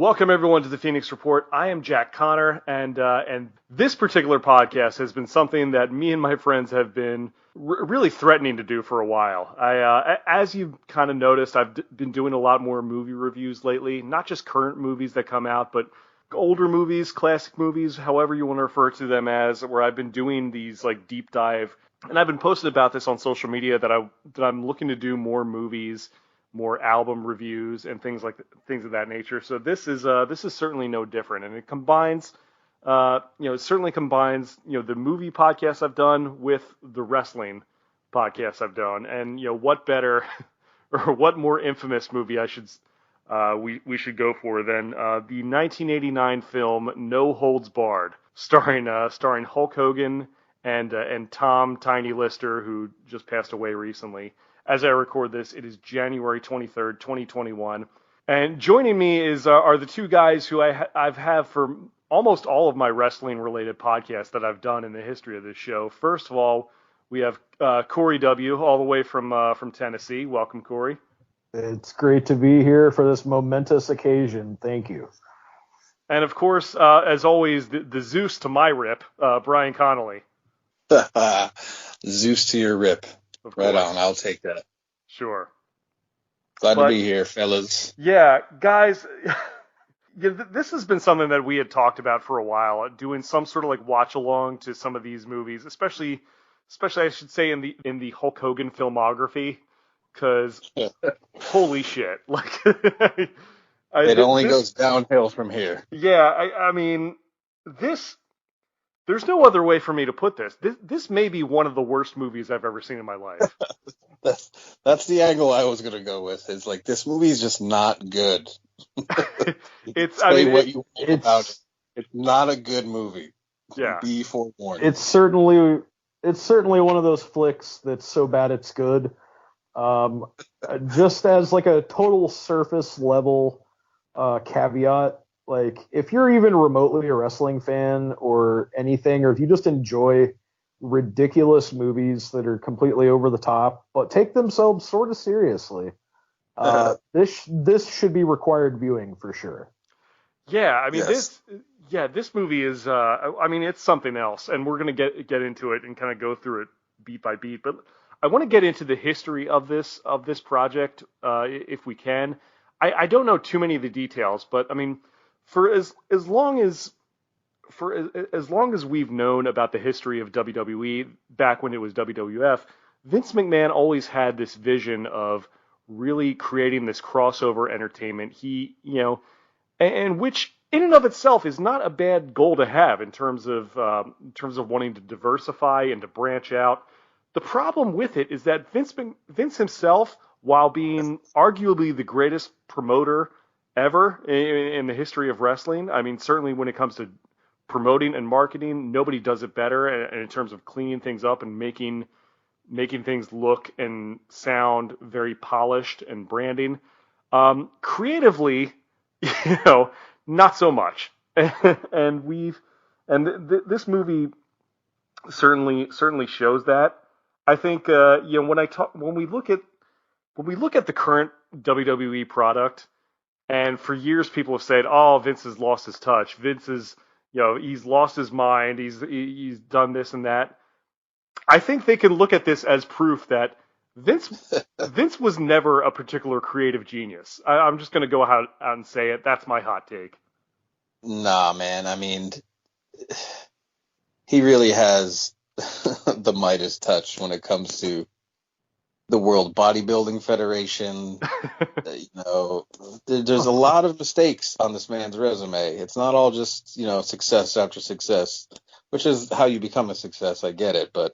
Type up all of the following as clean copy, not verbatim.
Welcome everyone to the Phoenix Report. I am Jack Connor, and this particular podcast has been something that me and my friends have been really threatening to do for a while. As you've kind of noticed, I've been doing a lot more movie reviews lately, not just current movies that come out, but older movies, classic movies, however you want to refer to them as, where I've been doing these like deep dive, and I've been posting about this on social media that I'm looking to do more movies, more album reviews and things of that nature. So this is certainly no different, and it combines, it certainly combines, the movie podcast I've done with the wrestling podcast I've done, and what better or what more infamous movie we should go for than the 1989 film No Holds Barred, starring Hulk Hogan and Tom Tiny Lister, who just passed away recently. As I record this, it is January 23rd, 2021. And joining me are the two guys who I've had for almost all of my wrestling-related podcasts that I've done in the history of this show. First of all, we have Cory W, all the way from Tennessee. Welcome, Cory. It's great to be here for this momentous occasion. Thank you. And, of course, as always, the Zeus to my rip, Brian Connolly. Zeus to your rip. Right on, I'll take that. Sure. Glad to be here, fellas. Yeah, guys, this has been something that we had talked about for a while, doing some sort of like watch along to some of these movies, especially I should say in the Hulk Hogan filmography, because holy shit, like it only goes downhill from here. Yeah, I mean this. There's no other way for me to put this. This may be one of the worst movies I've ever seen in my life. That's the angle I was gonna go with. It's like this movie is just not good. It's not a good movie. Yeah. Be forewarned. It's certainly one of those flicks that's so bad it's good. Just as like a total surface level caveat. Like, if you're even remotely a wrestling fan or anything, or if you just enjoy ridiculous movies that are completely over the top, but take themselves sort of seriously, this should be required viewing for sure. Yeah, I mean, yes. This movie is, it's something else, and we're going to get into it and kind of go through it beat by beat, but I want to get into the history of this project, if we can. I don't know too many of the details, but I mean, For as long as we've known about the history of WWE back when it was WWF, Vince McMahon always had this vision of really creating this crossover entertainment. And which in and of itself is not a bad goal to have in terms of wanting to diversify and to branch out. The problem with it is that Vince himself, while being arguably the greatest promoter ever in the history of wrestling. I mean, certainly when it comes to promoting and marketing, nobody does it better. And in terms of cleaning things up and making things look and sound very polished and branding, creatively, not so much. This movie certainly shows that. I think when we look at the current WWE product. And for years, people have said, "Oh, Vince has lost his touch. Vince is, he's lost his mind. He's done this and that." I think they can look at this as proof that Vince was never a particular creative genius. I'm just going to go out and say it. That's my hot take. Nah, man. I mean, he really has the Midas touch when it comes to the World Bodybuilding Federation. There's a lot of mistakes on this man's resume. It's not all just, success after success, which is how you become a success. I get it. But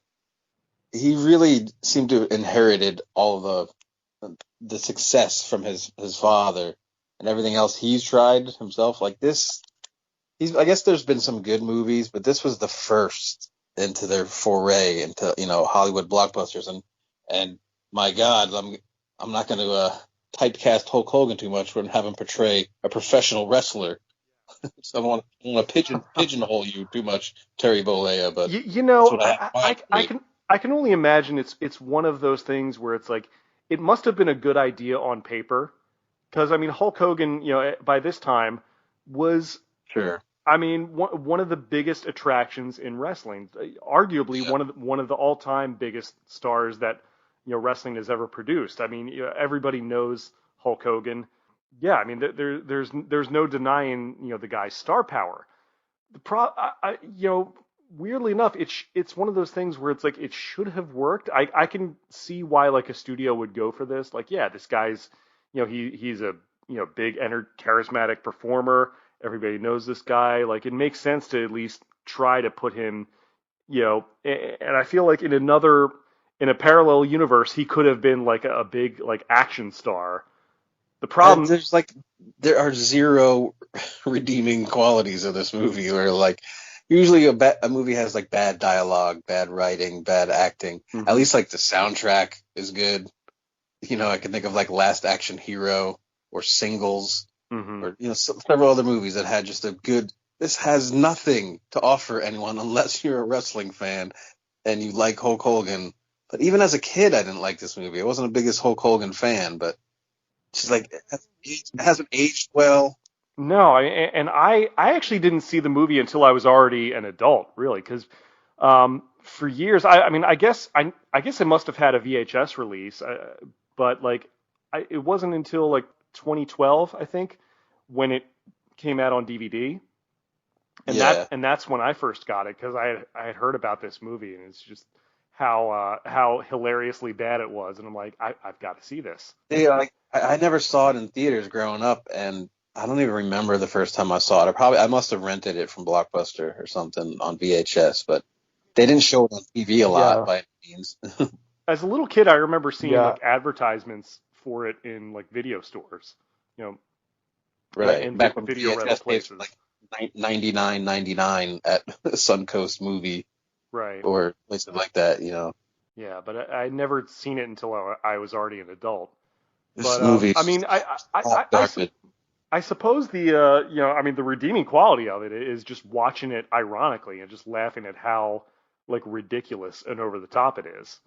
he really seemed to have inherited all the success from his father and everything else he's tried himself. Like this, I guess there's been some good movies, but this was the first into their foray into, Hollywood blockbusters. And my God, I'm not going to typecast Hulk Hogan too much and have him portray a professional wrestler. So I don't want to pigeonhole you too much, Terry Bollea. But I can only imagine it's one of those things where it's like it must have been a good idea on paper, because I mean Hulk Hogan, by this time was, Sure. I mean, one of the biggest attractions in wrestling, arguably one of the all-time biggest stars that wrestling has ever produced. I mean, everybody knows Hulk Hogan. Yeah, I mean, there's no denying the guy's star power. Weirdly enough, it's one of those things where it's like it should have worked. I can see why like a studio would go for this. Like, yeah, this guy's he's a big, charismatic performer. Everybody knows this guy. Like, it makes sense to at least try to put him, and I feel like in a parallel universe, he could have been like a big like action star. The problem there are zero redeeming qualities of this movie. Where like usually a movie has like bad dialogue, bad writing, bad acting. Mm-hmm. At least like the soundtrack is good. I can think of like Last Action Hero or Singles. Mm-hmm. Or several other movies that had just a good. This has nothing to offer anyone unless you're a wrestling fan and you like Hulk Hogan. But even as a kid, I didn't like this movie. I wasn't the biggest Hulk Hogan fan, but it's like it hasn't aged well. No, I actually didn't see the movie until I was already an adult, really, because for years, I guess it must have had a VHS release, but like it wasn't until like 2012, I think, when it came out on DVD, and that's when I first got it because I had heard about this movie and it's just how hilariously bad it was, and I'm like, I've got to see this. Yeah, like I never saw it in theaters growing up, and I don't even remember the first time I saw it. I must have rented it from Blockbuster or something on VHS, but they didn't show it on TV a lot by any means. As a little kid, I remember seeing like advertisements for it in like video stores, right, in back when video rental places, like $99.99 at Suncoast Movie, right, or places like that, Yeah, but I'd never seen it until I was already an adult. This movie, I mean, I suppose the the redeeming quality of it is just watching it ironically and just laughing at how like ridiculous and over the top it is.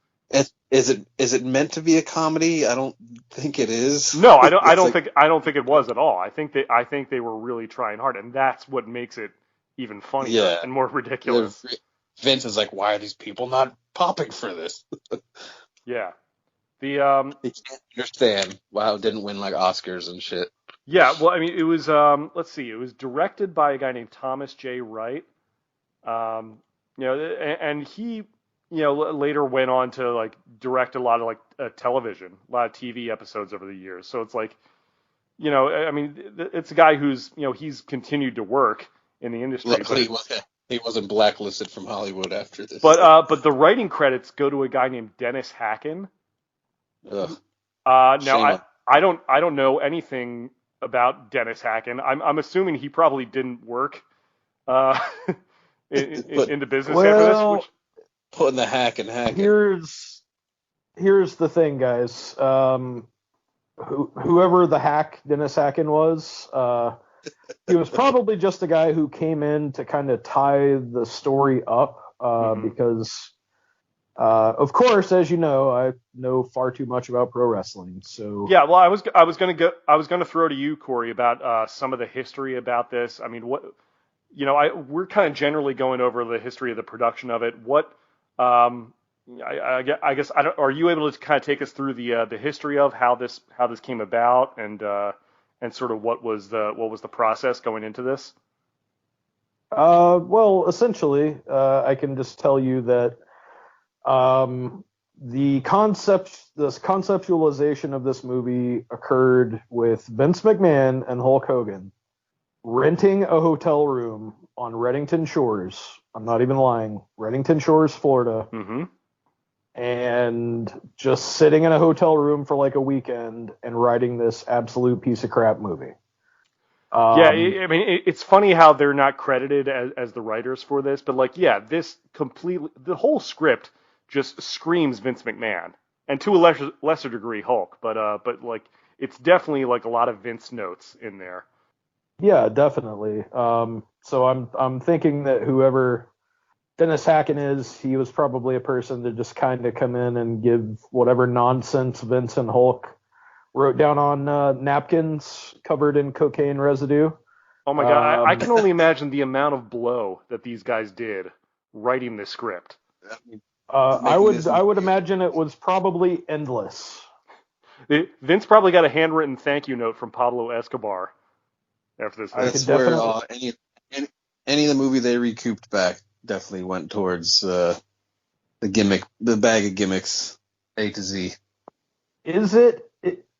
Is it meant to be a comedy? I don't think it is. No, I don't think it was at all. I think they were really trying hard, and that's what makes it even funnier and more ridiculous. Vince is like, why are these people not popping for this? Yeah. He can't understand why it didn't win like Oscars and shit. Yeah, well, I mean, it was let's see, it was directed by a guy named Thomas J. Wright. And he later went on to like direct a lot of like television, a lot of TV episodes over the years. So it's like, I mean, it's a guy who's he's continued to work in the industry. Luckily, he wasn't blacklisted from Hollywood after this. But the writing credits go to a guy named Dennis Hacken. Ugh. Now I don't know anything about Dennis Hacken. I'm assuming he probably didn't work in the business after this. Putting the hack and hacking. Here's the thing, guys. Whoever the hack Dennis Hacken was, he was probably just a guy who came in to kind of tie the story up, because, of course, as you know, I know far too much about pro wrestling. So yeah, well, I was gonna throw to you, Corey, about some of the history about this. I mean, we're kind of generally going over the history of the production of it. What I guess are you able to kind of take us through the history of how this came about and sort of what was the process going into this? Well, essentially, I can just tell you that the conceptualization of this movie occurred with Vince McMahon and Hulk Hogan renting a hotel room on Reddington Shores. I'm not even lying. Reddington Shores, Florida. Mm-hmm. And just sitting in a hotel room for like a weekend and writing this absolute piece of crap movie. Yeah, I mean, it's funny how they're not credited as the writers for this, but like, yeah, the whole script just screams Vince McMahon, and to a lesser degree Hulk, but like, it's definitely like a lot of Vince notes in there. Yeah, definitely. So I'm thinking that whoever Dennis Hacken is, he was probably a person to just kind of come in and give whatever nonsense Vince and Hulk wrote down on napkins covered in cocaine residue. Oh my God, I can only imagine the amount of blow that these guys did writing this script. I would imagine it was probably endless. Vince probably got a handwritten thank you note from Pablo Escobar after this. I swear, any of the movie they recouped back definitely went towards the bag of gimmicks, A to Z. Is it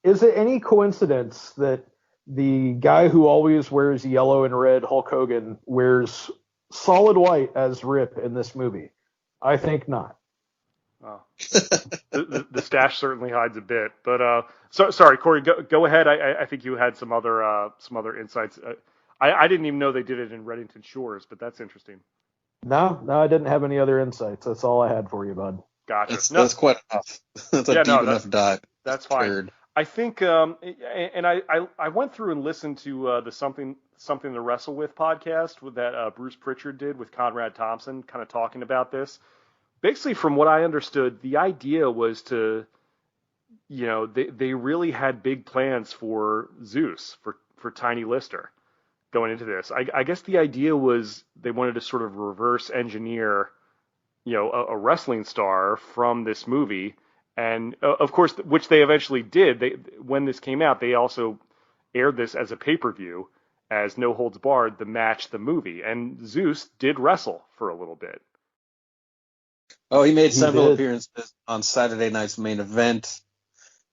any coincidence that the guy who always wears yellow and red, Hulk Hogan, wears solid white as Rip in this movie? I think not. Oh. the stash certainly hides a bit, but sorry, Corey, go ahead. I think you had some other insights. I didn't even know they did it in Reddington Shores, but that's interesting. No, I didn't have any other insights. That's all I had for you, bud. Gotcha. That's quite enough. That's a deep enough dive. That's fine. Turd. I think, and I went through and listened to the Something to Wrestle With podcast that Bruce Pritchard did with Conrad Thompson, kind of talking about this. Basically, from what I understood, the idea was to, they really had big plans for Zeus, for Tiny Lister going into this. I guess the idea was they wanted to sort of reverse engineer, a wrestling star from this movie. And of course, which they eventually did. When this came out, they also aired this as a pay-per-view as No Holds Barred, the match, the movie. And Zeus did wrestle for a little bit. Oh, he made several appearances on Saturday Night's Main Event,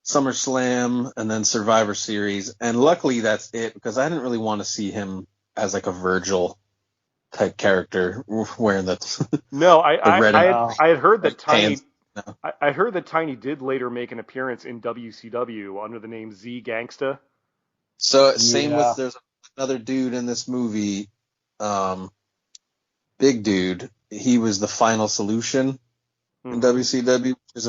SummerSlam, and then Survivor Series. And luckily that's it, because I didn't really want to see him as like a Virgil type character wearing the No, I had heard that Tiny. No. I heard that Tiny did later make an appearance in WCW under the name Z Gangsta. So same with there's another dude in this movie, big dude. He was the Final Solution in WCW, which is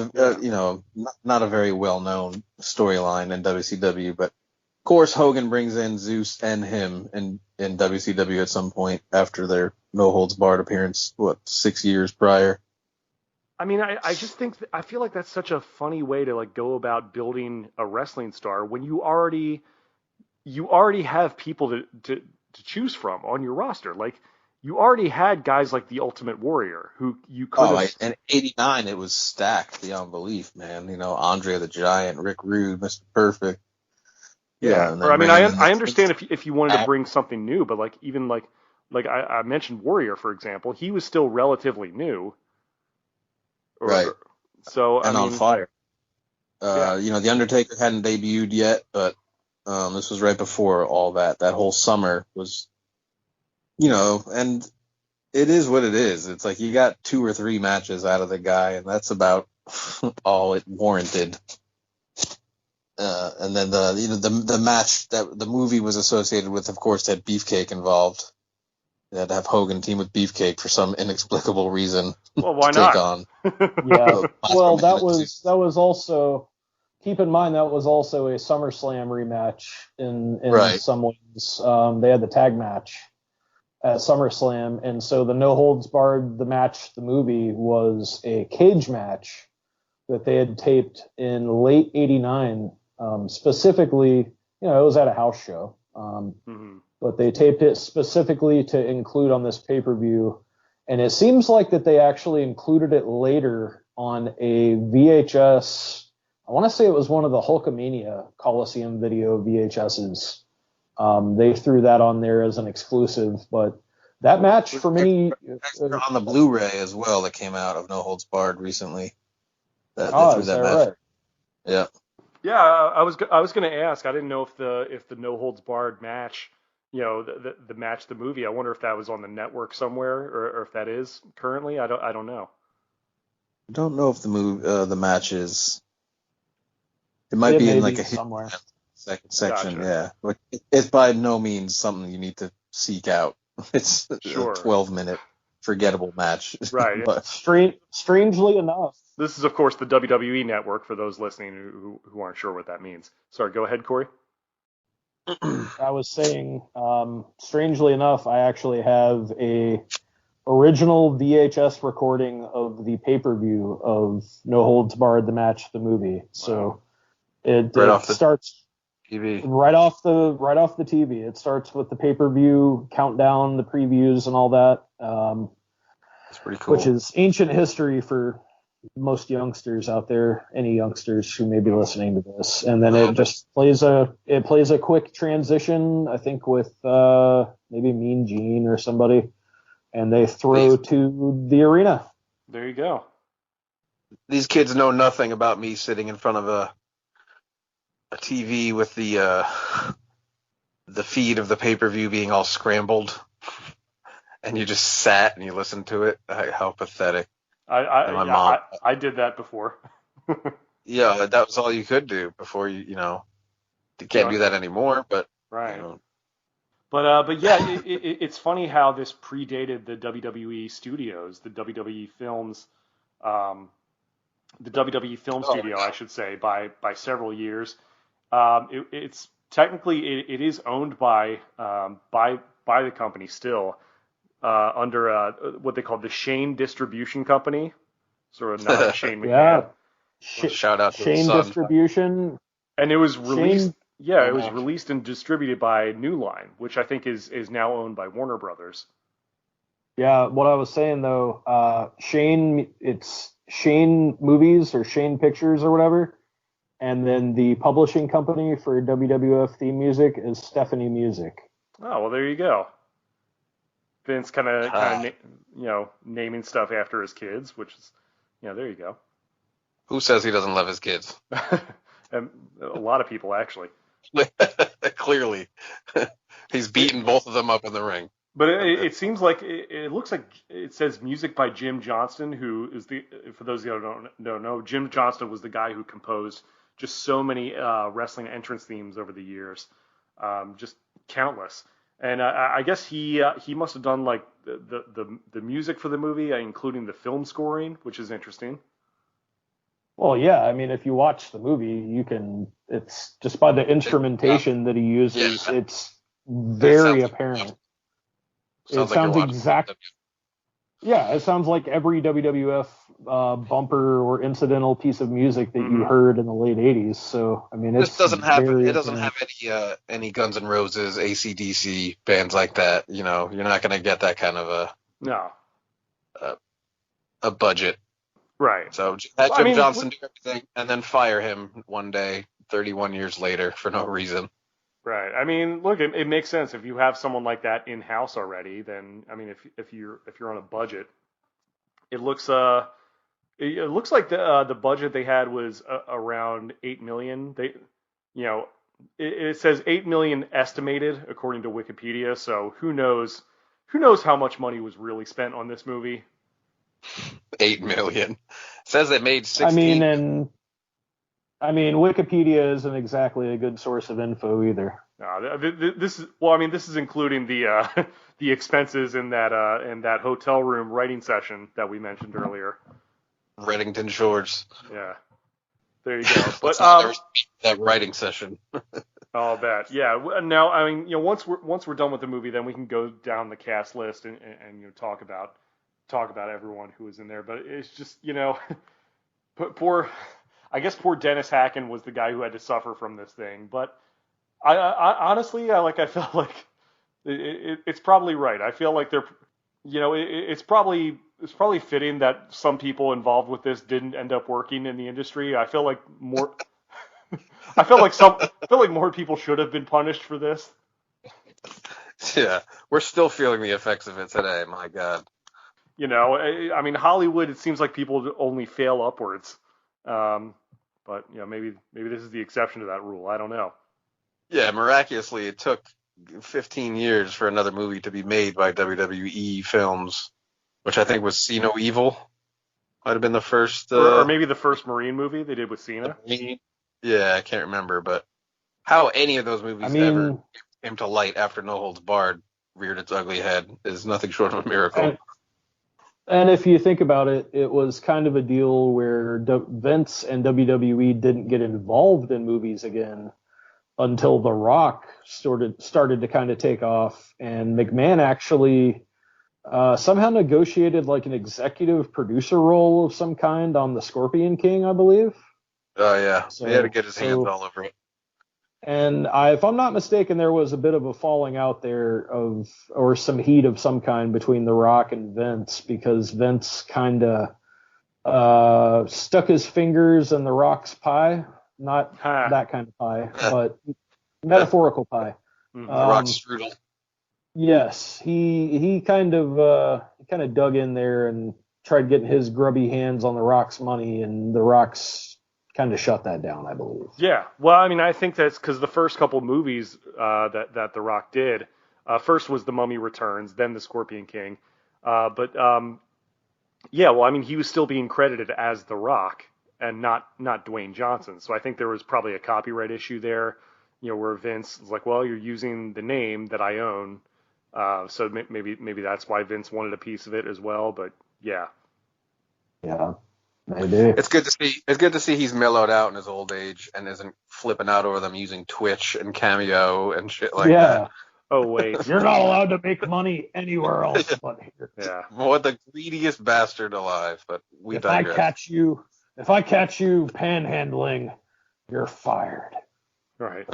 not a very well known storyline in WCW, but of course Hogan brings in Zeus and him in WCW at some point after their No Holds Barred appearance, 6 years prior. I mean, I just think I feel like that's such a funny way to go about building a wrestling star when you already have people to choose from on your roster. Like, you already had guys like the Ultimate Warrior who you could have. And '89 it was stacked beyond belief, man. Andre the Giant, Rick Rude, Mr. Perfect. Yeah. Or, I mean, I understand if you wanted to bring something new, but even I mentioned Warrior, for example, he was still relatively new. Right. So on fire. The Undertaker hadn't debuted yet, but this was right before all that. That whole summer was, and it is what it is. It's like you got 2 or 3 matches out of the guy, and that's about all it warranted. And then the match that the movie was associated with, of course, had Beefcake involved. They had to have Hogan team with Beefcake for some inexplicable reason. Well, why not? Yeah. Well, that was also, keep in mind, that was also a SummerSlam rematch in some ways. They had the tag match at SummerSlam, and so the No Holds Barred, the match, the movie, was a cage match that they had taped in late '89. Specifically, it was at a house show. But they taped it specifically to include on this pay-per-view. And it seems like that they actually included it later on a VHS. I want to say it was one of the Hulkamania Coliseum video VHSs. They threw that on there as an exclusive. But that match for me... on the Blu-ray as well that came out of No Holds Barred recently. Is that right? Yeah. Yeah, I was going to ask. I didn't know if the No Holds Barred match... the match, the movie. I wonder if that was on the network somewhere, or if that is currently. I don't know. I don't know if the match is. It might be in like a somewhere second section. Gotcha. Yeah, it's by no means something you need to seek out. It's a 12-minute forgettable match. Right. But strangely enough, this is of course the WWE network for those listening who aren't sure what that means. Sorry, go ahead, Corey. I was saying, strangely enough, I actually have a original VHS recording of the pay-per-view of No Holds Barred, the match, the movie. So it starts TV. Right off the TV. It starts with the pay-per-view countdown, the previews, and all that. It's pretty cool. Which is ancient history for most youngsters out there, any youngsters who may be listening to this. And then it just plays a quick transition, I think, with maybe Mean Gene or somebody, and they throw to the arena. There you go. These kids know nothing about me sitting in front of a TV with the feed of the pay-per-view being all scrambled, and you just sat and you listened to it. How pathetic! I did that before. Yeah, that was all you could do before you can't do that anymore. But right. But yeah, it's funny how this predated the WWE studios, the WWE films, the WWE film studio, I should say, by several years. It's technically it is owned by the company still, under what they call the Shane Distribution Company, sort of not Shane McMahon. Shout out to Shane Distribution. And it was released. Shane, it was released and distributed by New Line, which I think is now owned by Warner Brothers. Yeah, what I was saying though, Shane, it's Shane Movies or Shane Pictures or whatever, and then the publishing company for WWF theme music is Stephanie Music. Oh well, there you go. Vince kind of naming stuff after his kids, which is there you go. Who says he doesn't love his kids? And a lot of people actually. Clearly, he's beaten both of them up in the ring. But it seems like it looks like it says music by Jim Johnston, who is for those of you who don't know, Jim Johnston was the guy who composed just so many wrestling entrance themes over the years, just countless. And I guess he must have done like the music for the movie, including the film scoring, which is interesting. Well, yeah, I mean, if you watch the movie, it's just by the instrumentation that he uses, it's very apparent. It sounds exact. Yeah, it sounds like every WWF bumper or incidental piece of music that you heard in the late '80s. So, I mean, it doesn't have any Guns N' Roses, AC/DC bands like that. You're not going to get that kind of a budget. Right. So let Jim Johnston do everything and then fire him one day, 31 years later, for no reason. Right. I mean, look, it makes sense if you have someone like that in house already. Then, I mean, if you're on a budget, it looks like the budget they had was around $8 million. It says $8 million estimated according to Wikipedia. So who knows how much money was really spent on this movie. $8 million. It says they made 16. I mean, Wikipedia isn't exactly a good source of info either. No, this is including the expenses in that hotel room writing session that we mentioned earlier. Reddington Shores. Yeah, there you go. But that writing session. I'll bet. Yeah. Now, I mean, once we're done with the movie, then we can go down the cast list and talk about everyone who was in there. But it's just poor Dennis Hacken was the guy who had to suffer from this thing. But I honestly, I felt like it's probably right. I feel like it's probably fitting that some people involved with this didn't end up working in the industry. I feel like more people should have been punished for this. Yeah, we're still feeling the effects of it today. My God. I mean, Hollywood, it seems like people only fail upwards. But maybe this is the exception to that rule. I don't know. Yeah, miraculously, it took 15 years for another movie to be made by WWE Films, which I think was See No Evil. Might have been the first. Or maybe the first Marine movie they did with Cena. Yeah, I can't remember, but how any of those movies ever came to light after No Holds Barred reared its ugly head is nothing short of a miracle. And if you think about it, it was kind of a deal where Vince and WWE didn't get involved in movies again until The Rock started to kind of take off. And McMahon actually somehow negotiated like an executive producer role of some kind on The Scorpion King, I believe. Oh, yeah. So he had to get his hands all over it. And if I'm not mistaken, there was a bit of a falling out there or some heat of some kind between The Rock and Vince, because Vince kind of stuck his fingers in The Rock's pie. Not that kind of pie, but metaphorical pie. The Rock strudel. Yes, he kind of dug in there and tried getting his grubby hands on The Rock's money, and The Rock's kind of shut that down, I believe. Yeah, well, I mean, I think that's because the first couple movies that The Rock did, first was The Mummy Returns, then The Scorpion King, yeah, well, I mean, he was still being credited as The Rock and not Dwayne Johnson, so I think there was probably a copyright issue there, where Vince was like, well, you're using the name that I own, so maybe that's why Vince wanted a piece of it as well, but yeah. Yeah. Maybe. It's good to see he's mellowed out in his old age and isn't flipping out over them using Twitch and Cameo and shit like that. Oh wait, you're not allowed to make money anywhere else but here. Yeah. What the greediest bastard alive, but we digress. If I catch you panhandling, you're fired. Right.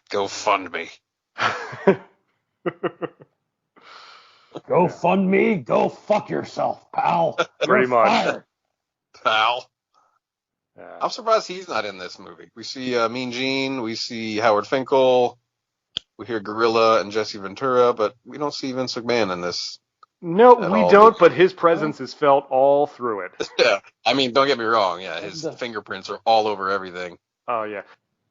Go fund me. Go fund me, go fuck yourself, pal. Pretty much. Fired. Pal. Yeah. I'm surprised he's not in this movie. We see Mean Gene, we see Howard Finkel, we hear Gorilla and Jesse Ventura, but we don't see Vince McMahon in this. No, we don't, but his presence is felt all through it. Yeah, I mean, don't get me wrong. Yeah, his fingerprints are all over everything. Oh, yeah.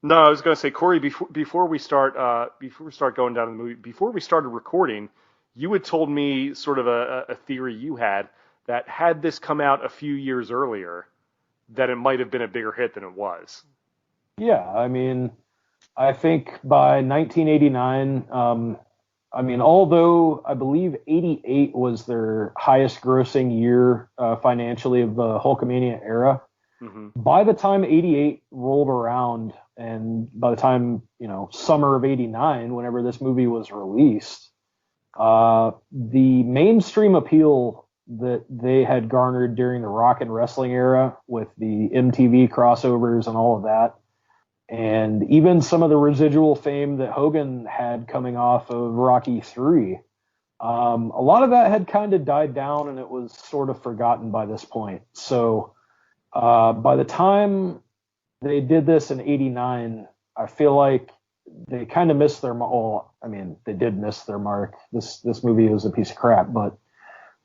No, I was going to say, Corey, before we start going down the movie, before we started recording, you had told me sort of a theory you had that had this come out a few years earlier, that it might have been a bigger hit than it was. Yeah, I mean, I think by 1989, although I believe 88 was their highest grossing year financially of the Hulkamania era, by the time 88 rolled around, and by the time, summer of 89, whenever this movie was released, the mainstream appeal that they had garnered during the rock and wrestling era with the MTV crossovers and all of that, and even some of the residual fame that Hogan had coming off of Rocky III, a lot of that had kind of died down, and it was sort of forgotten by this point. So by the time they did this in 89, I feel like they kind of missed their mark. Well, I mean, they did miss their mark. This movie was a piece of crap, but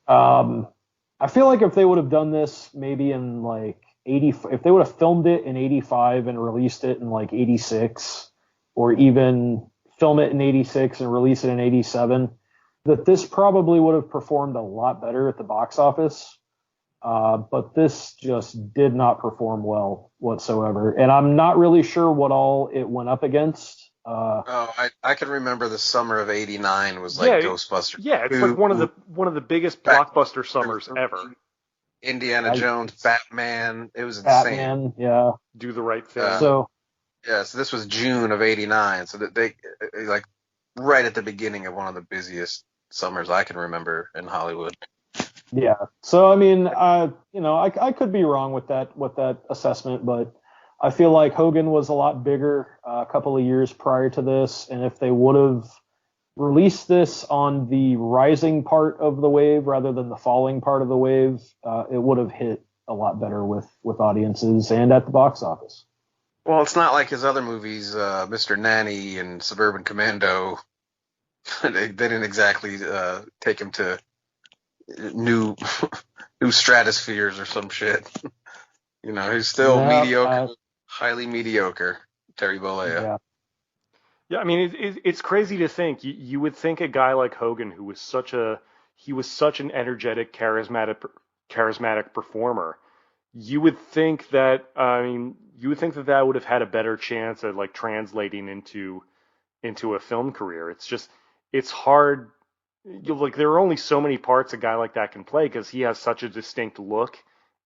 I feel like if they would have done this maybe in like 80, if they would have filmed it in 85 and released it in like 86, or even film it in 86 and release it in 87, that this probably would have performed a lot better at the box office. But this just did not perform well whatsoever. And I'm not really sure what all it went up against. I can remember the summer of '89 was like Ghostbusters. Yeah, it's like one of the biggest blockbuster summers ever. Indiana Jones, Batman. It was insane. Batman, yeah. Do the Right Thing. So this was June of '89. So that they like right at the beginning of one of the busiest summers I can remember in Hollywood. Yeah. So I mean, I could be wrong with that assessment, but I feel like Hogan was a lot bigger a couple of years prior to this, and if they would have released this on the rising part of the wave rather than the falling part of the wave, it would have hit a lot better with audiences and at the box office. Well, it's not like his other movies, Mr. Nanny and Suburban Commando. They didn't exactly take him to new stratospheres or some shit. He's still mediocre, highly mediocre. Terry Bollea. Yeah, I mean, it's crazy to think. You would think a guy like Hogan, who was such an energetic, charismatic performer, you would think that that would have had a better chance at like translating into a film career. It's hard. There are only so many parts a guy like that can play because he has such a distinct look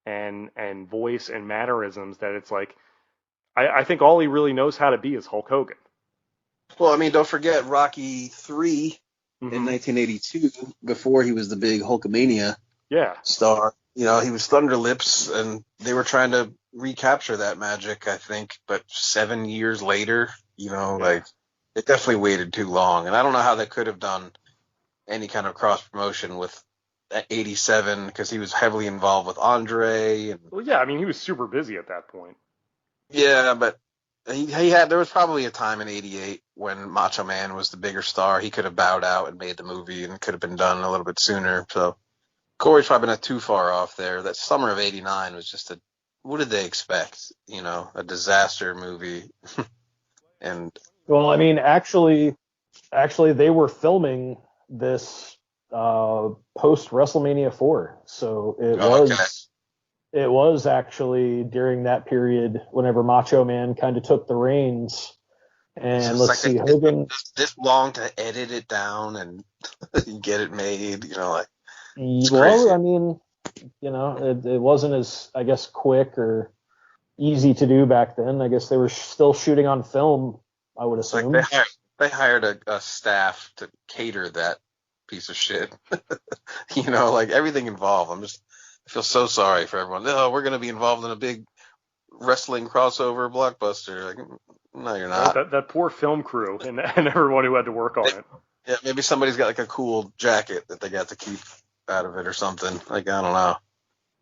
and voice and mannerisms that it's like, I think all he really knows how to be is Hulk Hogan. Well, I mean, don't forget Rocky III in 1982, before he was the big Hulkamania star. He was Thunder Lips, and they were trying to recapture that magic, I think, but 7 years later, like it definitely waited too long. And I don't know how they could have done any kind of cross promotion with at 87 because he was heavily involved with Andre. And, well, yeah, I mean, he was super busy at that point. yeah, but there was probably a time in 88 when Macho Man was the bigger star. He could have bowed out and made the movie and could have been done a little bit sooner. So Corey's probably not too far off there. That summer of 89 was just what did they expect? A disaster movie. And well, I mean, actually they were filming this post WrestleMania 4. So it was actually during that period whenever Macho Man kind of took the reins. And let's see, Hogan. This long to edit it down and get it made, Well, crazy. I mean, it wasn't as, I guess, quick or easy to do back then. I guess they were still shooting on film, I would assume. Like they hired a staff to cater that piece of shit. Like everything involved. I feel so sorry for everyone. No, we're going to be involved in a big wrestling crossover blockbuster. Like, no, you're not. That poor film crew and everyone who had to work on it. Yeah, maybe somebody's got like a cool jacket that they got to keep out of it or something. Like, I don't know.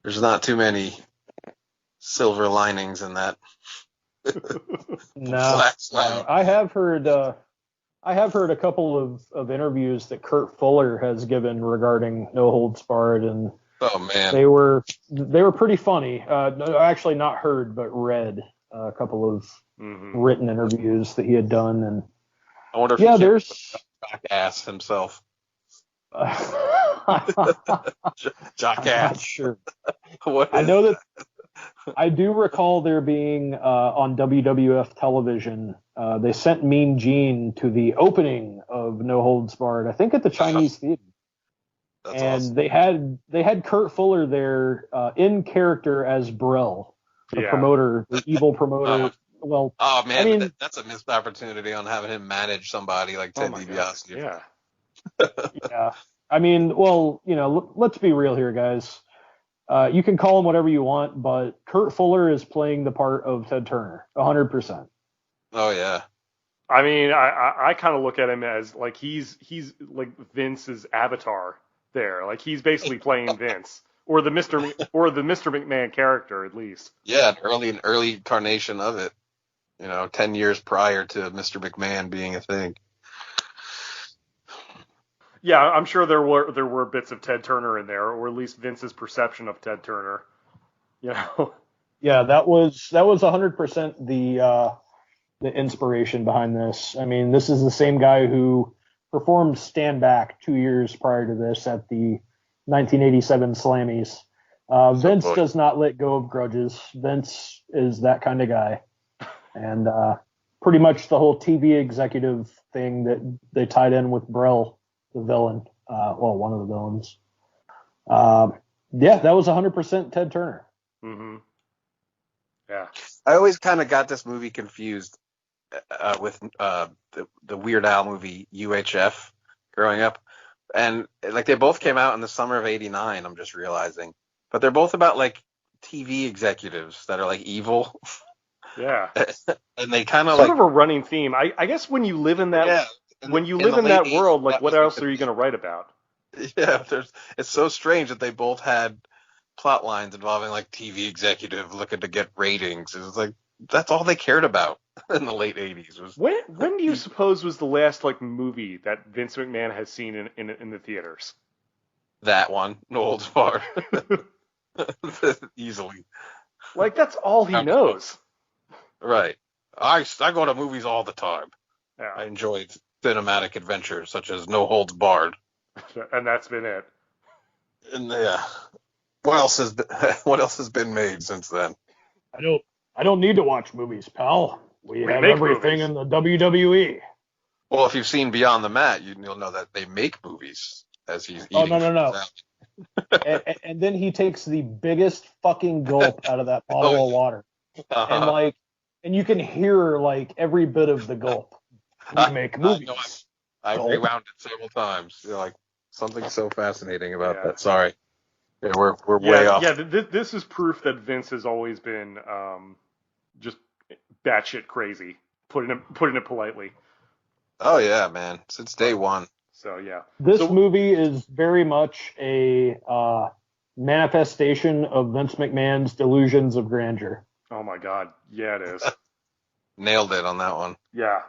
There's not too many silver linings in that. No, I have heard a couple of interviews that Kurt Fuller has given regarding No Holds Barred, and oh man, they were pretty funny. No, actually not heard, but read a couple of written interviews that he had done, and I wonder if there's Jackass himself. Not Jackass. sure. I know that. I do recall there being on WWF television, they sent Mean Gene to the opening of No Holds Barred, I think at the Chinese Theater. That's and awesome. they had Kurt Fuller there in character as Brill, the promoter, the evil promoter. Well, oh man, I mean, that's a missed opportunity on having him manage somebody like Ted DiBiase. Yeah. Yeah. I mean, well, let's be real here, guys. You can call him whatever you want, but Kurt Fuller is playing the part of Ted Turner, 100%. Oh yeah. I mean, I kind of look at him as like he's like Vince's avatar there. Like he's basically playing Vince or the Mr. McMahon character at least. Yeah, an early incarnation of it. 10 years prior to Mr. McMahon being a thing. Yeah, I'm sure there were bits of Ted Turner in there, or at least Vince's perception of Ted Turner. Yeah, that was 100% the inspiration behind this. I mean, this is the same guy who performed Stand Back 2 years prior to this at the 1987 Slammies. Vince does not let go of grudges. Vince is that kind of guy. And pretty much the whole TV executive thing that they tied in with Brill, the villain, one of the villains. That was 100% Ted Turner. Mm-hmm. Yeah. I always kind of got this movie confused with the Weird Al movie UHF growing up. And like they both came out in the summer of 89, I'm just realizing. But they're both about like TV executives that are like evil. Yeah. And they kind of sort of a running theme. I guess when you live in that when you live in that world, like what else are you going to write about? Yeah, it's so strange that they both had plot lines involving like TV executive looking to get ratings. It was like that's all they cared about in the late 80s. When do you suppose was the last like movie that Vince McMahon has seen in the theaters? That one, No Holds Barred. Easily. Like that's all he knows. Right. I go to movies all the time. Yeah. I enjoyed cinematic adventures such as No Holds Barred. And that's been it. And what else has been made since then? I don't need to watch movies, pal. We have everything movies in the WWE. Well, if you've seen Beyond the Mat, you'll know that they make movies as he's eating. Oh no. and then he takes the biggest fucking gulp out of that bottle of water, and you can hear like every bit of the gulp. We make movies. I rewound it several times. Like something so fascinating about that. Sorry. Yeah, we're way off. Yeah, this is proof that Vince has always been just batshit crazy, putting it politely. Oh yeah, man, since day one. So yeah, This movie is very much a manifestation of Vince McMahon's delusions of grandeur. Oh my God, yeah, it is. Nailed it on that one. Yeah.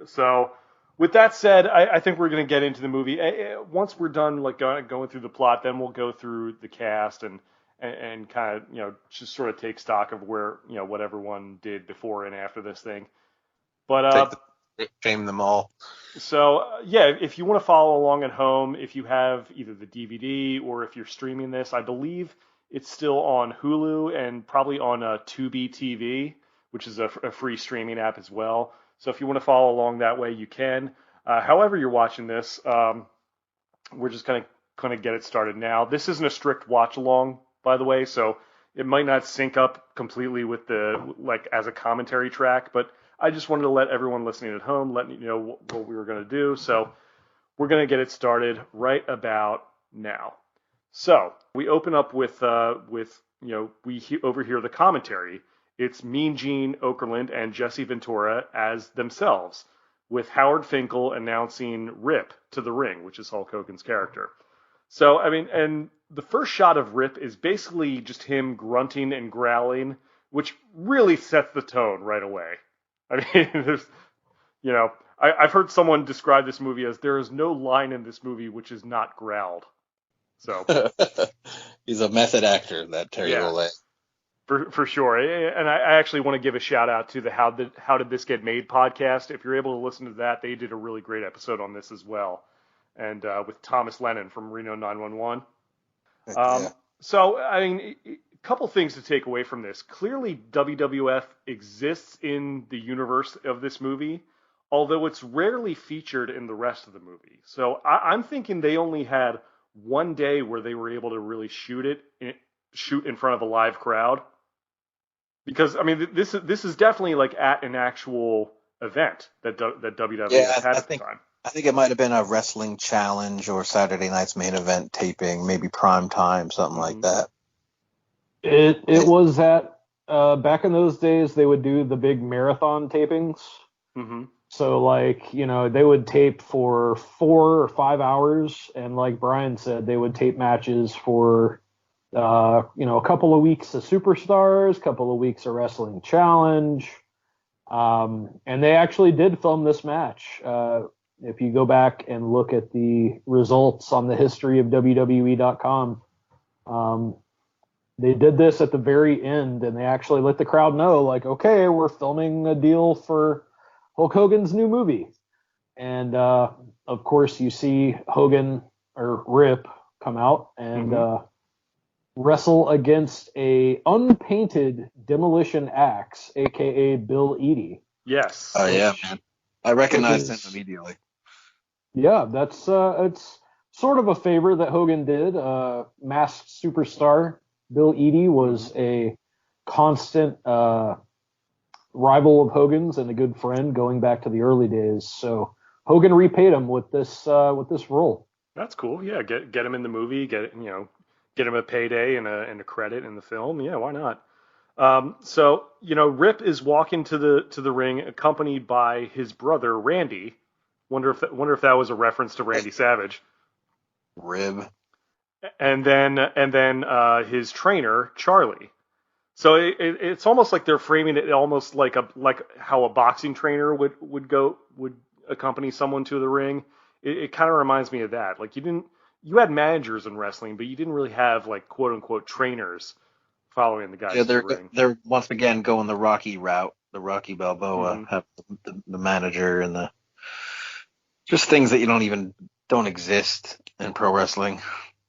So with that said, I think we're going to get into the movie. Once we're done like going through the plot, then we'll go through the cast and kind of, just sort of take stock of where, what everyone did before and after this thing. But shame them all. So yeah, if you want to follow along at home, if you have either the DVD or if you're streaming this, I believe it's still on Hulu and probably on Tubi TV, which is a free streaming app as well. So if you want to follow along that way, you can. However you're watching this, we're just going to get it started now. This isn't a strict watch along, by the way, so it might not sync up completely with as a commentary track, but I just wanted to let everyone listening at home let you know what we were going to do. So we're going to get it started right about now. So we open up with we overhear the commentary. It's Mean Gene Okerlund and Jesse Ventura as themselves, with Howard Finkel announcing Rip to the ring, which is Hulk Hogan's character. So, I mean, and the first shot of Rip is basically just him grunting and growling, which really sets the tone right away. I mean, there's, I've heard someone describe this movie as there is no line in this movie which is not growled. So he's a method actor, that Terry Bollea. For sure. And I actually want to give a shout out to the How Did This Get Made podcast. If you're able to listen to that, they did a really great episode on this as well. And with Thomas Lennon from Reno 911. So, I mean, a couple things to take away from this. Clearly, WWF exists in the universe of this movie, although it's rarely featured in the rest of the movie. So I'm thinking they only had one day where they were able to really shoot in front of a live crowd. Because, I mean, this is definitely like at an actual event that WWF had at the time. I think it might have been a wrestling challenge or Saturday Night's Main Event taping, maybe prime time, something like that. It was at, back in those days, they would do the big marathon tapings. Mm-hmm. So, like, they would tape for 4 or 5 hours. And like Brian said, they would tape matches for a couple of weeks of Superstars, couple of weeks of Wrestling Challenge. And they actually did film this match. If you go back and look at the results on the history of WWE.com, they did this at the very end, and they actually let the crowd know, like, okay, we're filming a deal for Hulk Hogan's new movie. And, of course, you see Hogan, or Rip, come out and wrestle against a unpainted Demolition Axe, a.k.a. Bill Eadie. Yes. Oh, yeah, man. I recognized him immediately. Yeah, that's it's sort of a favor that Hogan did. Masked Superstar Bill Eadie was a constant rival of Hogan's and a good friend going back to the early days. So Hogan repaid him with this role. That's cool. Yeah, get him in the movie. Get him a payday and a credit in the film. Yeah, why not? So Rip is walking to the ring accompanied by his brother Randy. Wonder if that was a reference to Randy Savage. Rib. And then his trainer Charlie. So it's almost like they're framing it almost like how a boxing trainer would accompany someone to the ring. It kind of reminds me of that. Like you had managers in wrestling, but you didn't really have like quote unquote trainers following the guys to the ring. They're once again going the Rocky route, the Rocky Balboa, have the manager and the just things that don't exist in pro wrestling.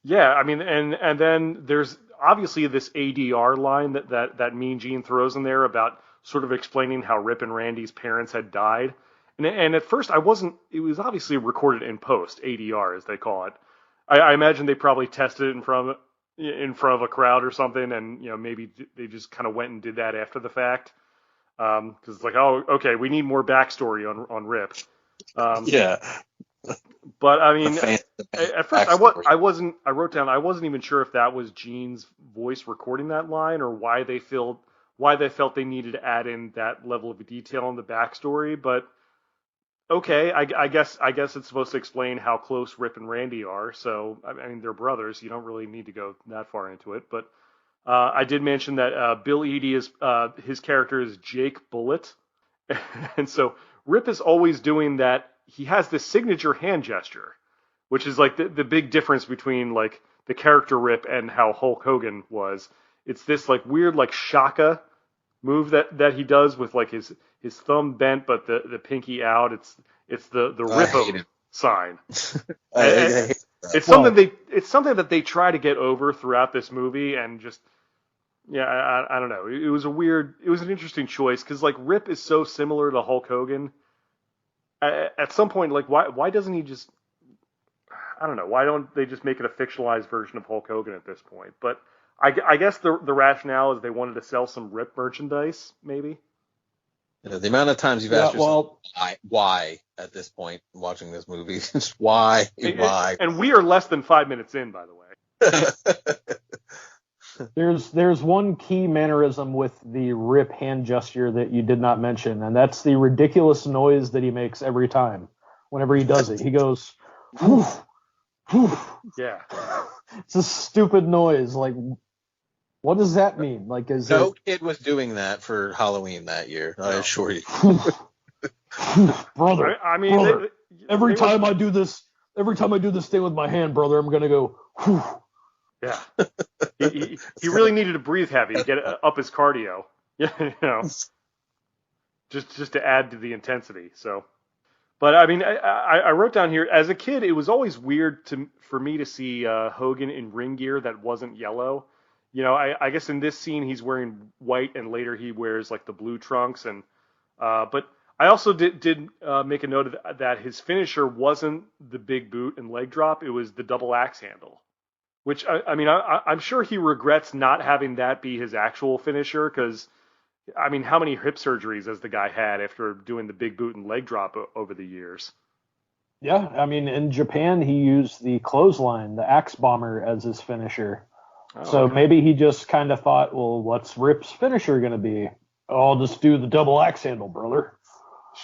Yeah, I mean, and then there's obviously this ADR line that Mean Gene throws in there about sort of explaining how Rip and Randy's parents had died. And at first it was obviously recorded in post, ADR as they call it. I imagine they probably tested it in front of a crowd or something, and maybe they just kind of went and did that after the fact. Because it's like, oh, okay, we need more backstory on Rip. Yeah. But I mean, The at first I wrote down I wasn't even sure if that was Gene's voice recording that line or why they felt they needed to add in that level of detail in the backstory. But okay, I guess it's supposed to explain how close Rip and Randy are. So I mean, they're brothers. You don't really need to go that far into it. But I did mention that Bill Eadie is his character is Jake Bullet, and so Rip is always doing that. He has this signature hand gesture, which is like the big difference between like the character Rip and how Hulk Hogan was. It's this like weird like shaka move that he does with like his thumb bent but the pinky out. It's the Rippo sign. It's something that they try to get over throughout this movie, and just I don't know. It was an interesting choice because like Rip is so similar to Hulk Hogan. At some point, like why doesn't he just, I don't know, why don't they just make it a fictionalized version of Hulk Hogan at this point? But I guess the rationale is they wanted to sell some Rip merchandise, maybe. The amount of times you've asked yourself why at this point watching this movie, why? And we are less than 5 minutes in, by the way. There's one key mannerism with the Rip hand gesture that you did not mention, and that's the ridiculous noise that he makes every time. Whenever he does it, he goes, whoof, whoof. Yeah. It's a stupid noise. Like, what does that mean? Like, no kid was doing that for Halloween that year. I assure you. Brother, I mean, brother, every time I do this thing with my hand, brother, I'm gonna go. Whew. Yeah, he really needed to breathe heavy to get up his cardio. Yeah, just to add to the intensity. So, but I mean, I wrote down here as a kid, it was always weird for me to see Hogan in ring gear that wasn't yellow. I guess in this scene he's wearing white, and later he wears like the blue trunks. And but I also did make a note of that his finisher wasn't the big boot and leg drop; it was the double axe handle. Which, I mean, I'm sure he regrets not having that be his actual finisher because, I mean, how many hip surgeries has the guy had after doing the big boot and leg drop over the years? Yeah, I mean, in Japan, he used the clothesline, the axe bomber, as his finisher. So okay. Maybe he just kind of thought, well, what's Rip's finisher going to be? Oh, I'll just do the double axe handle, brother.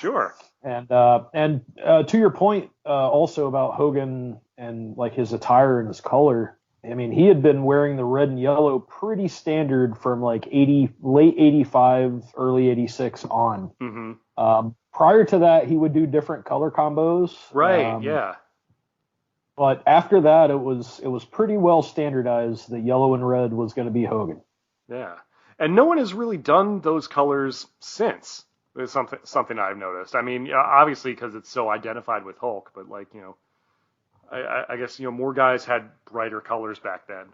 Sure. And to your point also about Hogan and like his attire and his color, I mean, he had been wearing the red and yellow pretty standard from like late 85, early 86 on. Mm-hmm. Prior to that, he would do different color combos. Right, yeah. But after that, it was pretty well standardized that yellow and red was going to be Hogan. Yeah. And no one has really done those colors since. It's something I've noticed. I mean, obviously because it's so identified with Hulk, but like, I guess, more guys had brighter colors back then.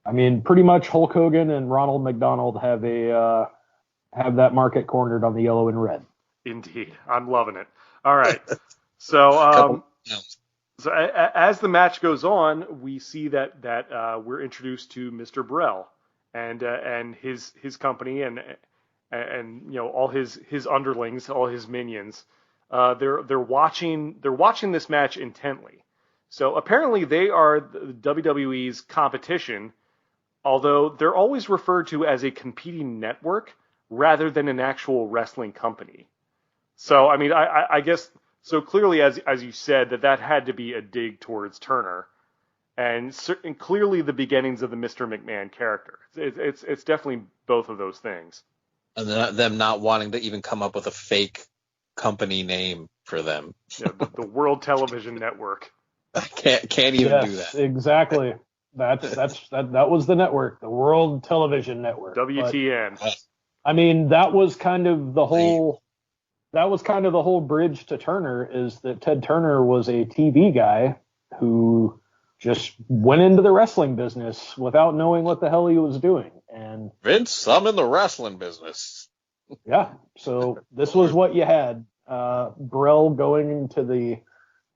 I mean, pretty much Hulk Hogan and Ronald McDonald have that market cornered on the yellow and red. Indeed. I'm loving it. All right. So as the match goes on, we see that we're introduced to Mr. Burrell and his company and all his underlings, all his minions. They're watching this match intently. So apparently they are the WWE's competition, although they're always referred to as a competing network rather than an actual wrestling company. So I mean, I guess so. Clearly, as you said, that had to be a dig towards Turner, and clearly the beginnings of the Mr. McMahon character. It's definitely both of those things. And them not wanting to even come up with a fake company name for them. The World Television Network. Can't even do that. Exactly. That was the network, the World Television Network. WTN. But, I mean, that was kind of the whole bridge to Turner, is that Ted Turner was a TV guy who just went into the wrestling business without knowing what the hell he was doing. And Vince, I'm in the wrestling business. Yeah. So this was what you had. Burrell going into the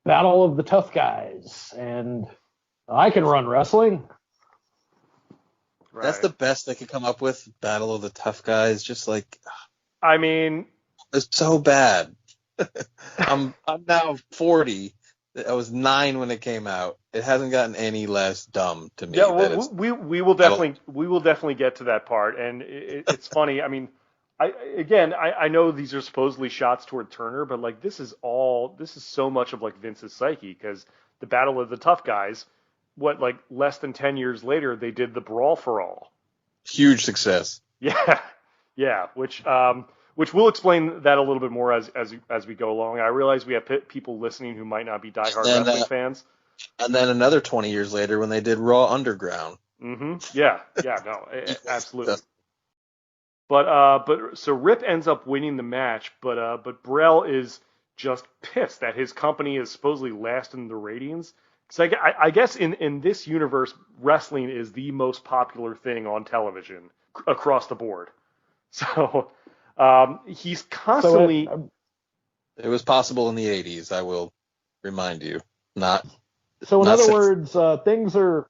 Battle of the Tough Guys, and I can run wrestling. Right. That's the best they could come up with. Battle of the Tough Guys, just like. I mean, it's so bad. I'm now 40, I was 9 when it came out. It hasn't gotten any less dumb to me. Yeah, well, we will definitely get to that part, and it's funny. I mean, I know these are supposedly shots toward Turner, but like this is so much of like Vince's psyche, because the Battle of the Tough Guys, like less than 10 years later, they did the Brawl for All. Huge success. Yeah, yeah, which we'll explain that a little bit more as we go along. I realize we have people listening who might not be diehard wrestling fans. And then another 20 years later when they did Raw Underground. Mm-hmm. Yeah, no, absolutely. But so Rip ends up winning the match, but Brell is just pissed that his company is supposedly last in the ratings. So I guess in this universe, wrestling is the most popular thing on television across the board. So he's constantly. It was possible in the 80s, I will remind you. So in other words, things are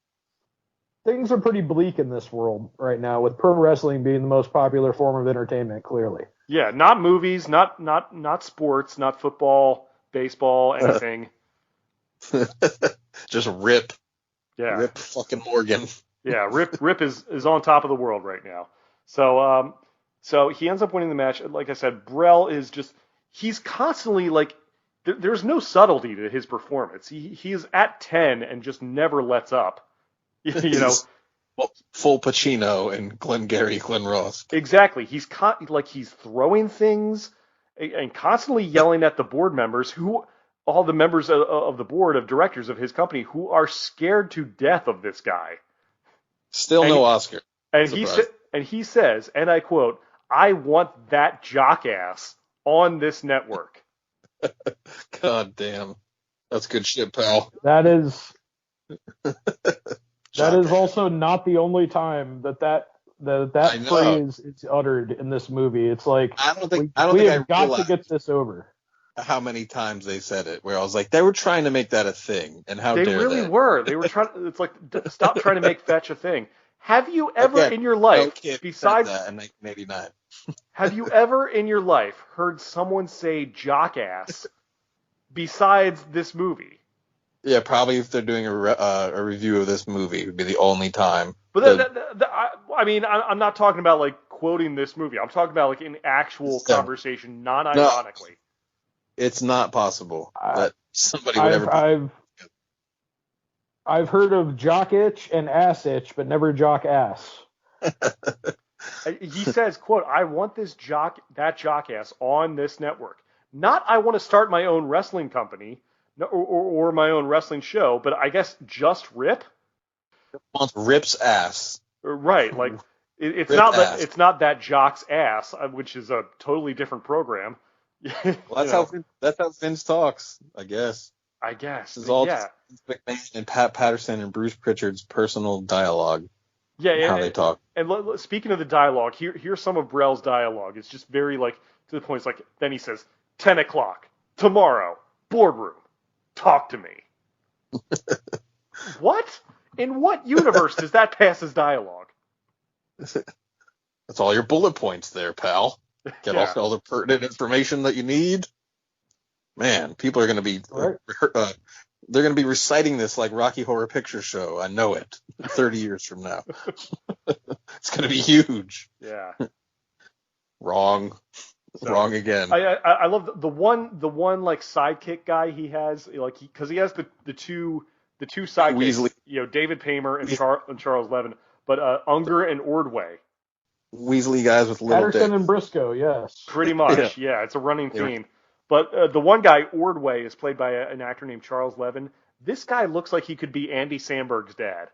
pretty bleak in this world right now, with pro wrestling being the most popular form of entertainment, clearly. Yeah, not movies, not sports, not football, baseball, anything. Just Rip. Yeah. Rip fucking Morgan. Yeah, Rip is on top of the world right now. So he ends up winning the match. Like I said, Brell is just, he's constantly like, there's no subtlety to his performance. He is at 10 and just never lets up. You know, full Pacino and Glenn Ross. Exactly. He's throwing things and constantly yelling at the board members, all the members of the board of directors of his company, who are scared to death of this guy. Still no Oscar. And he says, and I quote, "I want that jockass on this network." God damn. That's good shit, pal. That is also not the only time that phrase is uttered in this movie. It's like, I don't think we have got to get this over. How many times they said it, where I was like, they were trying to make that a thing, and how dare they? They really were. They were trying. It's like, stop trying to make fetch a thing. Have you ever in your life, besides that in 1989, have you ever in your life heard someone say jockass besides this movie? Yeah, probably if they're doing a review of this movie, it would be the only time. But I mean, I'm not talking about like quoting this movie. I'm talking about like in actual conversation, non-ironically. No, it's not possible that somebody would ever. I've heard of jock itch and ass itch, but never jock ass. He says, quote, "I want that jockass on this network. Not I want to start my own wrestling company or my own wrestling show, but I guess just Rip." Wants Rip's ass. Right, like it's not that Jock's ass, which is a totally different program. Well, that's how Vince talks, I guess. This is all Vince McMahon and Pat Patterson and Bruce Pritchard's personal dialogue. Yeah, how they talk. And speaking of the dialogue, here's some of Brell's dialogue. It's just very like to the point. It's like, then he says, 10 o'clock tomorrow, boardroom, talk to me. What? In what universe does that pass as dialogue? That's all your bullet points there, pal. Get all the pertinent information that you need. Man, people are going to be they're going to be reciting this like Rocky Horror Picture Show. I know it. 30 years from now, it's going to be huge. Yeah. Wrong again. I love the one like sidekick guy he has, like because he has the two sidekicks, Weasley. David Paymer and Charles Levin, but Unger and Ordway. Weasley guys with little Patterson dicks. and Briscoe, yes. Pretty much, yeah. It's a running theme. But the one guy, Ordway, is played by an actor named Charles Levin. This guy looks like he could be Andy Samberg's dad.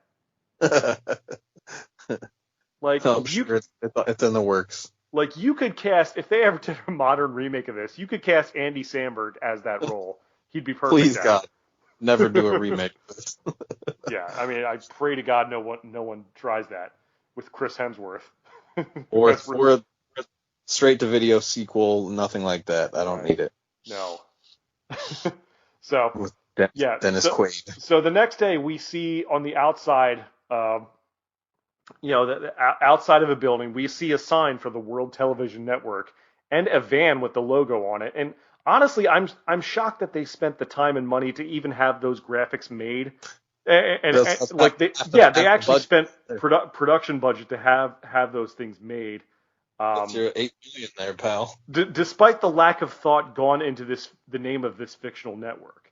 Like, sure it's in the works. Like, you could cast, if they ever did a modern remake of this, you could cast Andy Samberg as that role. He'd be perfect. Please, God, never do a remake of this. Yeah, I mean, I pray to God no one tries that with Chris Hemsworth. or a straight-to-video sequel, nothing like that. I don't need it. No. So, with Dennis Quaid. So the next day we see on the outside, outside of a building, we see a sign for the World Television Network and a van with the logo on it. And honestly, I'm shocked that they spent the time and money to even have those graphics made. And like they actually spent production budget to have those things made. That's your $8 million there, pal. Despite the lack of thought gone into the name of this fictional network,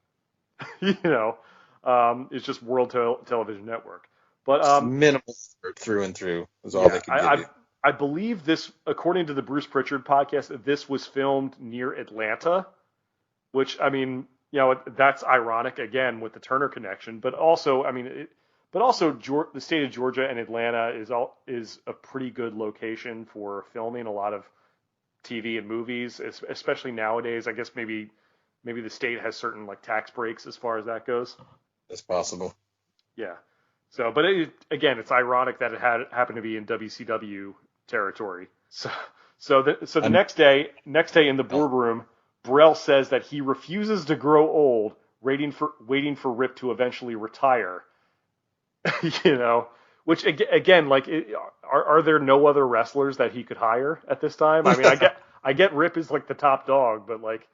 it's just World Television Network. But minimal through and through is all they could give you. I believe this, according to the Bruce Pritchard podcast, this was filmed near Atlanta, which, I mean, that's ironic again with the Turner connection, but also, the state of Georgia and Atlanta is a pretty good location for filming a lot of TV and movies, especially nowadays. I guess maybe the state has certain like tax breaks as far as that goes. That's possible. Yeah. So, but again, it's ironic that it happened to be in WCW territory. So the next day in the boardroom, Burrell says that he refuses to grow old, waiting for Rip to eventually retire. Which again, like, are there no other wrestlers that he could hire at this time? I mean, I get Rip is like the top dog, but like,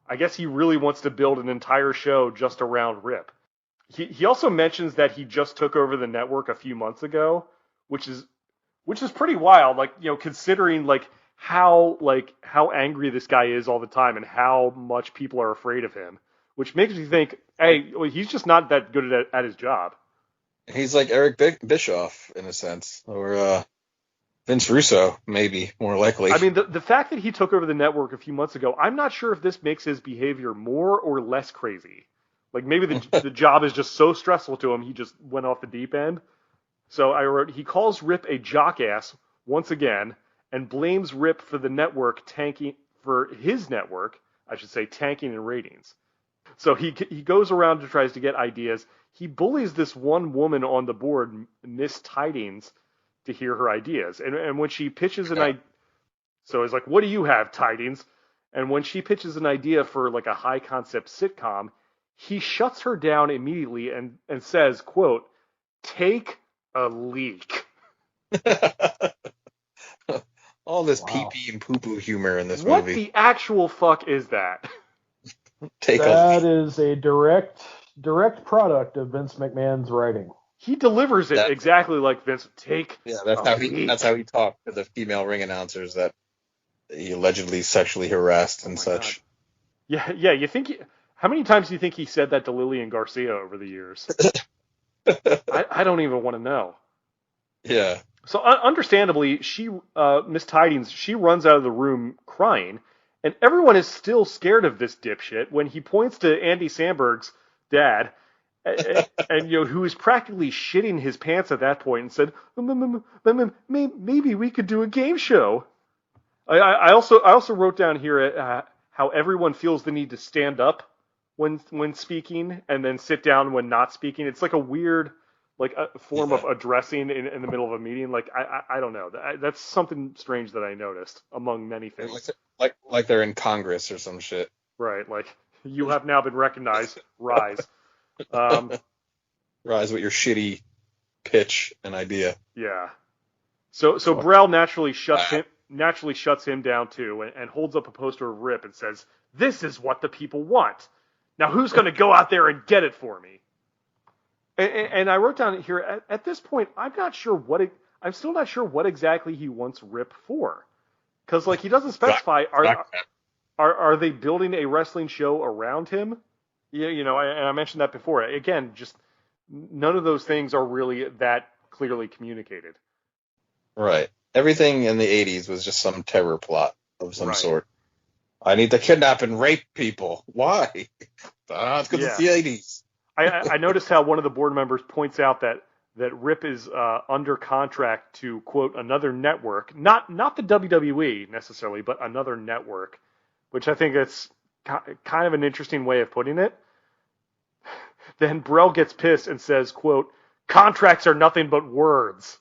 I guess he really wants to build an entire show just around Rip. He also mentions that he just took over the network a few months ago, which is pretty wild. Like, considering like how angry this guy is all the time and how much people are afraid of him, which makes me think, hey, well, he's just not that good at his job. He's like Eric Bischoff in a sense, or Vince Russo, maybe more likely. I mean, the fact that he took over the network a few months ago, I'm not sure if this makes his behavior more or less crazy. Like, maybe the job is just so stressful to him, he just went off the deep end. So I wrote, he calls Rip a jockass once again and blames Rip for tanking in ratings. So he goes around and tries to get ideas. He bullies this one woman on the board, Miss Tidings, to hear her ideas. And when she pitches an idea, so he's like, what do you have, Tidings? And when she pitches an idea for like a high concept sitcom, he shuts her down immediately and says, quote, "Take a leak." All this pee-pee and poo-poo humor in this movie. What the actual fuck is that? That is a direct product of Vince McMahon's writing. He delivers it exactly like Vince. That's how he talked to the female ring announcers that he allegedly sexually harassed and such. God. Yeah. You think? How many times do you think he said that to Lillian Garcia over the years? I don't even want to know. Yeah. So understandably, Miss Tidings, she runs out of the room crying, and everyone is still scared of this dipshit when he points to Andy Samberg's dad, and who is practically shitting his pants at that point, and said, "Maybe we could do a game show." I also wrote down here how everyone feels the need to stand up when speaking and then sit down when not speaking. It's like a weird a form of addressing in the middle of a meeting. Like, I don't know. That's something strange that I noticed among many things. Like they're in Congress or some shit. Right. Like, you have now been recognized. Rise. Rise with your shitty pitch and idea. Yeah. So Burrell naturally shuts him down too, and holds up a poster of Rip and says, "This is what the people want. Now who's going to go out there and get it for me?" And I wrote down here, at this point, I'm still not sure what exactly he wants Rip for, because like he doesn't specify. Are they building a wrestling show around him? Yeah, and I mentioned that before. Again, just none of those things are really that clearly communicated. Right. Everything in the 80s was just some terror plot of some sort. I need to kidnap and rape people. Why? It's because it's the 80s. I noticed how one of the board members points out that Rip is under contract to, quote, another network, not the WWE necessarily, but another network, which I think that's kind of an interesting way of putting it. Then Burrell gets pissed and says, quote, "Contracts are nothing but words."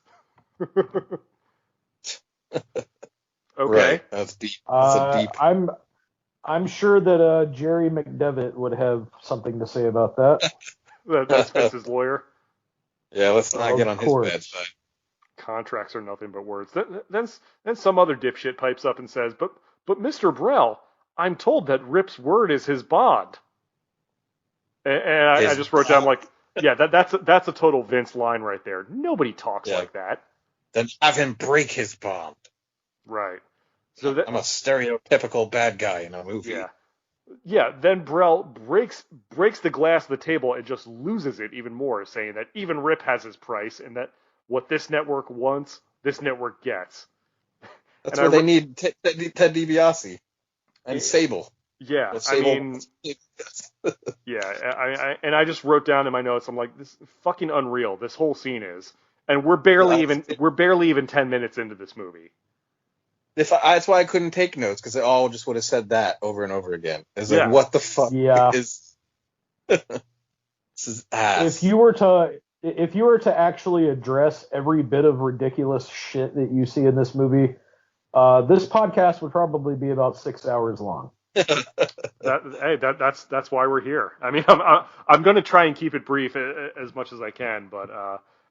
Okay. Right. That's deep. That's deep. I'm sure that Jerry McDevitt would have something to say about that. That's Vince's lawyer. Yeah, let's not get on his bad side. Contracts are nothing but words. Then some other dipshit pipes up and says, "But Mr. Burrell, I'm told that Rip's word is his bond. And I just wrote down like, yeah, that's a total Vince line right there. Nobody talks like that. Then have him break his bond. Right. So I'm a stereotypical bad guy in a movie. Yeah. Yeah, then Brell breaks the glass of the table and just loses it even more, saying that even Rip has his price and that what this network wants, this network gets. That's where they need Ted DiBiase and Sable. Yeah, I mean, yeah, I just wrote down in my notes, I'm like, this is fucking unreal. This whole scene is, and we're barely even 10 minutes into this movie. That's why I couldn't take notes, because they all just would have said that over and over again. It's like, what the fuck is this? Is ass. If you were to actually address every bit of ridiculous shit that you see in this movie, this podcast would probably be about 6 hours long. That's why we're here. I mean, I'm going to try and keep it brief as much as I can, but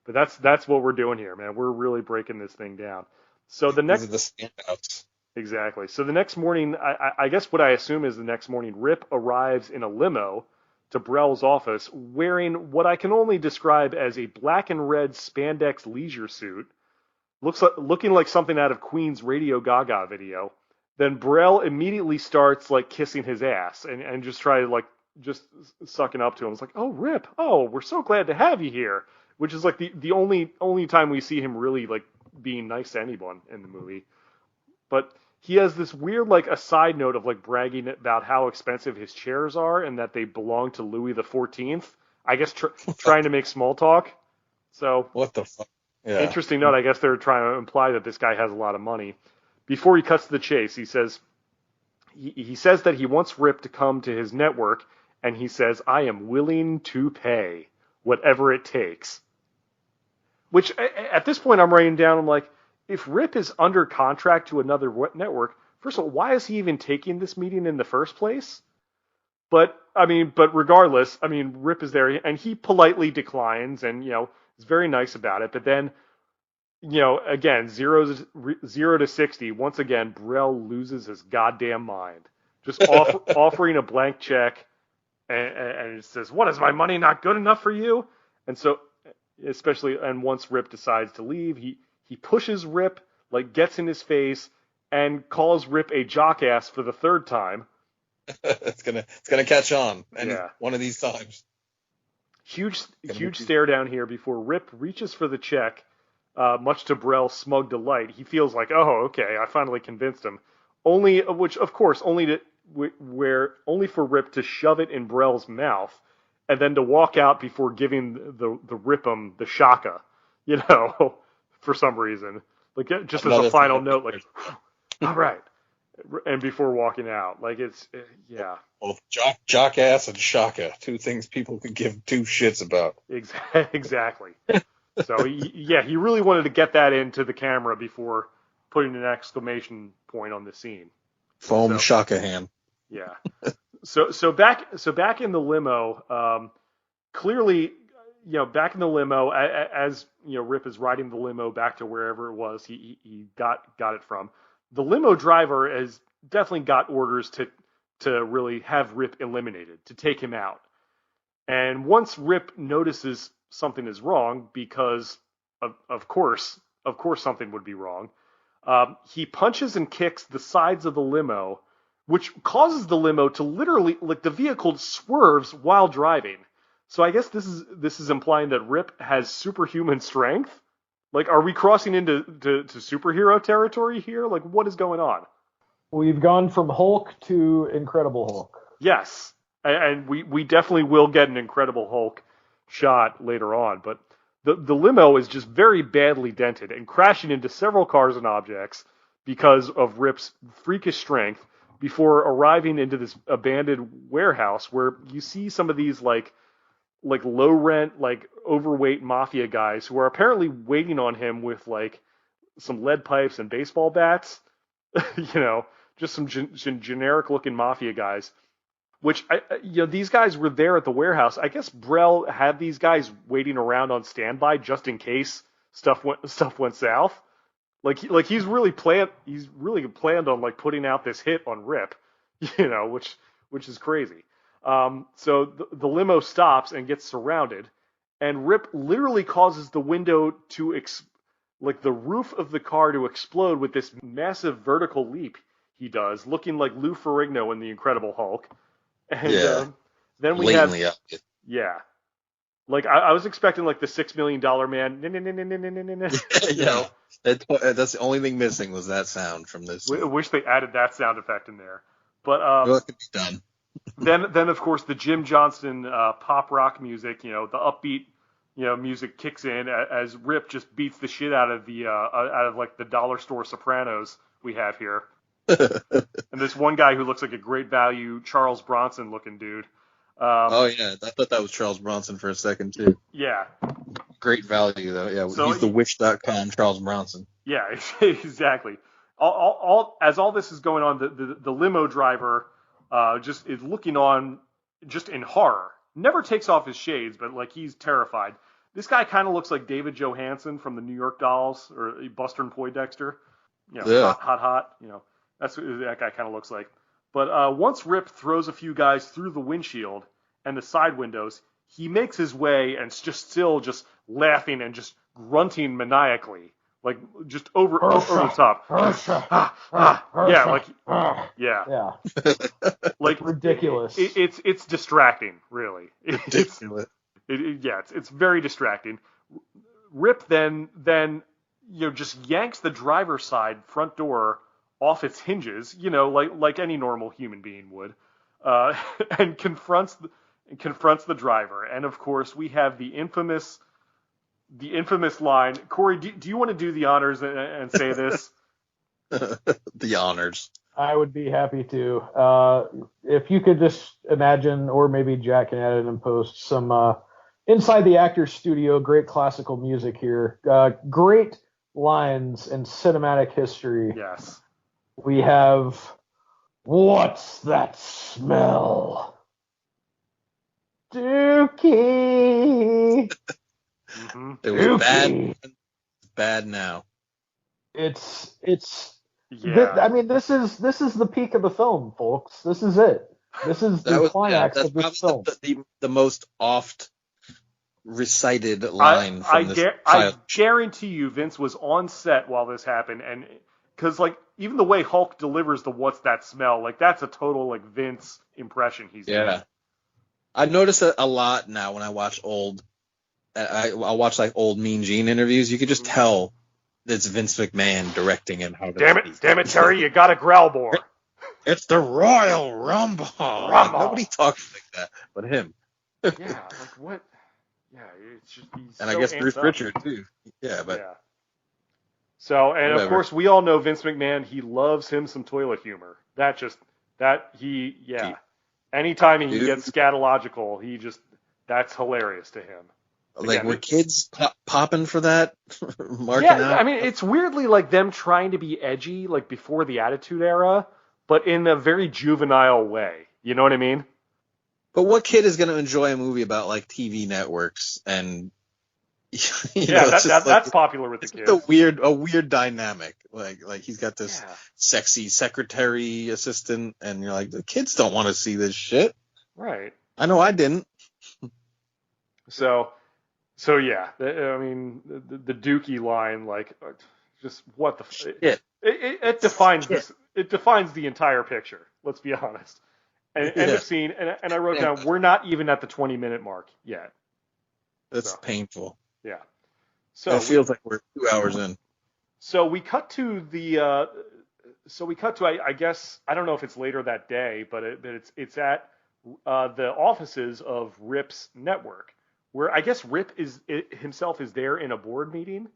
that's what we're doing here, man. We're really breaking this thing down. So the next, these are the standouts. Exactly. So the next morning, I guess what I assume is the next morning, Rip arrives in a limo to Brell's office wearing what I can only describe as a black and red spandex leisure suit, looking like something out of Queen's Radio Gaga video. Then Brell immediately starts like kissing his ass and just try to like just sucking up to him. It's like, oh, Rip, oh, we're so glad to have you here, which is like the only time we see him really like being nice to anyone in the movie. But he has this weird like a side note of like bragging about how expensive his chairs are and that they belong to Louis XIV. I guess trying to make small talk. So what the fuck? Yeah. Interesting note. I guess they're trying to imply that this guy has a lot of money. Before he cuts to the chase, he says that he wants Rip to come to his network, and he says, "I am willing to pay whatever it takes." Which at this point I'm writing down. I'm like, if Rip is under contract to another network, first of all, why is he even taking this meeting in the first place? But regardless, I mean, Rip is there, and he politely declines, and is very nice about it. But then, again, 0 to 60. Once again, Brell loses his goddamn mind, just offering a blank check, and it says, "What, is my money not good enough for you?" And so, and once Rip decides to leave, he pushes Rip, like gets in his face, and calls Rip a jockass for the third time. It's gonna catch on, one of these times. Huge stare down here before Rip reaches for the check. Much to Brell's smug delight, he feels like, oh, okay, I finally convinced him. Only for Rip to shove it in Brell's mouth, and then to walk out before giving the Rip'em the shaka, for some reason, like just as a final note, like, all right, and before walking out, like it's Both jockass and shaka, two things people could give two shits about. Exactly. So he really wanted to get that into the camera before putting an exclamation point on the scene. Foam shaka hand. Yeah. So back in the limo, clearly, back in the limo, as Rip is riding the limo back to wherever it was he got it from. The limo driver has definitely got orders to really have Rip eliminated, to take him out. And once Rip notices something is wrong, because of course something would be wrong, he punches and kicks the sides of the limo, which causes the limo to literally, like, the vehicle swerves while driving. So I guess this is implying that Rip has superhuman strength. Like, are we crossing into superhero territory here? Like, what is going on? We've gone from Hulk to Incredible Hulk. Yes, and we definitely will get an Incredible Hulk shot later on, but the limo is just very badly dented and crashing into several cars and objects because of Rip's freakish strength before arriving into this abandoned warehouse where you see some of these like low rent, like overweight mafia guys who are apparently waiting on him with like some lead pipes and baseball bats, just some generic looking mafia guys. Which, these guys were there at the warehouse. I guess Brell had these guys waiting around on standby just in case stuff went south. He's really planned on like putting out this hit on Rip, which is crazy. So the limo stops and gets surrounded, and Rip literally causes the window to like the roof of the car to explode with this massive vertical leap he does, looking like Lou Ferrigno in The Incredible Hulk. And then we have yeah. Like I was expecting like the $6 million man. Yeah, that's the only thing missing was that sound from this. I wish they added that sound effect in there. But well, it could be done. then of course the Jim Johnston pop rock music, the upbeat music kicks in as Rip just beats the shit out of like the dollar store Sopranos we have here. And this one guy who looks like a great value Charles Bronson looking dude. I thought that was Charles Bronson for a second too. Yeah. Great value though. Yeah, so he's the Wish.com Charles Bronson. Yeah, exactly. As all this is going on, the limo driver just is looking on just in horror. Never takes off his shades, but like he's terrified. This guy kind of looks like David Johansen from the New York Dolls or Buster and Poindexter. Hot. That's what that guy kind of looks like. But once Rip throws a few guys through the windshield and the side windows, he makes his way and still laughing and just grunting maniacally, like just over the top. Like ridiculous. It's distracting, really. Ridiculous. It's very distracting. Rip then just yanks the driver's side front door off its hinges, like any normal human being would, and confronts the driver. And of course, we have the infamous line. Corey, do you want to do the honors and say this? The honors. I would be happy to. If you could just imagine, or maybe Jack can add it in post, some inside the actor's studio, great classical music here, great lines and cinematic history. Yes. We have, what's that smell? Dookie. Mm-hmm. It was bad now. It's yeah. I mean, this is the peak of the film, folks. This is it. This is the climax of this film. The most oft recited line from this. I guarantee you, Vince was on set while this happened, and because like even the way Hulk delivers the "What's that smell?" like that's a total like Vince impression he's doing. I notice it a lot now when I watch old. I'll watch like old Mean Gene interviews. You could just tell it's Vince McMahon directing him. Damn it, Terry, you got to growl more. It's the Royal Rumble. Like, nobody talks like that but him. Yeah, like what? Yeah, it's just. And I guess Bruce Pritchard too. Yeah, but. Yeah. So, and whatever. Of course, we all know Vince McMahon. He loves him some toilet humor. Anytime he gets scatological, that's hilarious to him. Like, were kids popping for that? Marking out? I mean, it's weirdly like them trying to be edgy, like before the Attitude Era, but in a very juvenile way. You know what I mean? But what kid is going to enjoy a movie about like TV networks and? That's popular with the kids. It's a weird dynamic. Like he's got this sexy secretary assistant, and you're like, the kids don't want to see this shit. Right. I know I didn't. So yeah. I mean, the Dookie line, like, just what the shit. It defines this. It defines the entire picture. Let's be honest. And end of scene. And I wrote down, we're not even at the 20-minute mark yet. That's painful. Yeah. So it feels like we're 2 hours in. So we cut to I guess I don't know if it's later that day, but it's at the offices of Rip's network, where I guess Rip himself is there in a board meeting.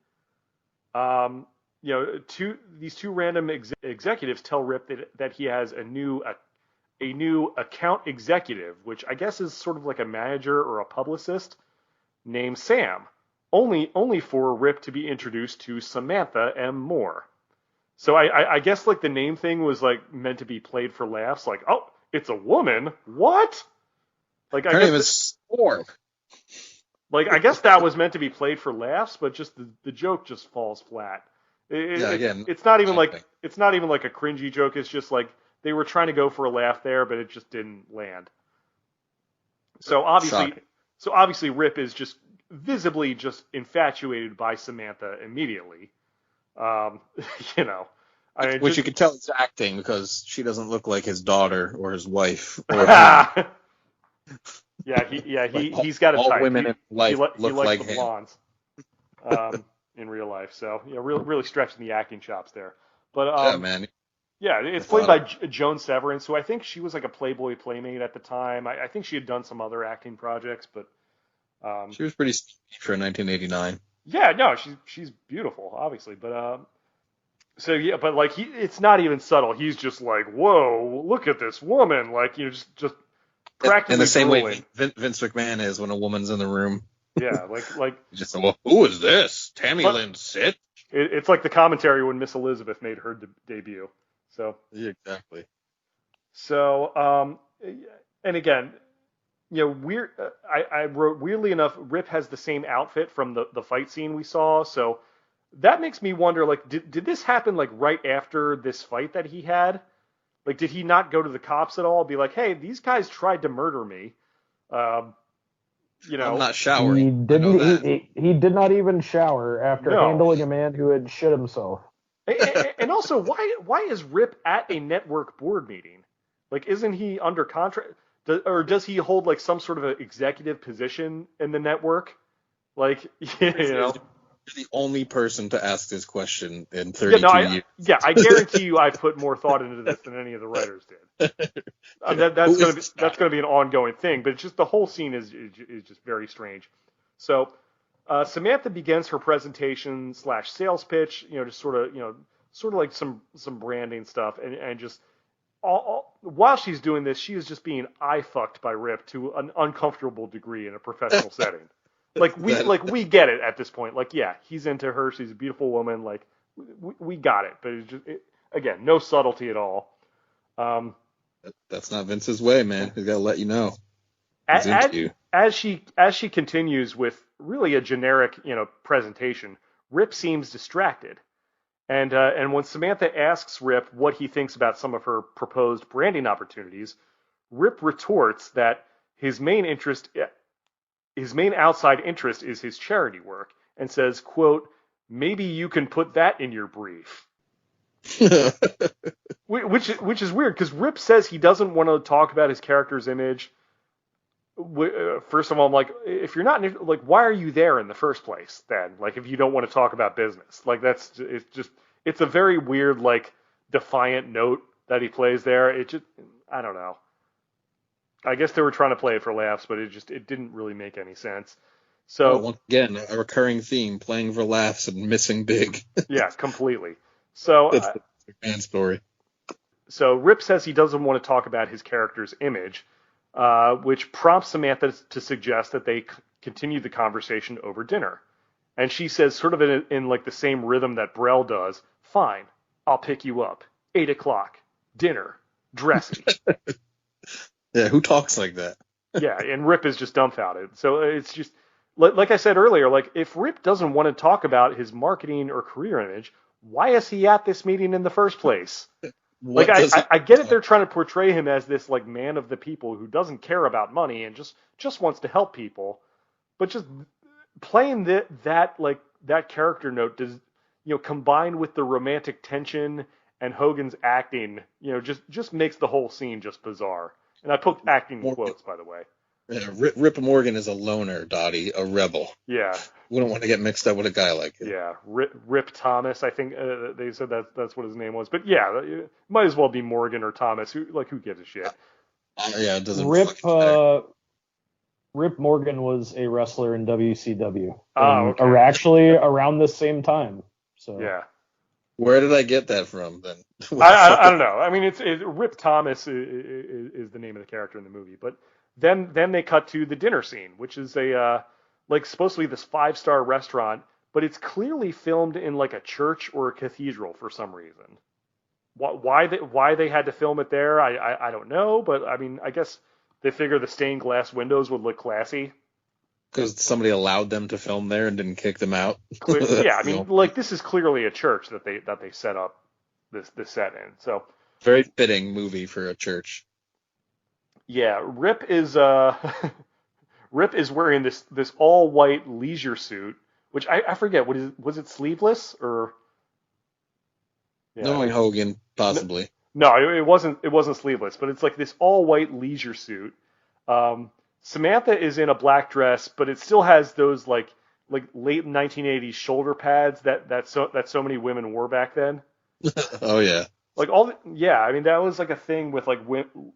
These two random executives tell Rip that he has a new account executive, which I guess is sort of like a manager or a publicist named Sam. Only for Rip to be introduced to Samantha M. Moore. So I guess like the name thing was like meant to be played for laughs. Like, oh, it's a woman. What? Like her name is Moore. Like I guess that was meant to be played for laughs, but just the joke just falls flat. It's not even like a cringy joke. It's just like they were trying to go for a laugh there, but it just didn't land. So obviously Rip is just visibly just infatuated by Samantha immediately. You know, Which you can tell he's acting because she doesn't look like his daughter or his wife. Or he's got a all type. Women in life look he likes like the him. blondes in real life. So really stretching the acting chops there. But Yeah, man. Yeah, it's played by Joan Severance, who I think she was like a Playboy playmate at the time. I think she had done some other acting projects, but she was pretty sweet for 1989. Yeah, no, she's beautiful, obviously, but but like it's not even subtle. He's just like, whoa, look at this woman, like just practically in the same drooling. way Vince McMahon is when a woman's in the room. Yeah, like just well, who is this? Tammy Lynn Sit? It's like the commentary when Miss Elizabeth made her debut. So yeah, exactly. So and again, weird. I wrote, weirdly enough, Rip has the same outfit from the fight scene we saw. So that makes me wonder, like, did this happen like right after this fight that he had? Like, did he not go to the cops at all? Be like, hey, these guys tried to murder me. I'm not showering. He did not even shower after handling a man who had shit himself. And also, why is Rip at a network board meeting? Like, isn't he under contract? Or does he hold like some sort of an executive position in the network? Like, You're the only person to ask this question in 32 years. Yeah, I guarantee you I've put more thought into this than any of the writers did. That's gonna be an ongoing thing, but it's just the whole scene is just very strange. So Samantha begins her presentation / sales pitch, just sort of like some branding stuff, and just while she's doing this, she is just being eye fucked by Rip to an uncomfortable degree in a professional setting. Like we get it at this point. Like, yeah, he's into her. She's a beautiful woman. Like we got it. But it's just again, no subtlety at all. That's not Vince's way, man. He's got to let you know. As she continues with really a generic presentation, Rip seems distracted. And when Samantha asks Rip what he thinks about some of her proposed branding opportunities, Rip retorts that his main outside interest is his charity work, and says, quote, maybe you can put that in your brief. Which is weird, because Rip says he doesn't want to talk about his character's image. First of all, I'm like, if you're not, like, why are you there in the first place then? Like, if you don't want to talk about business, like, it's a very weird, like, defiant note that he plays there. I don't know. I guess they were trying to play it for laughs, but it didn't really make any sense. So once again, a recurring theme, playing for laughs and missing big. Yeah, completely. So that's the fan story. So Rip says he doesn't want to talk about his character's image, which prompts Samantha to suggest that they continue the conversation over dinner. And she says, sort of in like the same rhythm that Brell does, fine, I'll pick you up. 8:00, dinner, dressy. Yeah, who talks like that? Yeah, and Rip is just dumbfounded. So it's just, like I said earlier, like, if Rip doesn't want to talk about his marketing or career image, why is he at this meeting in the first place? Like, I get it, they're trying to portray him as this, like, man of the people who doesn't care about money and just wants to help people. But just playing that character note does, combined with the romantic tension and Hogan's acting, just makes the whole scene just bizarre. And I put acting in quotes, by the way. Yeah, Rip Morgan is a loner, Dottie, a rebel. Yeah. We don't want to get mixed up with a guy like him. Yeah, Rip Thomas, I think they said that's what his name was. But yeah, it might as well be Morgan or Thomas. Who gives a shit? Yeah, it doesn't. Rip Morgan was a wrestler in WCW. Okay. Or actually around the same time. So yeah. Where did I get that from then? I don't know. I mean, it's Rip Thomas is the name of the character in the movie. But then they cut to the dinner scene, which is supposed to be this 5-star restaurant, but it's clearly filmed in like a church or a cathedral for some reason. Why they had to film it there, I don't know. But I mean, I guess they figure the stained glass windows would look classy. Because somebody allowed them to film there and didn't kick them out. Yeah, I mean, like, this is clearly a church that they set up this set in. So, Very fitting movie for a church. Yeah, Rip is Rip is wearing this all white leisure suit, which I forget was it sleeveless or yeah. Knowing Hogan, No, possibly. no, it wasn't sleeveless, but it's like this all white leisure suit. Um, Samantha is in a black dress, but it still has those like late 1980s shoulder pads that so many women wore back then. Oh yeah. Like yeah, I mean that was like a thing with like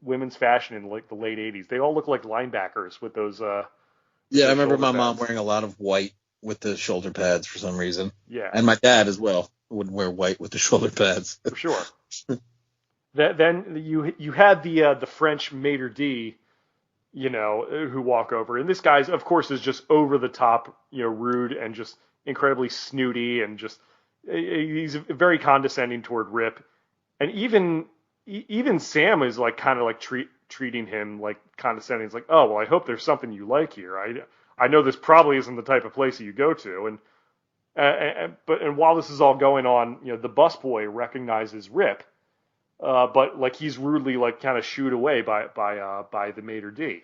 women's fashion in like the late 80s. They all look like linebackers with Yeah, I those remember shoulder my mom pads. wearing a lot of white with the shoulder pads for some reason. Yeah, And my dad as well would wear white with the shoulder pads. for sure. Then you had the French maitre d, who walk over, and this guy's of course is just over the top, rude and just incredibly snooty and just he's very condescending toward Rip, and even Sam is like kind of like treating him like condescending. It's like, oh well, I hope there's something you like here. I know this probably isn't the type of place that you go to, and while this is all going on, the busboy recognizes Rip, but like he's rudely like kind of shooed away by the maitre d.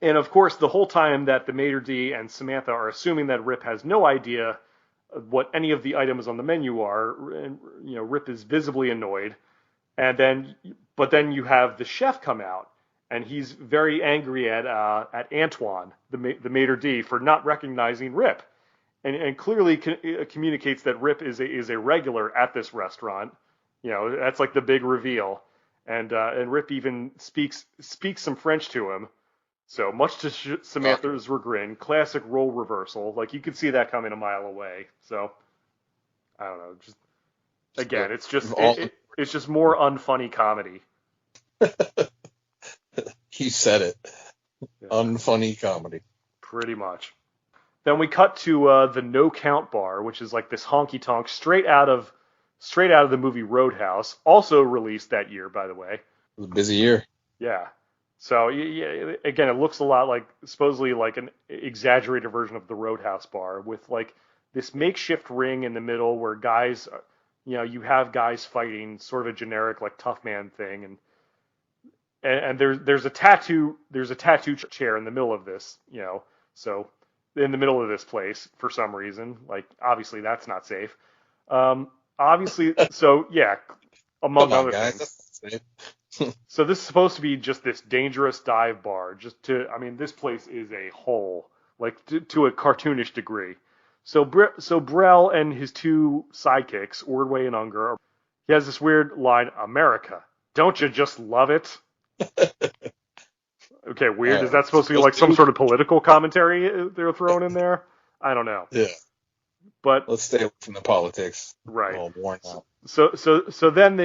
And of course, the whole time that the maitre d and Samantha are assuming that Rip has no idea what any of the items on the menu are, and Rip is visibly annoyed. But then you have the chef come out, and he's very angry at Antoine, the maitre d, for not recognizing Rip, and clearly communicates that Rip is a regular at this restaurant. That's like the big reveal, and Rip even speaks some French to him. So much to Samantha's chagrin, classic role reversal. Like you could see that coming a mile away. So I don't know. Just again, it's just it's just more unfunny comedy. He said it. Yeah, Unfunny comedy. pretty much. Then we cut to the No Count Bar, which is like this honky tonk straight out of the movie Roadhouse, also released that year, by the way. It was a busy year. Yeah. So yeah, again, it looks a lot like supposedly like an exaggerated version of the Roadhouse bar with like this makeshift ring in the middle where guys, you have guys fighting, sort of a generic like tough man thing, and there's a tattoo chair in the middle of this, so in the middle of this place for some reason, like obviously that's not safe. Obviously, so yeah, among Come on, other guys. things. That's not safe. So this is supposed to be just this dangerous dive bar. I mean, this place is a hole, like to a cartoonish degree. So Brell and his two sidekicks, Ordway and Unger, he has this weird line, "America, don't you just love it?" Okay, weird. Is that supposed to be like some sort of political commentary they're throwing in there? I don't know. Yeah. But Let's stay away from the politics. right. Oh, worn out. So then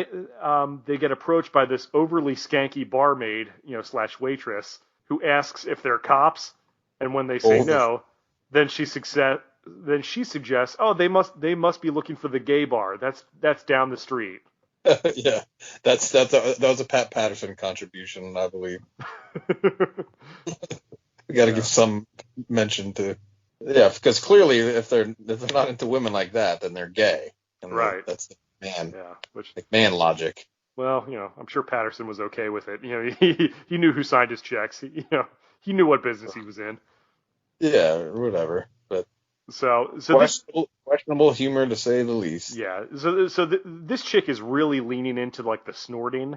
they get approached by this overly skanky barmaid, slash waitress, who asks if they're cops, and when they say no, then she suggests, oh, they must be looking for the gay bar. That's down the street. Yeah, that was a Pat Patterson contribution, I believe. We got to give some mention to, yeah, because clearly if they're not into women like that, then they're gay, and right. That's the man. Yeah, McMahon logic. Well, I'm sure Patterson was okay with it. He knew who signed his checks. He knew what business he was in. Yeah, whatever. But so questionable humor to say the least. Yeah. So this chick is really leaning into like the snorting.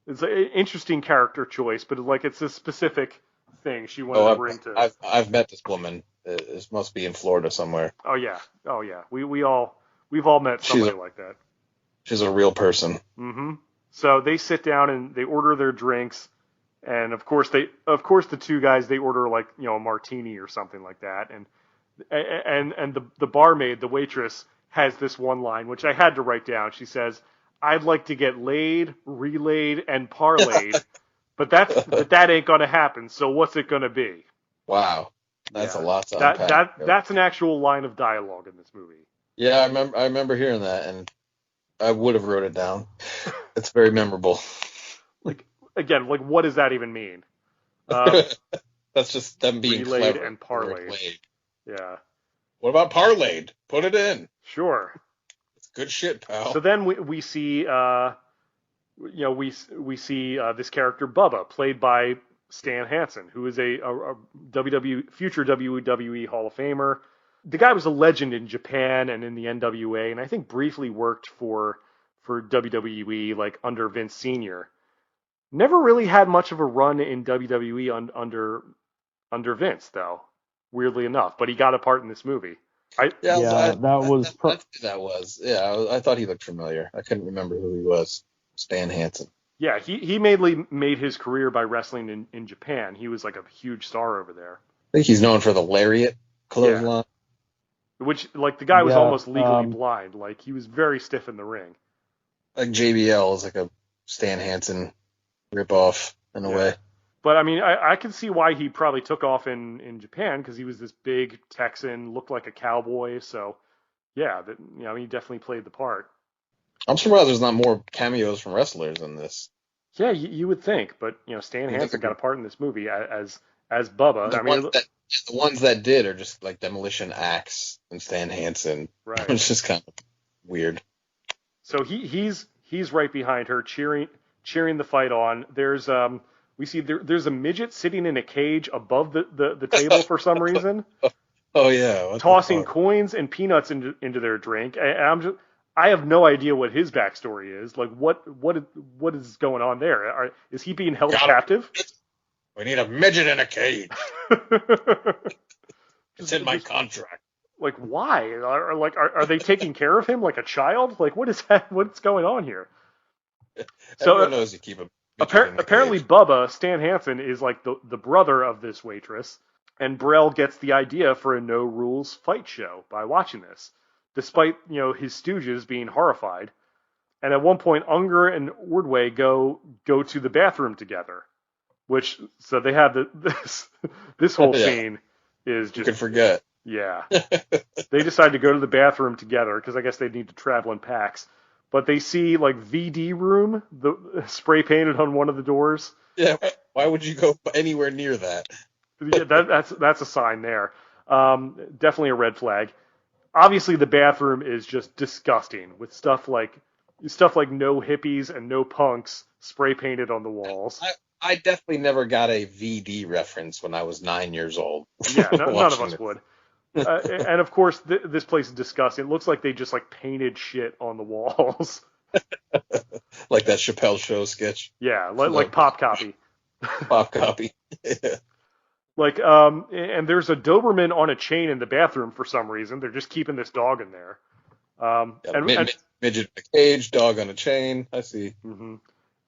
It's an interesting character choice, but like it's a specific thing she wanted to bring to. I've met this woman. This must be in Florida somewhere. Oh yeah. We've all met somebody like that. She's a real person. Mm-hmm. So they sit down and they order their drinks, and of course the two guys, they order like a martini or something like that, and the barmaid, the waitress, has this one line which I had to write down. She says, "I'd like to get laid, relayed, and parlayed, but that ain't gonna happen. So what's it gonna be?" Wow, that's a lot to unpack. That's an actual line of dialogue in this movie. Yeah, I remember hearing that, and I would have wrote it down. It's very memorable. Like again, like what does that even mean? That's just them being relayed clever. And parlayed. Yeah. What about parlayed? Put it in. Sure. It's good shit, pal. So then we see we see this character Bubba, played by Stan Hansen, who is a future WWE Hall of Famer. The guy was a legend in Japan and in the NWA, and I think briefly worked for WWE like under Vince Sr. Never really had much of a run in WWE under Vince, though. Weirdly enough, but he got a part in this movie. I thought he looked familiar. I couldn't remember who he was. Stan Hansen. Yeah, he mainly made his career by wrestling in Japan. He was like a huge star over there. I think he's known for the lariat clothesline. Yeah. Which, like, the guy was almost legally blind. Like, he was very stiff in the ring. Like JBL is like a Stan Hansen ripoff in a way. But I mean, I can see why he probably took off in Japan, because he was this big Texan, looked like a cowboy. So, yeah, he definitely played the part. I'm surprised there's not more cameos from wrestlers in this. Yeah, you would think, but Stan Hansen got a part in this movie as Bubba. The ones that did are just like Demolition Axe and Stan Hansen. Right. It's just kind of weird. So he's right behind her, cheering the fight on. There's we see there's a midget sitting in a cage above the table for some reason. Oh yeah, tossing coins and peanuts into their drink. And I have no idea what his backstory is. Like, what is going on there? Is he being held captive? We need a midget in a cage. It's in my contract. Like, why? Are they taking care of him like a child? Like, what is that? What's going on here? Everyone knows you keep a apparently Bubba, Stan Hansen, is like the brother of this waitress, and Brell gets the idea for a no rules fight show by watching this, despite his stooges being horrified. And at one point, Unger and Ordway go to the bathroom together, so they have this whole scene is just. You could forget. Yeah, they decide to go to the bathroom together because I guess they need to travel in packs. But they see like VD room, the spray painted on one of the doors. Yeah, why would you go anywhere near that? Yeah, that's a sign there. Definitely a red flag. Obviously, the bathroom is just disgusting with stuff like no hippies and no punks spray painted on the walls. I definitely never got a VD reference when I was 9 years old. Yeah, none of us would. And of course, this place is disgusting. It looks like they just like painted shit on the walls. Like that Chappelle Show sketch. Yeah, like pop copy. Pop copy. Yeah. Like, and there's a Doberman on a chain in the bathroom for some reason. They're just keeping this dog in there. Midget in a cage, dog on a chain. I see. Mm-hmm.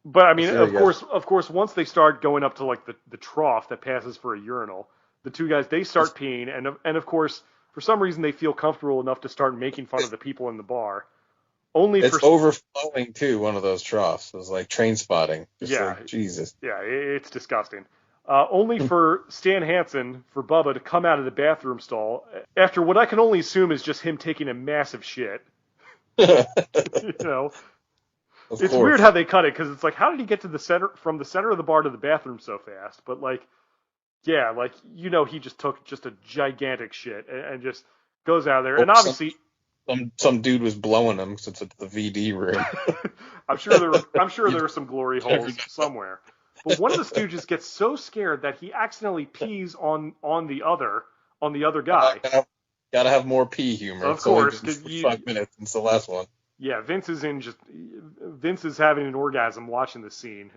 But I mean, of course, once they start going up to like the trough that passes for a urinal, the two guys, they start peeing, and of course, for some reason, they feel comfortable enough to start making fun of the people in the bar. It's overflowing too. One of those troughs. It was like train spotting. Like, Jesus. Yeah, it's disgusting. Only for Stan Hansen, for Bubba, to come out of the bathroom stall after what I can only assume is just him taking a massive shit. It's weird how they cut it, because it's like, how did he get to from the center of the bar to the bathroom so fast? But like, yeah, like, he just took just a gigantic shit and just goes out of there. And obviously, some dude was blowing him since it's the VD room. I'm sure there were some glory holes somewhere. But one of the Stooges gets so scared that he accidentally pees on the other guy. Gotta have more pee humor. Of course, 5 minutes since the last one. Yeah, Vince is having an orgasm watching this scene,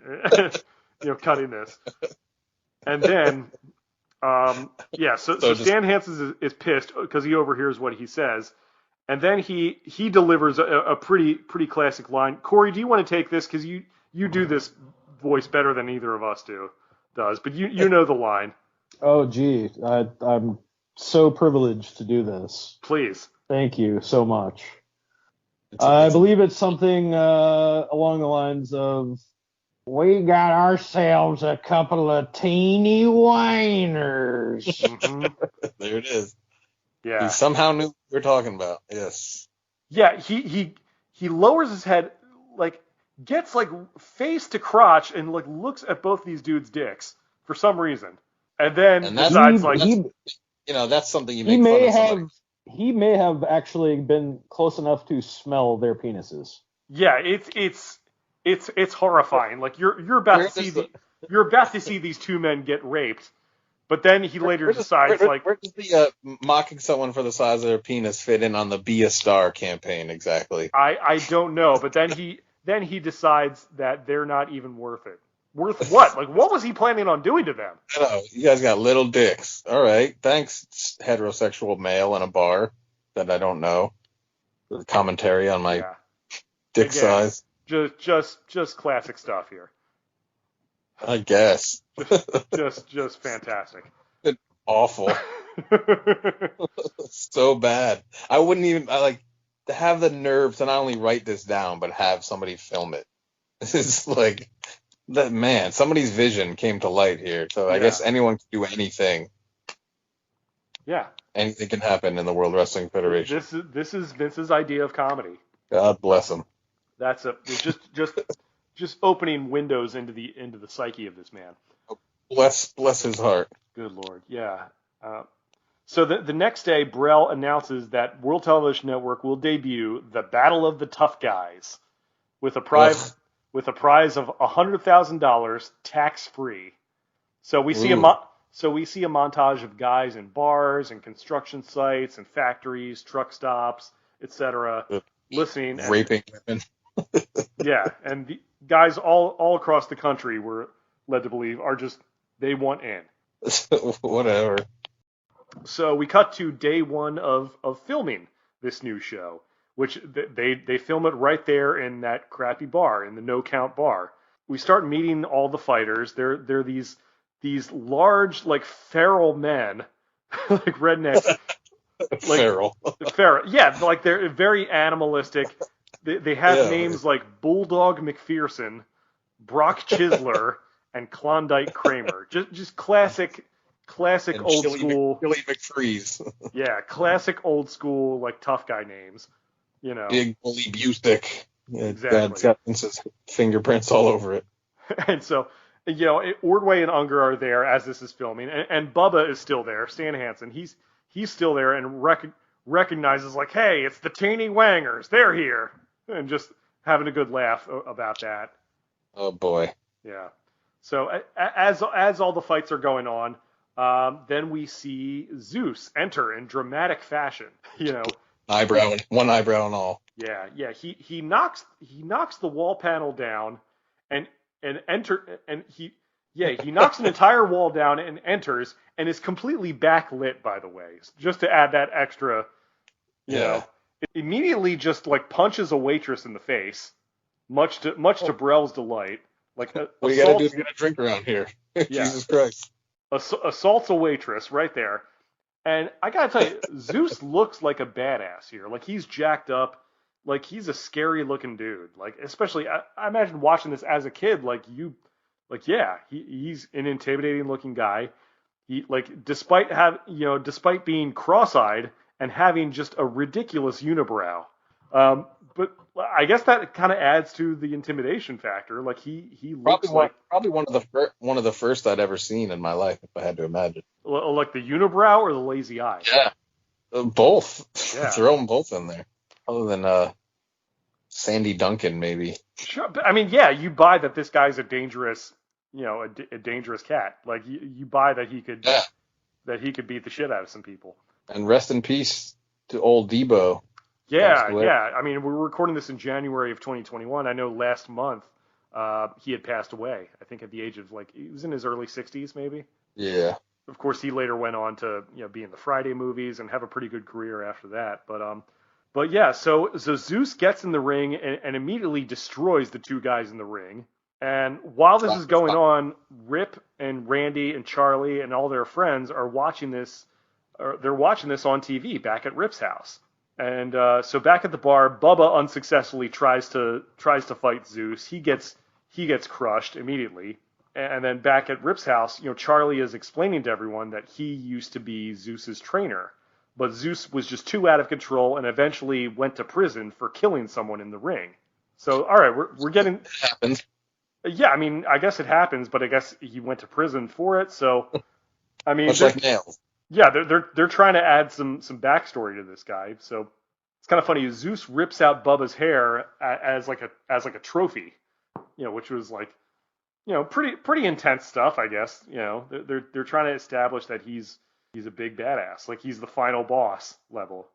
cutting this. And then, so Stan Hansen is pissed because he overhears what he says, and then he delivers a pretty classic line. Corey, do you want to take this, because you do this voice better than either of us does, but you know the line. Oh, gee, I'm so privileged to do this. Please. Thank you so much. I believe it's something along the lines of, "We got ourselves a couple of teeny whiners." Mm-hmm. There it is. Yeah. He somehow knew what we were talking about. Yes. Yeah, he lowers his head, like, gets like face to crotch, and like looks at both these dudes' dicks for some reason, and then decides that's something you make fun of somebody. He may have actually been close enough to smell their penises. Yeah, it's It's horrifying. Like you're about to see these two men get raped, but then he later decides where does the mocking someone for the size of their penis fit in on the Be a Star campaign exactly? I don't know, but then he decides that they're not even worth it. Worth what? Like what was he planning on doing to them? I don't know. You guys got little dicks. All right, thanks, heterosexual male in a bar that I don't know. The commentary on my dick size. Just classic stuff here. I guess. just fantastic. Awful. So bad. I wouldn't even to have the nerve to not only write this down but have somebody film it. It's like that, man. Somebody's vision came to light here. So I guess anyone can do anything. Yeah. Anything can happen in the World Wrestling Federation. This is Vince's idea of comedy. God bless him. That's just opening windows into the psyche of this man. Bless his heart. Good Lord, yeah. So the next day, Brell announces that World Television Network will debut the Battle of the Tough Guys with a prize of $100,000 tax free. So we see a montage of guys in bars and construction sites and factories, truck stops, etc., listening, raping women. Yeah, and the guys all across the country were led to believe they want in. Whatever. So we cut to day one of filming this new show, which they film it right there in that crappy bar, in the No Count bar. We start meeting all the fighters. They're these large, like, feral men, like rednecks. Feral. Yeah, like they're very animalistic. They have names like Bulldog McPherson, Brock Chisler, and Klondike Kramer. Just classic and old school. Billy McFreeze. Yeah, classic old school, like, tough guy names. You know. Big Bully Busick. Exactly. It's got Vince's fingerprints all over it. And so, Ordway and Unger are there as this is filming, and Bubba is still there. Stan Hansen, he's still there and recognizes, like, hey, it's the Taney Wangers. They're here. And just having a good laugh about that. Oh, boy. Yeah. So as all the fights are going on, then we see Zeus enter in dramatic fashion. One eyebrow and all. Yeah. He knocks the wall panel down, and he knocks an entire wall down and enters, and is completely backlit, by the way, just to add that extra. You know, immediately just, like, punches a waitress in the face, much to Brell's delight. Like, what you gotta do to get a drink around here? Jesus Christ. Assaults a waitress right there. And I gotta tell you, Zeus looks like a badass here. Like, he's jacked up. Like, he's a scary looking dude. Like, especially, I imagine watching this as a kid, he's an intimidating looking guy. He, like, despite being cross-eyed and having just a ridiculous unibrow. But I guess that kind of adds to the intimidation factor. Like, he looks probably one of the first I'd ever seen in my life, if I had to imagine. Like the unibrow or the lazy eye? Yeah, both. Yeah. Throw them both in there. Other than Sandy Duncan, maybe. Sure, but I mean, yeah, you buy that this guy's a dangerous cat. Like, you buy that he could beat the shit out of some people. And rest in peace to old Debo. Yeah. I mean, we're recording this in January of 2021. I know last month he had passed away. I think at the age of, like, he was in his early 60s, maybe. Yeah. Of course, he later went on to be in the Friday movies and have a pretty good career after that. But yeah, so Zeus gets in the ring and immediately destroys the two guys in the ring. And while this is going on, Rip and Randy and Charlie and all their friends are watching this. They're watching this on TV back at Rip's house. And so back at the bar, Bubba unsuccessfully tries to fight Zeus. He gets crushed immediately. And then back at Rip's house, Charlie is explaining to everyone that he used to be Zeus's trainer, but Zeus was just too out of control and eventually went to prison for killing someone in the ring. So, all right, we're getting. It happens. Yeah, I mean, I guess it happens, but I guess he went to prison for it. So, I mean, much like Nails. Yeah, they're trying to add some backstory to this guy. So it's kind of funny. Zeus rips out Bubba's hair as like a trophy. which was like, pretty intense stuff, I guess. They're trying to establish that he's a big badass, like he's the final boss level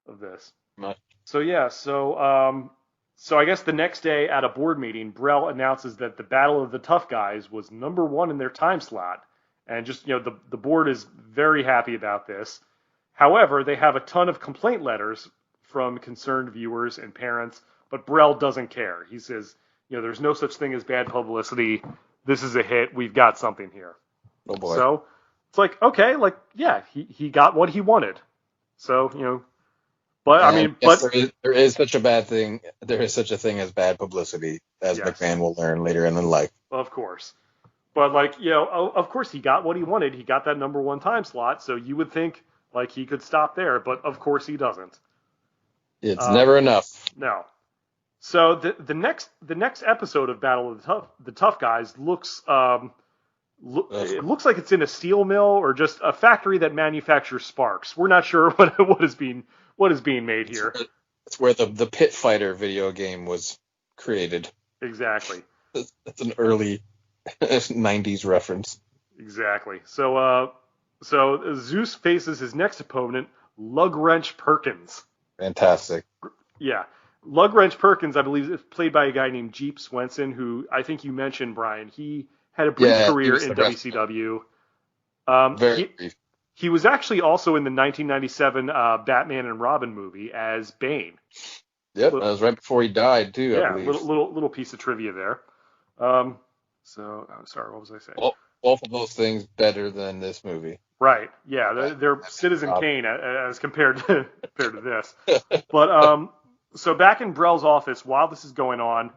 of this. Much. So yeah, so I guess the next day at a board meeting, Brell announces that the Battle of the Tough Guys was number 1 in their time slot, and just the board is very happy about this. However, they have a ton of complaint letters from concerned viewers and parents, but Brell doesn't care. He says, there's no such thing as bad publicity. This is a hit. We've got something here. Oh boy. So it's like, okay, like, yeah, he got what he wanted. So, but and I mean, there is such a bad thing. There is such a thing as bad publicity, as yes. McMahon will learn later in life. Of course. But like, of course he got what he wanted. He got that number 1 time slot. So you would think like he could stop there, but of course he doesn't. It's never enough. No. So the next episode of Battle of the Tough Guys looks it looks like it's in a steel mill or just a factory that manufactures sparks. We're not sure what is being made here. It's where the Pit Fighter video game was created. Exactly. That's an early 90s reference. Exactly. So Zeus faces his next opponent, Lugwrench Perkins. Fantastic. Yeah. Lugwrench Perkins, I believe, is played by a guy named Jeep Swenson, who I think you mentioned, Brian. He had a brief career in WCW. Very brief. He was actually also in the 1997 Batman and Robin movie as Bane. Yep, that was right before he died, too, I believe. Little piece of trivia there. I'm sorry, what was I saying? Well, both of those things better than this movie. Right. Yeah, they're Citizen Kane as compared to this. But so back in Brell's office, while this is going on,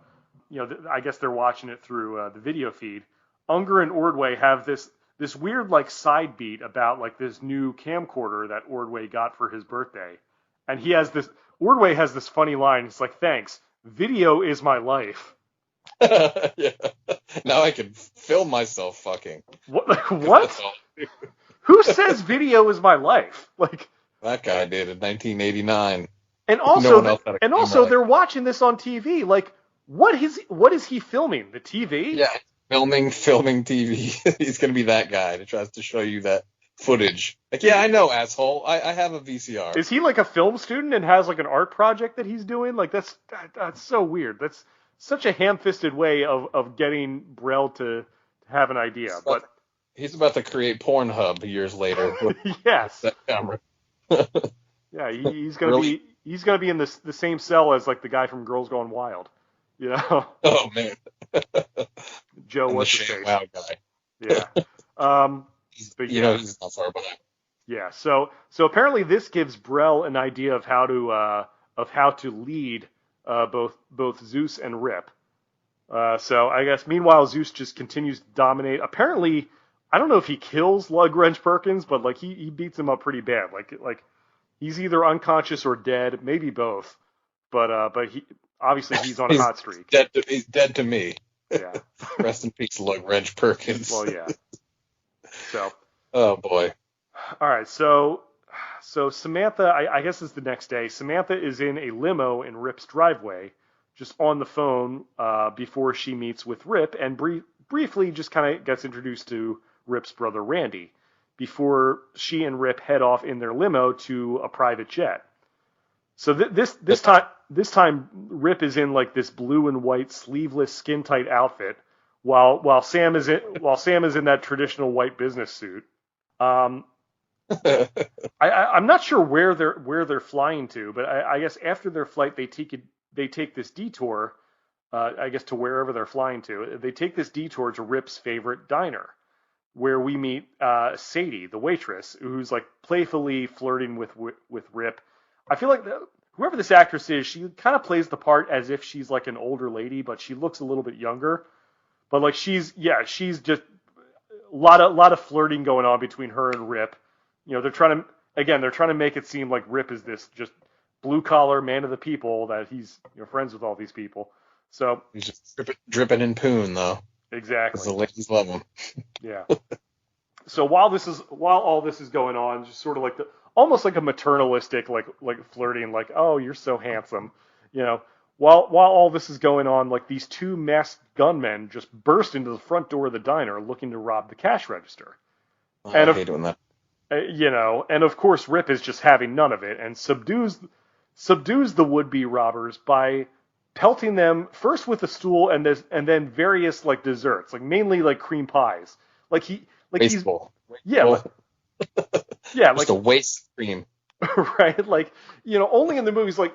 I guess they're watching it through the video feed. Unger and Ordway have this weird like side beat about like this new camcorder that Ordway got for his birthday, and Ordway has this funny line. It's like, "Thanks, video is my life." Yeah. Now I can film myself fucking. What? Who says video is my life? Like that guy did in 1989. And also, they're watching this on TV. Like, what is he filming? The TV? Yeah, filming TV. He's gonna be that guy that tries to show you that footage. Like, yeah, I know, asshole. I have a VCR. Is he like a film student and has like an art project that he's doing? Like, that's so weird. That's such a ham-fisted way of getting Brell to have an idea. But he's about to create Pornhub years later. Yes. That camera. Yeah, he's gonna be. He's going to be in the same cell as like the guy from Girls Gone Wild, Oh man, Joe, what's the face? Wow guy. Yeah. But he's not far behind. Yeah. So apparently this gives Brell an idea of how to lead both Zeus and Rip. So I guess meanwhile Zeus just continues to dominate. Apparently, I don't know if he kills Lugwrench Perkins, but like he beats him up pretty bad. Like. He's either unconscious or dead, maybe both. But he obviously he's on a hot streak. He's dead to me. Yeah. Rest in peace, Lugwrench Perkins. Well, yeah. So. Oh boy. All right. So Samantha, I guess it's the next day. Samantha is in a limo in Rip's driveway, just on the phone before she meets with Rip, and briefly just kind of gets introduced to Rip's brother Randy, before she and Rip head off in their limo to a private jet. So this time Rip is in like this blue and white sleeveless skin tight outfit, while Sam is in that traditional white business suit. I'm not sure where they're flying to, but I guess after their flight they take this detour, I guess to wherever they're flying to. They take this detour to Rip's favorite diner, where we meet Sadie, the waitress, who's like playfully flirting with Rip. I feel like whoever this actress is, she kind of plays the part as if she's like an older lady, but she looks a little bit younger. But like she's just a lot of flirting going on between her and Rip. They're trying to make it seem like Rip is this just blue collar man of the people, that he's friends with all these people. So he's just dripping in poon though. Exactly. The ladies love him. Yeah. So while all this is going on, just sort of like almost like a maternalistic like flirting, like, oh, you're so handsome. while all this is going on, like these two masked gunmen just burst into the front door of the diner looking to rob the cash register. Oh, And I hate doing that. and of course Rip is just having none of it and subdues the would-be robbers by pelting them first with a stool and then various like desserts, like mainly like cream pies. He's yeah, like, yeah, just like a waste of cream. right, like only in the movies like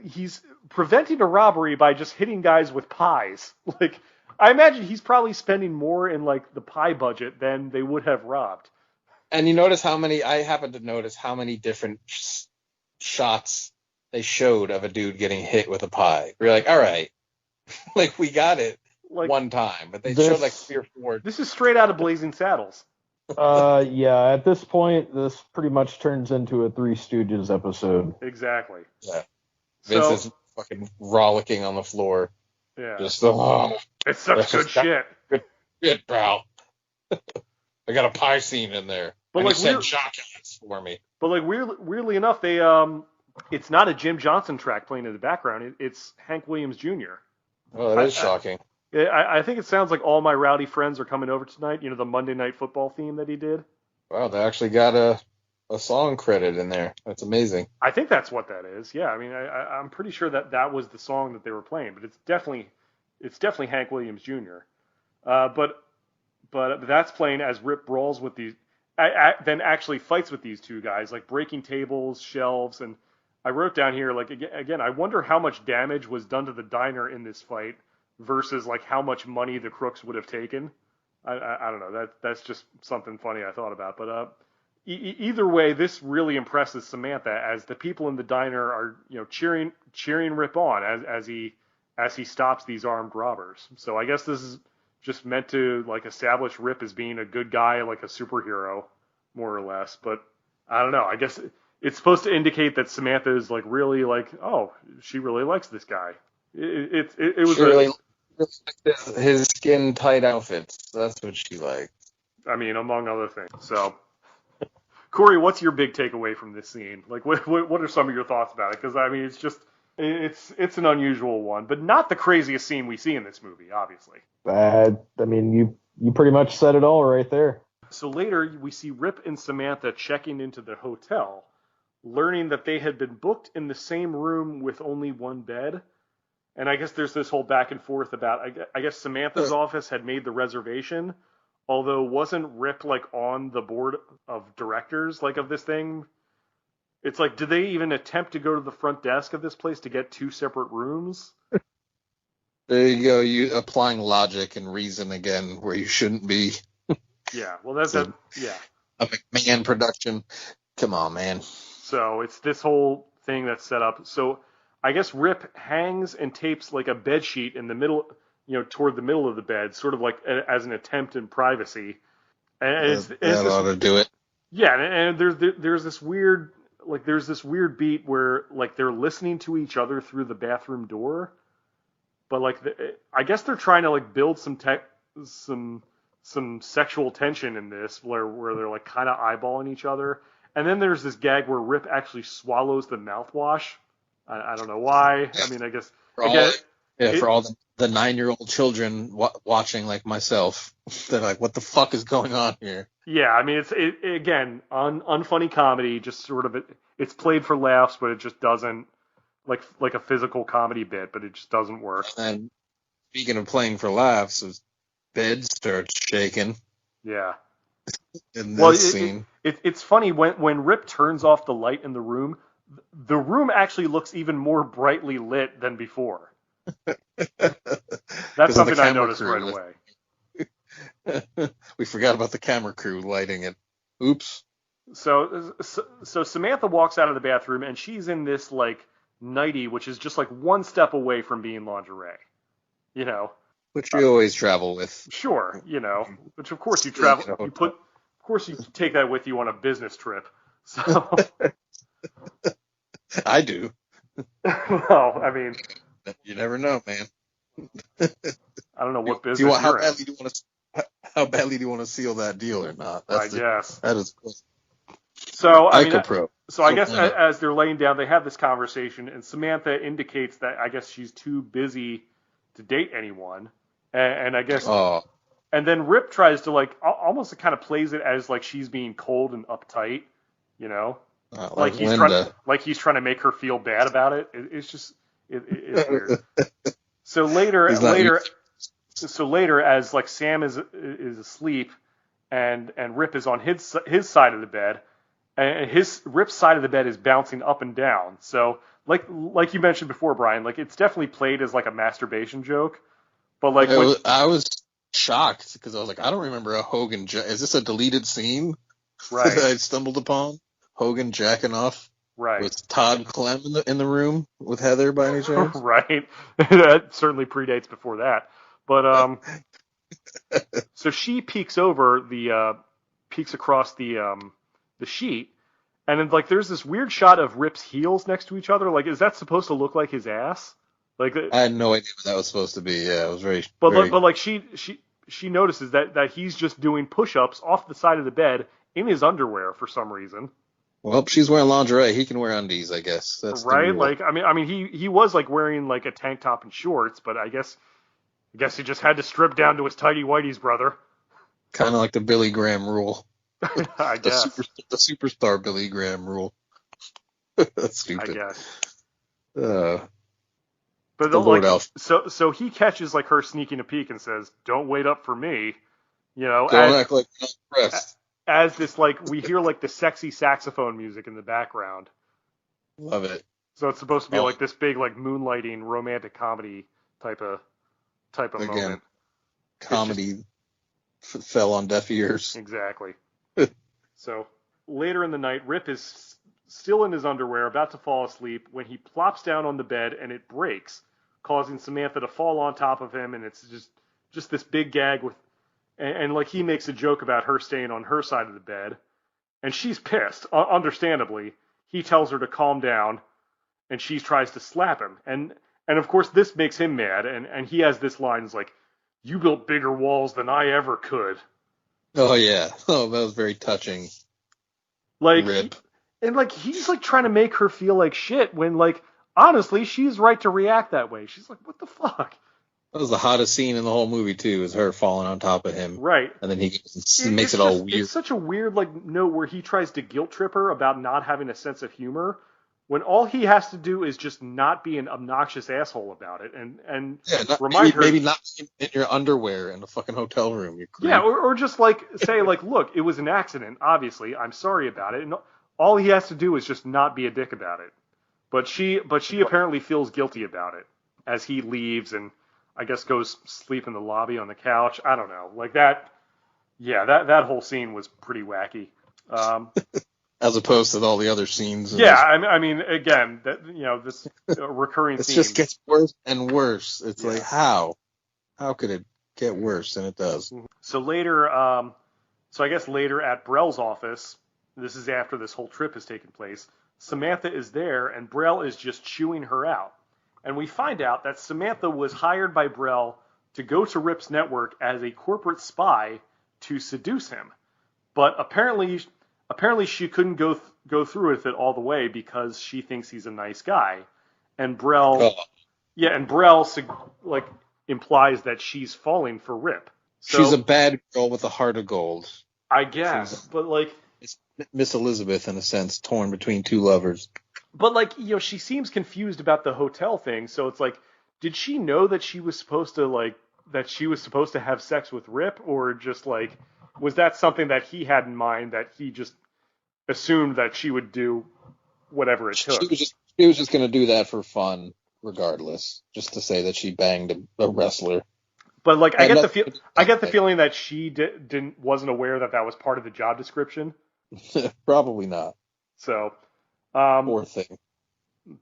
he's preventing a robbery by just hitting guys with pies. Like I imagine he's probably spending more in like the pie budget than they would have robbed. And I happened to notice how many different shots they showed of a dude getting hit with a pie. We're like, all right, like we got it one time, but they showed like 3 or 4. This is straight out of Blazing Saddles. Yeah, at this point, this pretty much turns into a Three Stooges episode. Exactly. Yeah. Vince is fucking rollicking on the floor. Yeah. Just, it's such good shit. Good shit, pal. I got a pie scene in there. But like, sent shotguns for me. But like weirdly enough, they it's not a Jim Johnson track playing in the background. It's Hank Williams Jr. Oh, that is shocking. I think it sounds like All My Rowdy Friends Are Coming Over Tonight, the Monday Night Football theme that he did. Wow, they actually got a song credit in there. That's amazing. I think that's what that is. Yeah, I mean, I'm pretty sure that was the song that they were playing, but it's definitely Hank Williams Jr. But that's playing as Rip brawls with these, then actually fights with these two guys, like breaking tables, shelves, and I wrote down here, like, again, I wonder how much damage was done to the diner in this fight versus like how much money the crooks would have taken. I don't know. That's just something funny I thought about. But either way, this really impresses Samantha as the people in the diner are cheering Rip on as he stops these armed robbers. So I guess this is just meant to like establish Rip as being a good guy, like a superhero, more or less. But I don't know. I guess it's supposed to indicate that Samantha is like really like, oh, she really likes this guy. It was really his skin tight outfits. That's what she liked. I mean, among other things. So, Corey, what's your big takeaway from this scene? Like, what are some of your thoughts about it? Because I mean, it's an unusual one, but not the craziest scene we see in this movie, obviously. I mean, you pretty much said it all right there. So later, we see Rip and Samantha checking into the hotel, learning that they had been booked in the same room with only one bed. And I guess there's this whole back and forth about, I guess Samantha's office had made the reservation, although wasn't Rip like on the board of directors like of this thing? It's like, did they even attempt to go to the front desk of this place to get 2 separate rooms? There you go. You applying logic and reason again where you shouldn't be. Yeah, well, that's a McMahon production. Come on, man. So it's this whole thing that's set up. So I guess Rip hangs and tapes like a bed sheet in the middle, toward the middle of the bed, sort of like as an attempt in privacy. And that ought to do it. Yeah, and there's this weird beat where like they're listening to each other through the bathroom door, but like I guess they're trying to like build some sexual tension in this where they're like kind of eyeballing each other. And then there's this gag where Rip actually swallows the mouthwash. I don't know why. I mean, I guess for all the 9-year-old children watching like myself, they're like, "What the fuck is going on here?" Yeah, I mean, it's again unfunny comedy. Just sort of it's played for laughs, but it just doesn't like a physical comedy bit, but it just doesn't work. And speaking of playing for laughs, his bed starts shaking. Yeah. In this scene, it's funny when Rip turns off the light in the room actually looks even more brightly lit than before. That's something I noticed right away. We forgot about the camera crew lighting it. Oops. So Samantha walks out of the bathroom and she's in this like nightie, which is just like one step away from being lingerie. Which you always travel with. Sure, which of course you travel. Of course you take that with you on a business trip. So. I do. Well, I mean, you never know, man. I don't know what business how badly do you want to seal that deal or not? I guess that is cool. So I mean, So I guess as they're laying down, they have this conversation, and Samantha indicates that I guess she's too busy to date anyone, and I guess, and then Rip tries to like almost kind of plays it as like she's being cold and uptight, you know, like he's trying to make her feel bad about it. It's weird. So later, as like Sam is asleep, and Rip is on his side of the bed. And Rip's side of the bed is bouncing up and down. So, like you mentioned before, Brian, like it's definitely played as like a masturbation joke. But like, I was shocked because I was like, I don't remember a Hogan. Is this a deleted scene? Right. That I stumbled upon Hogan jacking off. Right. With Todd Clem in the room with Heather by any chance? Right. That certainly predates before that. But so she peeks across the sheet, and then like there's this weird shot of Rip's heels next to each other. Like, is that supposed to look like his ass? Like, I had no idea what that was supposed to be. Yeah, it was very. But like she notices that he's just doing push-ups off the side of the bed in his underwear for some reason. Well, she's wearing lingerie. He can wear undies, I guess. That's right. Like, I mean, he was like wearing like a tank top and shorts, but I guess he just had to strip down to his tighty whities, brother. Kind of like the Billy Graham rule. I guess. The superstar Billy Graham rule. That's stupid. I guess. But like, so he catches like her sneaking a peek and says, "Don't wait up for me," you know. Don't act like you're not impressed. As this like we hear like the sexy saxophone music in the background. Love it. So it's supposed to be like this big like moonlighting romantic comedy type of moment. Comedy fell on deaf ears. Exactly. So later in the night, Rip is still in his underwear, about to fall asleep, when he plops down on the bed and it breaks, causing Samantha to fall on top of him, and it's just this big gag with, and like he makes a joke about her staying on her side of the bed, and she's pissed, understandably. He tells her to calm down, and she tries to slap him, and of course this makes him mad, and he has this line, it's like, "You built bigger walls than I ever could." Oh yeah, that was very touching. Like, Rip. And like he's like trying to make her feel like shit when like honestly she's right to react that way. She's like, "What the fuck?" That was the hottest scene in the whole movie too, is her falling on top of him. Right. And then he makes it all weird. It's such a weird like note where he tries to guilt trip her about not having a sense of humor, when all he has to do is just not be an obnoxious asshole about it, and remind her, maybe not in your underwear in a fucking hotel room. You creep. Yeah, or just like say like, "Look, it was an accident. Obviously, I'm sorry about it." And all he has to do is just not be a dick about it. But she apparently feels guilty about it as he leaves and I guess goes sleep in the lobby on the couch. I don't know, like that. Yeah, that whole scene was pretty wacky. As opposed to all the other scenes. Yeah, I mean, again, that this recurring theme. It just gets worse and worse. It's like, how could it get worse? And it does. So later, I guess later at Brell's office, this is after this whole trip has taken place, Samantha is there, and Brell is just chewing her out. And we find out that Samantha was hired by Brell to go to Rip's network as a corporate spy to seduce him. But apparently she couldn't go through with it all the way because she thinks he's a nice guy. And Brell like implies that she's falling for Rip. So, she's a bad girl with a heart of gold. I guess, but like it's Miss Elizabeth in a sense, torn between two lovers. But like, she seems confused about the hotel thing, so it's like, did she know that she was supposed to have sex with Rip, or just like, was that something that he had in mind that he just assumed that she would do whatever it took? She was just going to do that for fun, regardless, just to say that she banged a wrestler. But like, I get the feeling that she wasn't aware that was part of the job description. Probably not. So, poor thing.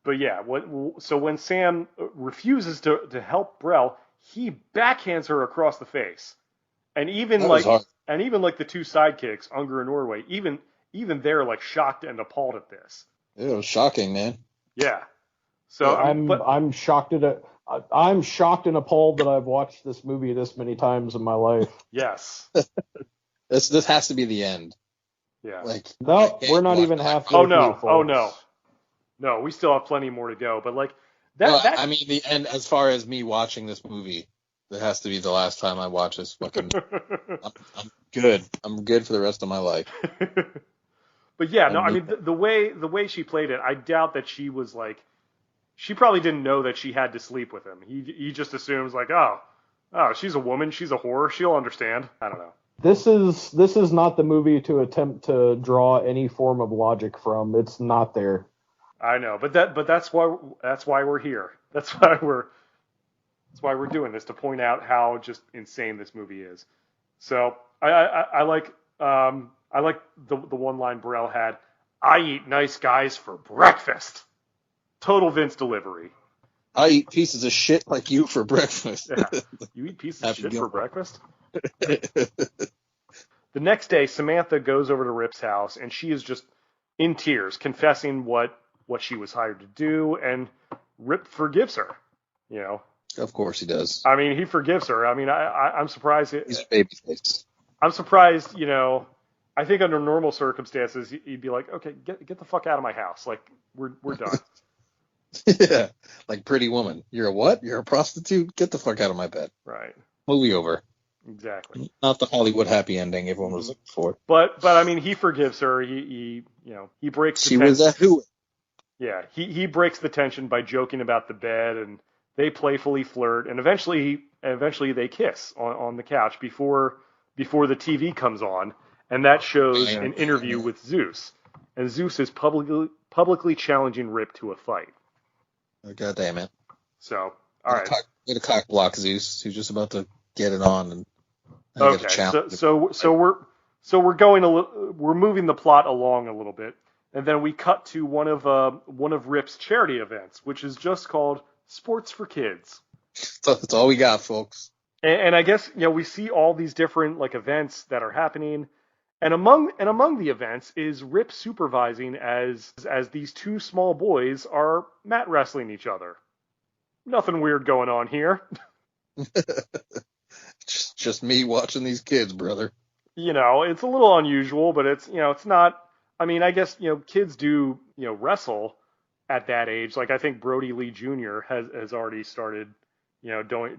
But yeah, so when Sam refuses to help Brell, he backhands her across the face, and even the two sidekicks, Unger and Norway, even they're like shocked and appalled at this. It was shocking, man. Yeah. So I'm shocked I'm shocked and appalled that I've watched this movie this many times in my life. Yes. This has to be the end. Yeah. Like, No, we're not even halfway Oh no! through, Oh folks. no! We still have plenty more to go. But like Well, that. I mean, the end. As far as me watching this movie, that has to be the last time I watch this fucking. I'm good. I'm good for the rest of my life. But yeah, no. I'm I good. mean, the way she played it, I doubt that she was like. She probably didn't know that she had to sleep with him. He just assumes like, oh, she's a woman, she's a whore, she'll understand. I don't know. This is not the movie to attempt to draw any form of logic from. It's not there. I know, but that's why we're here. That's why we're doing this, to point out how just insane this movie is. So I like the one line Burrell had. I eat nice guys for breakfast. Total Vince delivery. I eat pieces of shit like you for breakfast. Yeah. You eat pieces of shit for breakfast? The The next day, Samantha goes over to Rip's house, and she is just in tears, confessing what she was hired to do, and Rip forgives her. You know, Of course he does. I mean, he forgives her. I mean, I'm surprised. He's a babyface. I'm surprised. You know, I think under normal circumstances, he'd be like, okay, get the fuck out of my house. Like, we're done. Yeah, like Pretty Woman. You're a what? You're a prostitute? Get the fuck out of my bed. Right. Movie over. Exactly. Not the Hollywood happy ending everyone was looking for. But I mean, he forgives her. He breaks. She was a who? Yeah, he breaks the tension by joking about the bed, and they playfully flirt, and eventually they kiss on the couch before the TV comes on, and that shows an interview with Zeus, and Zeus is publicly challenging Rip to a fight. Oh, God damn it! So all right, Way to cock block Zeus, who's just about to get it on, and okay, so we're moving the plot along a little bit. And then we cut to one of Rip's charity events, which is just called Sports for Kids. That's all we got, folks. And I guess we see all these different like events that are happening, and among the events is Rip supervising as these two small boys are mat wrestling each other. Nothing weird going on here. just me watching these kids, brother. It's a little unusual, but it's not. I mean, I guess kids do wrestle at that age. Like I think Brody Lee Jr. has already started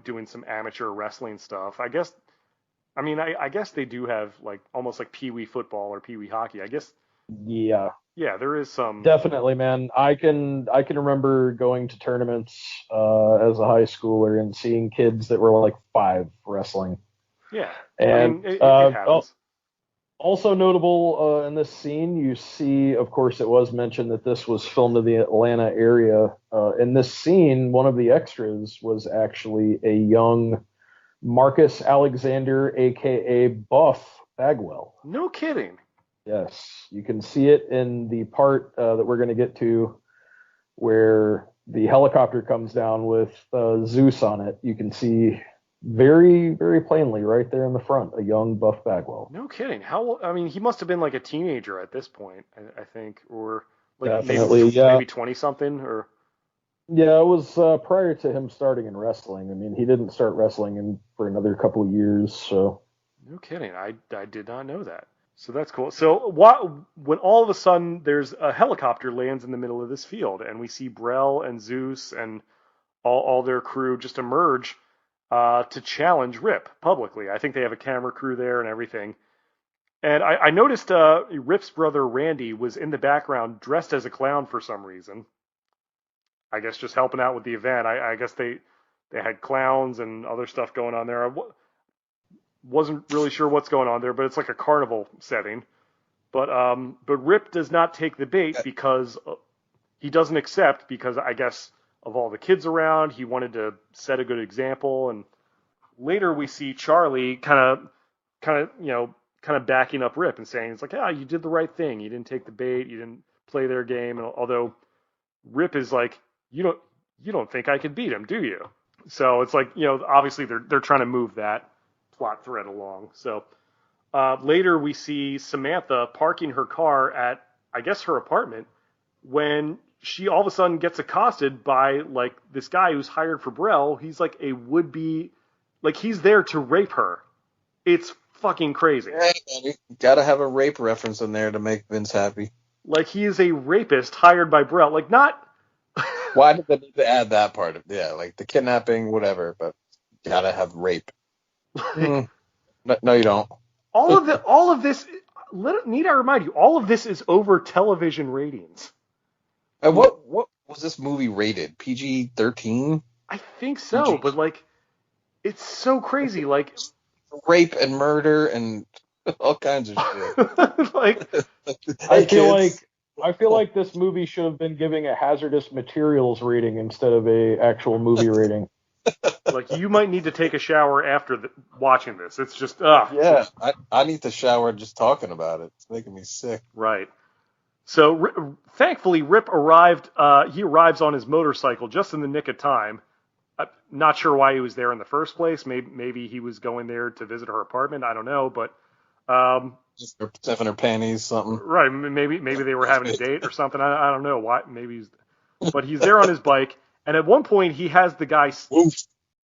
doing some amateur wrestling stuff. I guess they do have like almost like pee-wee football or pee-wee hockey. I guess. Yeah, there is some. Definitely, man. I can remember going to tournaments as a high schooler and seeing kids that were like 5 wrestling. Yeah, and it happens. Also notable in this scene, you see, of course, it was mentioned that this was filmed in the Atlanta area. In this scene, one of the extras was actually a young Marcus Alexander, a.k.a. Buff Bagwell. No kidding. Yes, you can see it in the part that we're going to get to where the helicopter comes down with Zeus on it. You can see very, very plainly right there in the front, a young Buff Bagwell. No kidding. He must have been like a teenager at this point, I think, or like Definitely, maybe 20-something, or. Yeah, it was prior to him starting in wrestling. I mean, he didn't start wrestling for another couple of years, so. No kidding. I did not know that. So that's cool. So when all of a sudden there's a helicopter lands in the middle of this field, and we see Brell and Zeus and all their crew just emerge to challenge Rip publicly. I think they have a camera crew there and everything. And I noticed Rip's brother Randy was in the background dressed as a clown for some reason. I guess just helping out with the event. I guess they had clowns and other stuff going on there. I wasn't really sure what's going on there, but it's like a carnival setting. But Rip does not take the bait because he doesn't accept, because I guess of all the kids around, he wanted to set a good example. And later we see Charlie kind of backing up Rip and saying, it's like, you did the right thing. You didn't take the bait. You didn't play their game. And although Rip is like, you don't think I could beat him, do you? So it's like, obviously they're trying to move that plot thread along. So later we see Samantha parking her car at, I guess, her apartment, when she all of a sudden gets accosted by like this guy who's hired for Brell. He's like a would-be, like he's there to rape her. It's fucking crazy. Yeah, buddy. Gotta have a rape reference in there to make Vince happy. Like, he is a rapist hired by Brell. Like, not... Why did they need to add that part of like the kidnapping, whatever, but gotta have rape. like, No, you don't. all of this, need I remind you, all of this is over television ratings. And what was this movie rated? PG-13? I think so, but like, it's so crazy. Like, rape and murder and all kinds of shit. like, I feel like this movie should have been giving a hazardous materials rating instead of a actual movie rating. Like, you might need to take a shower after watching this. It's just, ugh. Yeah, I need to shower just talking about it. It's making me sick. Right. So, thankfully, Rip arrived. He arrives on his motorcycle just in the nick of time. Not sure why he was there in the first place. Maybe he was going there to visit her apartment. I don't know, but just stuffing her panties, something. Right. Maybe they were having a date or something. I don't know why. But he's there on his bike, and at one point he has the guy.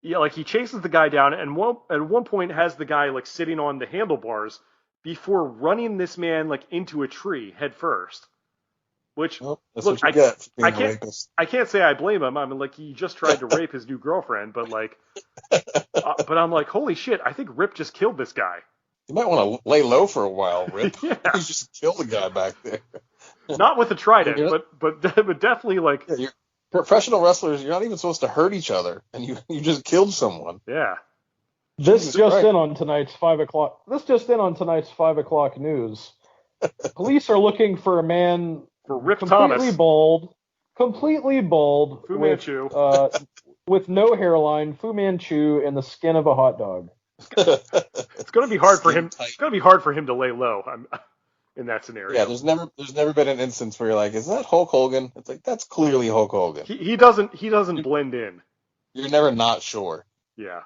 Yeah, like he chases the guy down, and at one point has the guy like sitting on the handlebars before running this man like into a tree head first. Which, well, that's look, what you get for being a rapist. I can't say I blame him. I mean, like, he just tried to rape his new girlfriend, but like, but I'm like, holy shit, I think Rip just killed this guy. You might want to lay low for a while, Rip. Yeah. You just killed the guy back there. Not with a trident, but definitely like. Yeah, you're professional wrestlers. You're not even supposed to hurt each other, and you just killed someone. Yeah. This just in on tonight's 5 o'clock. This just in on tonight's 5 o'clock news. Police are looking for a man. For Rip completely Thomas. Completely bald, Fu Manchu. with no hairline, Fu Manchu, and the skin of a hot dog. It's going to be hard for him. It's going to be hard for him to lay low in that scenario. Yeah, there's never been an instance where you're like, is that Hulk Hogan? It's like, that's clearly Hulk Hogan. He doesn't blend in. You're never not sure. Yeah.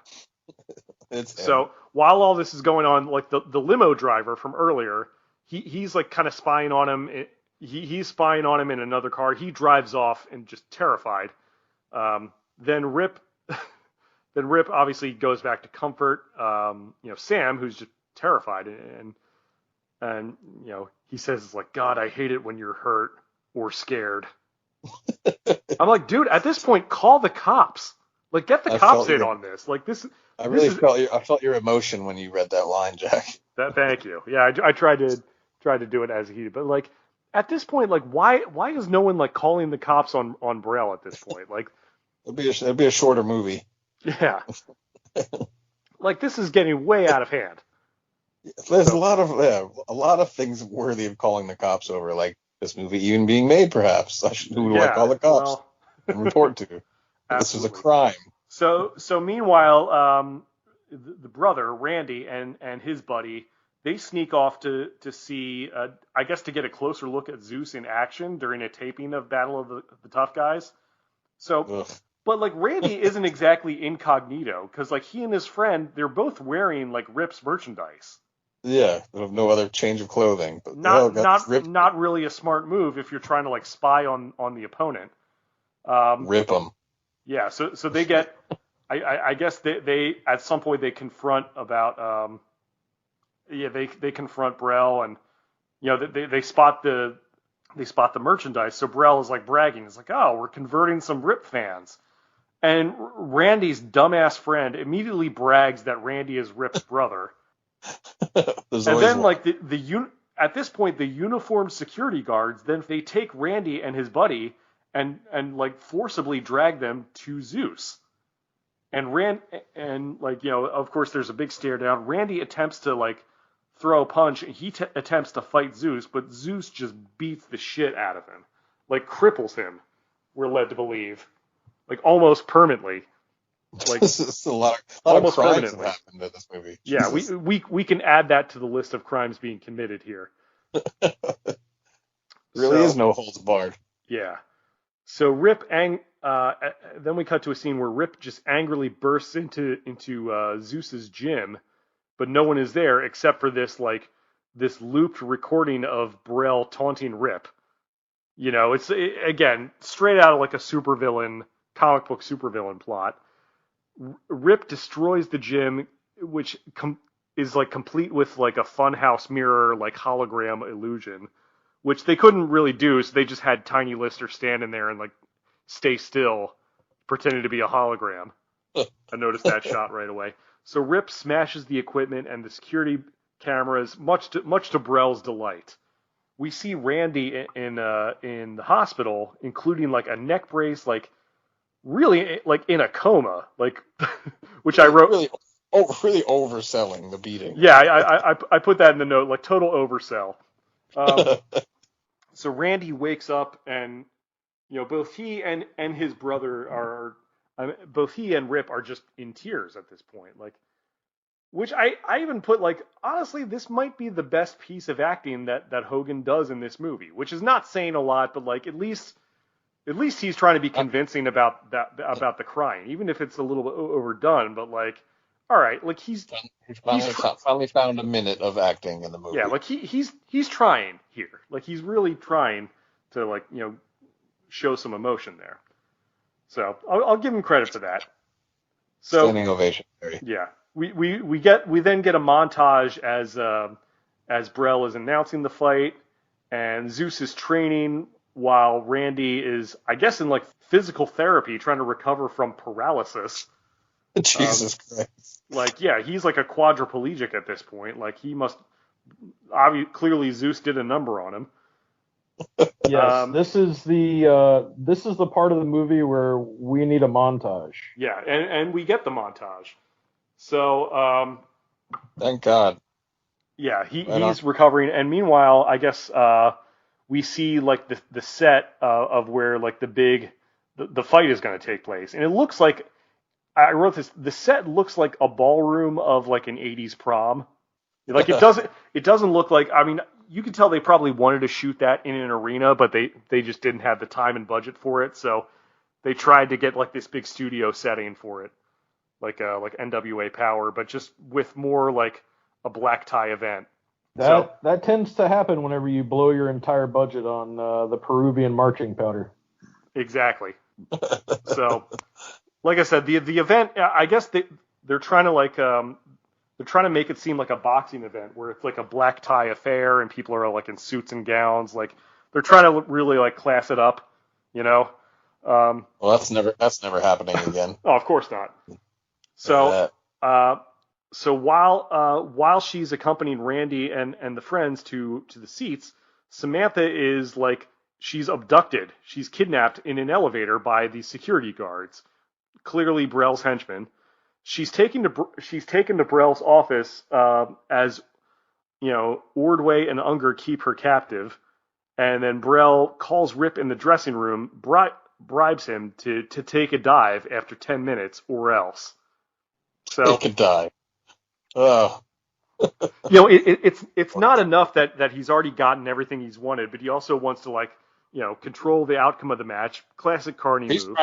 So while all this is going on, like the limo driver from earlier, he's like kind of spying on him. He's spying on him in another car. He drives off and just terrified. Then Rip obviously goes back to comfort. Sam, who's just terrified, and he says, like, God, I hate it when you're hurt or scared. I'm like, dude, at this point, call the cops. Like, get the cops in on this. Like, this. I really felt your emotion when you read that line, Jack. Thank you. Yeah, I tried to do it as heated, but like. At this point, like, why is no one like calling the cops on Brell at this point? Like, it'd be a shorter movie. Yeah. Like, this is getting way out of hand. There's a lot of things worthy of calling the cops over, like this movie even being made. Perhaps who would I call the cops and report to? This was a crime. So meanwhile, the brother Randy and his buddy. They sneak off to see, I guess, to get a closer look at Zeus in action during a taping of Battle of the Tough Guys. So, but like Randy isn't exactly incognito because like he and his friend, they're both wearing like Rip's merchandise. Yeah, they have no other change of clothing. But not really a smart move if you're trying to like spy on the opponent. Rip them. Yeah, so they get, I guess they at some point they confront about. They confront Brell and they spot the merchandise. So Brell is like bragging. It's like, oh, we're converting some Rip fans. And Randy's dumbass friend immediately brags that Randy is Rip's brother. And then like at this point the uniformed security guards then they take Randy and his buddy and like forcibly drag them to Zeus. And of course there's a big stare down. Randy attempts to like throw a punch, and he attempts to fight Zeus, but Zeus just beats the shit out of him, like cripples him. We're led to believe, like almost permanently. Like this is a lot of crimes have happened in this movie. Yeah, we can add that to the list of crimes being committed here. Really is no holds barred. Yeah. So Rip then we cut to a scene where Rip just angrily bursts into Zeus's gym. But no one is there except for this looped recording of Brell taunting Rip. It's again straight out of like a comic book supervillain plot. Rip destroys the gym, which is like complete with like a funhouse mirror, like hologram illusion, which they couldn't really do, so they just had Tiny Lister standing there and like stay still, pretending to be a hologram. I noticed that shot right away. So Rip smashes the equipment and the security cameras, much to Brell's delight. We see Randy in the hospital, including like a neck brace, like really like in a coma, like which I wrote. Really overselling the beating. Yeah, I put that in the note, like total oversell. So Randy wakes up, and both he and his brother are, both he and Rip are just in tears at this point, like. Which I even put, like, honestly, this might be the best piece of acting that Hogan does in this movie, which is not saying a lot, but like at least he's trying to be convincing about the crying, even if it's a little bit overdone. But like, all right, like he's finally found a minute of acting in the movie. Yeah, like he's trying here, like he's really trying to like show some emotion there. So I'll give him credit for that. So standing ovation, Harry. Yeah. We then get a montage as Brell is announcing the fight, and Zeus is training while Randy is, I guess, in like physical therapy, trying to recover from paralysis. Jesus Christ! Like, yeah, he's like a quadriplegic at this point. Like, he must clearly Zeus did a number on him. Yes, this is the part of the movie where we need a montage. Yeah, and we get the montage. So, thank God. Yeah, he's recovering, and meanwhile, I guess we see like the set of where like the fight is going to take place, and it looks like, I wrote this. The set looks like a ballroom of like an '80s prom. Like it doesn't look like. I mean, you can tell they probably wanted to shoot that in an arena, but they just didn't have the time and budget for it, so they tried to get like this big studio setting for it. Like NWA Power, but just with more like a black tie event. That tends to happen whenever you blow your entire budget on the Peruvian marching powder. Exactly. So, like I said, the event, I guess they're trying to make it seem like a boxing event where it's like a black tie affair and people are like in suits and gowns. Like they're trying to really like class it up, Well, that's never happening again. Oh, of course not. So, so while she's accompanying Randy and the friends to the seats, Samantha is like, she's abducted. She's kidnapped in an elevator by the security guards, clearly Brell's henchmen. She's taken to Brell's office as Ordway and Unger keep her captive, and then Brell calls Rip in the dressing room, bribes him to take a dive after 10 minutes or else. So he could die. Oh. It's not enough that he's already gotten everything he's wanted, but he also wants to control the outcome of the match. Classic Carney move.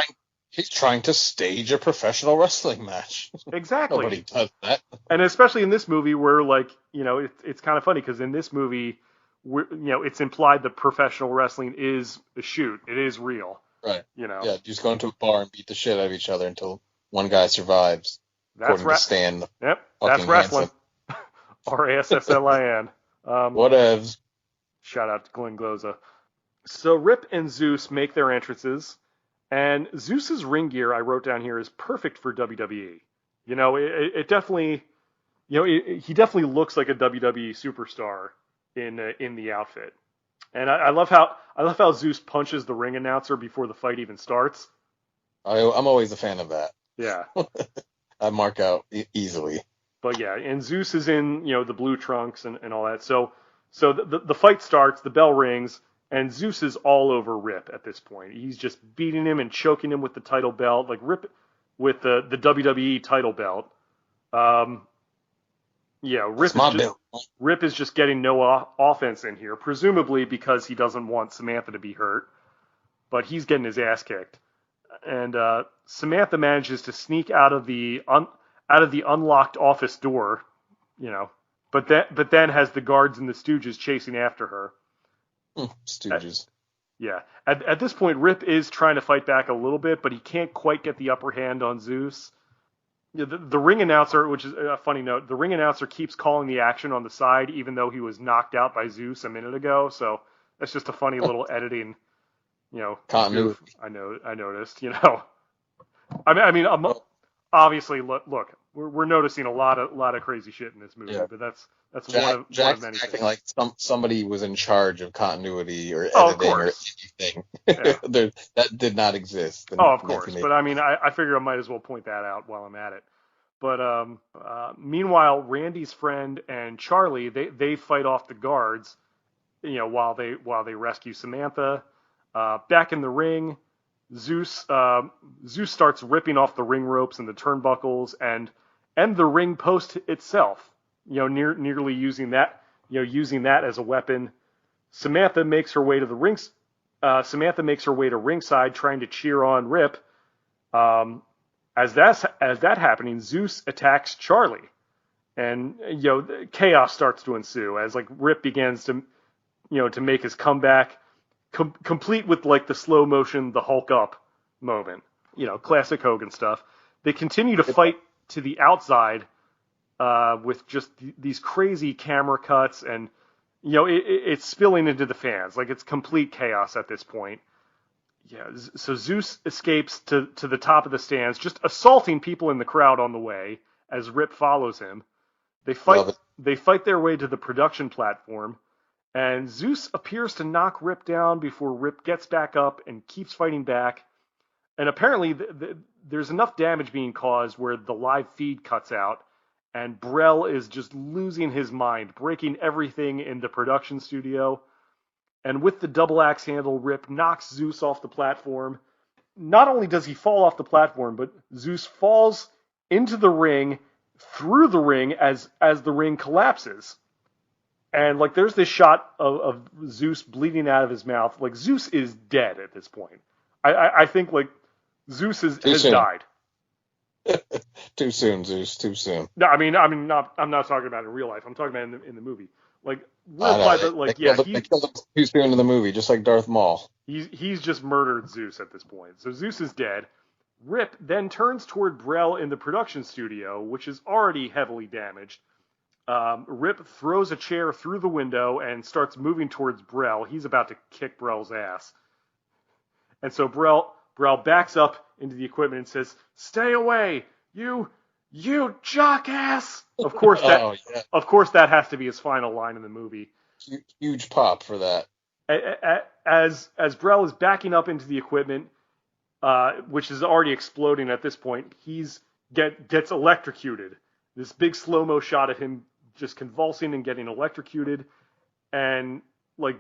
He's trying to stage a professional wrestling match. Exactly. Nobody does that. And especially in this movie where it's kind of funny because in this movie, it's implied that professional wrestling is a shoot. It is real. Right. Yeah, just go into a bar and beat the shit out of each other until one guy survives. That's Stan. Yep, that's wrestling. RASSLIN. Whatevs. Shout out to Glenn Gloza. So Rip and Zeus make their entrances, and Zeus's ring gear, I wrote down here, is perfect for WWE. It definitely, he definitely looks like a WWE superstar in the outfit. And I love how Zeus punches the ring announcer before the fight even starts. I'm always a fan of that. Yeah. I mark out easily. But yeah, and Zeus is in, the blue trunks and all that. So the fight starts, the bell rings, and Zeus is all over Rip at this point. He's just beating him and choking him with the title belt, like Rip with the WWE title belt. Rip is just getting no offense in here, presumably because he doesn't want Samantha to be hurt. But he's getting his ass kicked. And Samantha manages to sneak out of the unlocked office door, but then has the guards and the Stooges chasing after her. Stooges. Yeah. At this point, Rip is trying to fight back a little bit, but he can't quite get the upper hand on Zeus. Yeah, the ring announcer, which is a funny note, the ring announcer keeps calling the action on the side, even though he was knocked out by Zeus a minute ago. So that's just a funny little editing, Continuity. goof. I noticed. Obviously, look, we're noticing a lot of crazy shit in this movie, Yeah. but that's one of Jack's many acting things. like somebody was in charge of continuity or Oh, of editing or course. anything. Yeah. That did not exist. Oh, of course. But I figure I might as well point that out while I'm at it. But meanwhile, Randy's friend and Charlie they fight off the guards, while they rescue Samantha. Back in the ring, Zeus starts ripping off the ring ropes and the turnbuckles and the ring post itself. Nearly using that as a weapon. Samantha makes her way to ringside, trying to cheer on Rip. As that happening, Zeus attacks Charlie, and chaos starts to ensue as Rip begins to make his comeback, complete with the slow motion, the Hulk up moment, classic Hogan stuff. They continue to fight to the outside with just these crazy camera cuts, and it's spilling into the fans. It's complete chaos at this point. Yeah, so Zeus escapes to the top of the stands, just assaulting people in the crowd on the way as Rip follows him. They fight their way to the production platform, and Zeus appears to knock Rip down before Rip gets back up and keeps fighting back. And apparently there's enough damage being caused where the live feed cuts out, and Brel is just losing his mind, breaking everything in the production studio. And with the double axe handle, Rip knocks Zeus off the platform. Not only does he fall off the platform, but Zeus falls into the ring, through the ring, as the ring collapses. And there's this shot of Zeus bleeding out of his mouth. Zeus is dead at this point. I think Zeus has died. Too soon, Zeus. Too soon. No, I'm not talking about in real life. I'm talking about in the movie. They killed him too soon in the movie, just like Darth Maul. He's just murdered Zeus at this point. So Zeus is dead. Rip then turns toward Brel in the production studio, which is already heavily damaged. Rip throws a chair through the window and starts moving towards Brel. He's about to kick Brel's ass. And so Brel backs up into the equipment and says, "Stay away, you jackass!" Of course that has to be his final line in the movie. Huge pop for that. As Brel is backing up into the equipment, which is already exploding at this point, gets electrocuted. This big slow-mo shot of him just convulsing and getting electrocuted, and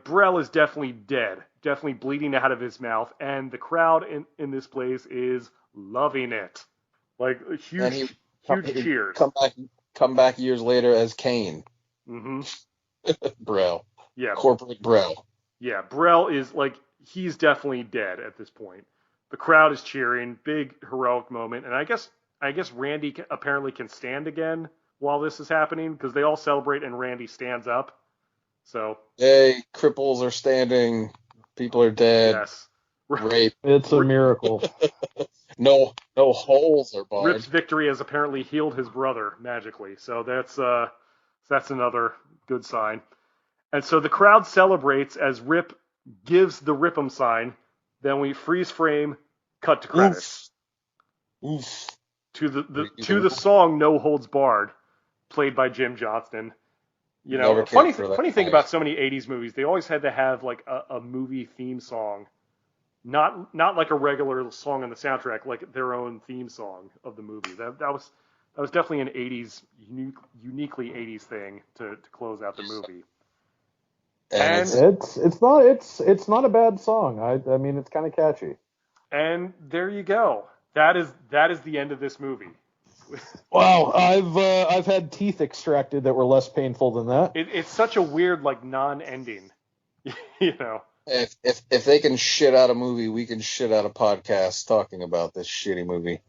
Brel is definitely dead, definitely bleeding out of his mouth, and the crowd in this place is loving it. Huge cheers. Come back years later as Kane. Mm-hmm. Brel. Yeah. Corporate Brel. Yeah, Brel is he's definitely dead at this point. The crowd is cheering, big heroic moment, and I guess Randy apparently can stand again while this is happening because they all celebrate and Randy stands up. So hey, cripples are standing, people are dead. Yes. Rape. It's a miracle. No holes are barred. Rip's victory has apparently healed his brother magically, so that's another good sign. And so the crowd celebrates as Rip gives the Rip'em sign. Then we freeze frame, cut to credits. Oof. To the song "No Holds Barred," played by Jim Johnston. Funny thing about so many '80s movies, they always had to have a movie theme song. Not like a regular song on the soundtrack, like their own theme song of the movie. That was definitely an '80s uniquely '80s thing to close out the movie. And it's not a bad song. I mean it's kind of catchy. And there you go. That is the end of this movie. Wow, I've had teeth extracted that were less painful than that. It's such a weird non-ending, If they can shit out a movie, we can shit out a podcast talking about this shitty movie.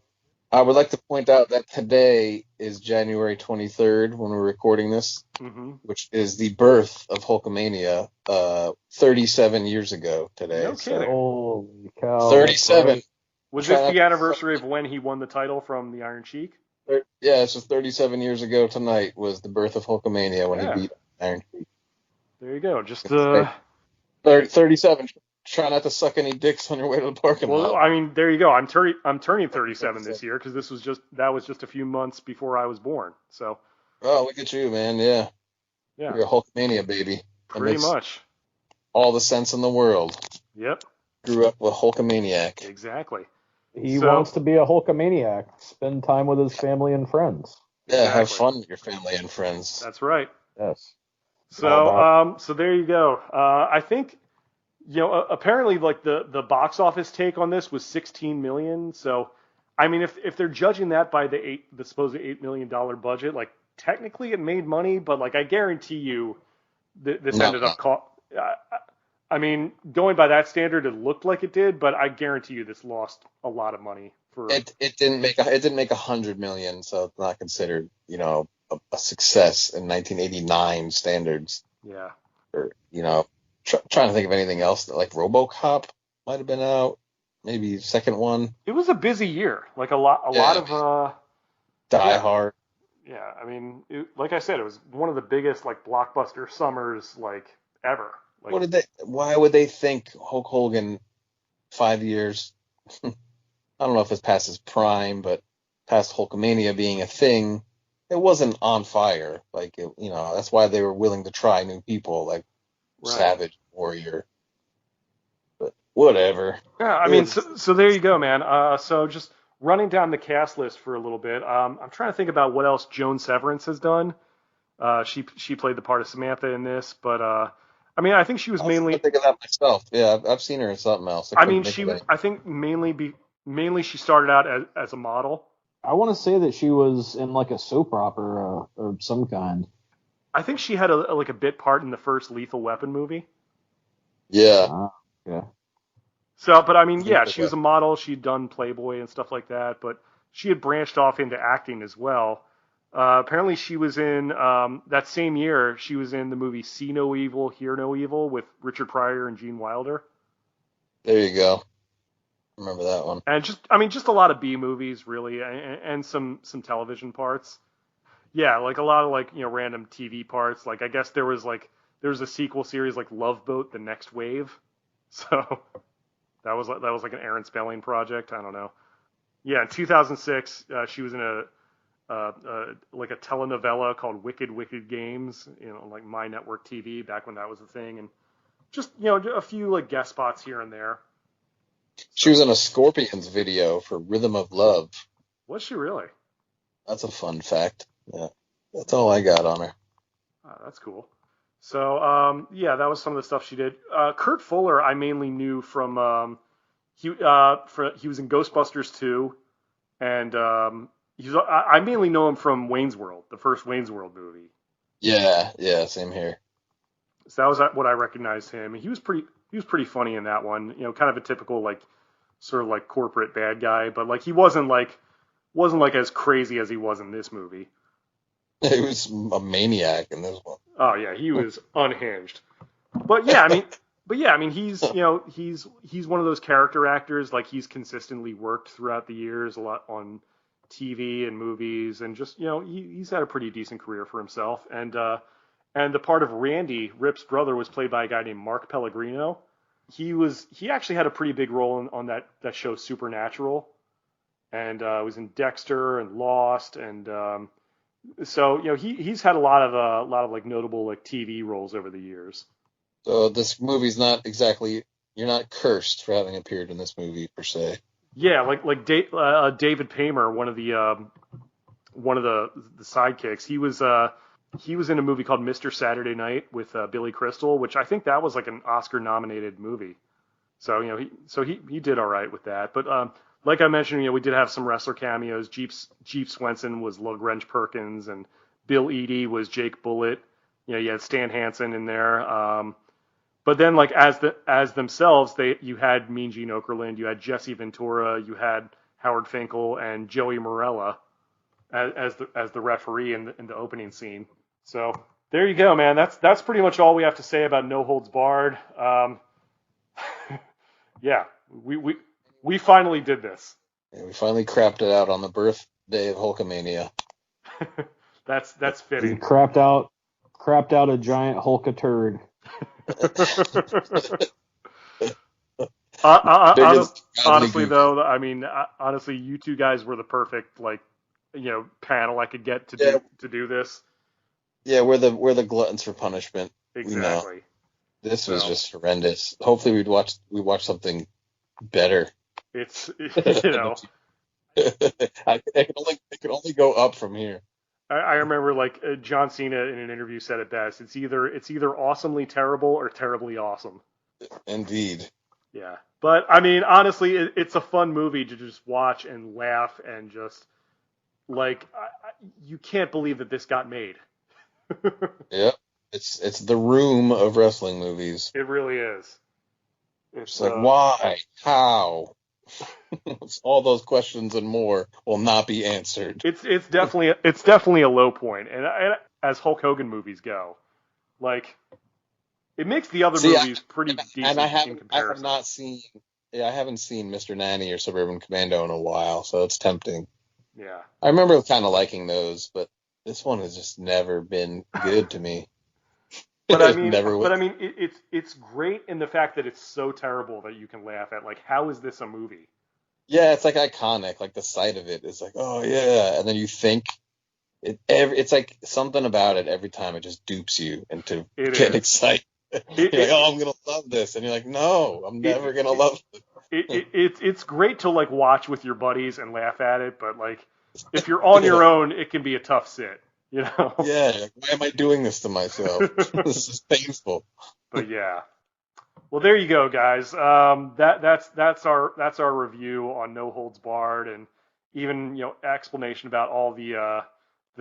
I would like to point out that today is January 23rd when we're recording this, which is the birth of Hulkamania 37 years ago today. No kidding. Holy cow. 37. Was this the anniversary of when he won the title from the Iron Sheik? Yeah, it's just 37 years ago tonight was the birth of Hulkamania when he Yeah, beat Iron Sheik. there you go. Just 37. Try not to suck any dicks on your way to the parking well, lot. I mean, there you go. I'm turning 37 this year because that was just a few months before I was born. So Oh, look at you, man. Yeah. yeah, You're a Hulkamania baby. That pretty makes much. all the sense in the world. Yep, Grew up with Hulkamaniac. exactly. He So wants to be a Hulkamaniac, spend time with his family and friends. Yeah, have exactly. fun with your family and friends. That's right. Yes. So there you go. I think apparently like the box office take on this was 16 million. So I mean, if they're judging that by the supposed $8 million budget, like technically it made money, but like I guarantee you, this No, ended no. up I mean, going by that standard, it looked like it did, but I guarantee you this lost a lot of money for. It didn't make 100 million, so it's not considered, a success in 1989 standards. Yeah. Or, trying to think of anything else, like RoboCop might have been out, maybe second one. It was a busy year, like a lot of Die yeah. Hard. Yeah, I mean, like I said, it was one of the biggest like blockbuster summers like ever. Like, Why would they think Hulk Hogan 5 years? I don't know if it's past his prime, but past Hulkamania being a thing, it wasn't on fire. Like, that's why they were willing to try new people, like right. Savage, Warrior. But whatever. Yeah, I mean, so there you go, man. So just running down the cast list for a little bit. I'm trying to think about what else Joan Severance has done. She played the part of Samantha in this, but I mean, I think she was mainly. I think of that myself. Yeah, I've seen her in something else. I mean, she was. I think mainly she started out as a model. I want to say that she was in like a soap opera of some kind. I think she had a bit part in the first Lethal Weapon movie. Yeah. Yeah. So, but I mean, yeah, she was a model. She'd done Playboy and stuff like that, but she had branched off into acting as well. Apparently, she was in that same year. She was in the movie See No Evil, Hear No Evil with Richard Pryor and Gene Wilder. There you go. Remember that one. And just a lot of B movies, really, and some television parts. Yeah, like a lot of like random TV parts. Like I guess there was a sequel series like Love Boat: The Next Wave. So that was like an Aaron Spelling project. I don't know. Yeah, in 2006, she was in a telenovela called Wicked Wicked Games, like My Network TV back when that was a thing, and just a few like guest spots here and there. She was in a Scorpions video for Rhythm of Love. Was she really? That's a fun fact. Yeah, that's all I got on her. Oh, that's cool. So yeah, that was some of the stuff she did. Kurt Fuller, I mainly knew from he was in Ghostbusters 2, and I mainly know him from Wayne's World, the first Wayne's World movie. Yeah, same here. So that was what I recognized him. He was pretty funny in that one. Kind of a typical like sort of like corporate bad guy, but like he wasn't like as crazy as he was in this movie. He was a maniac in this one. Oh yeah, he was unhinged. But yeah, I mean, he's he's one of those character actors. Like he's consistently worked throughout the years a lot on TV and movies, and just he's had a pretty decent career for himself. And the part of Randy, Rip's brother, was played by a guy named Mark Pellegrino. He actually had a pretty big role on that show Supernatural, and was in Dexter and Lost, and so he's had a lot of like notable like TV roles over the years. So this movie's not exactly, you're not cursed for having appeared in this movie per se. Yeah, like David Paymer, one of the sidekicks. He was in a movie called Mr. Saturday Night with Billy Crystal, which I think that was like an Oscar-nominated movie. So he did all right with that. But like I mentioned, we did have some wrestler cameos. Jeep Swenson was Lugrange Perkins, and Bill Eadie was Jake Bullitt. You had Stan Hansen in there. But then, like as themselves, you had Mean Gene Okerlund, you had Jesse Ventura, you had Howard Finkel, and Joey Morella as the referee in the opening scene. So there you go, man. That's pretty much all we have to say about No Holds Barred. Yeah, we finally did this. Yeah, we finally crapped it out on the birth day of Hulkamania. That's He fitting. crapped out a giant Hulk a turd. Honestly, though, I mean, honestly, you two guys were the perfect panel I could get to do this. Yeah, we're the gluttons for punishment. Exactly. This was just horrendous. Hopefully, we watch something better. It's it can only go up from here. I remember John Cena in an interview said it best. It's either awesomely terrible or terribly awesome. Indeed. Yeah, but I mean, honestly, it's a fun movie to just watch and laugh and just you can't believe that this got made. Yeah, it's the Room of wrestling movies. It really is. It's why, how, all those questions and more will not be answered. It's definitely a low point, and as Hulk Hogan movies go, it makes the other movies pretty decent in comparison. I haven't seen Mr. Nanny or Suburban Commando in a while, so it's tempting. Yeah, I remember kind of liking those, but this one has just never been good to me. But I mean, it's great in the fact that it's so terrible that you can laugh at. How is this a movie? Yeah, it's iconic. The sight of it is oh yeah, and then you think it's something about it every time it just dupes you into getting excited. You're I'm gonna love this, and you're like, no, I'm never gonna love it. It's great to watch with your buddies and laugh at it, but if you're on your own, it can be a tough sit. Yeah, why am I doing this to myself? This is painful. But yeah. Well, there you go, guys. That's our review on No Holds Barred, and even explanation about all the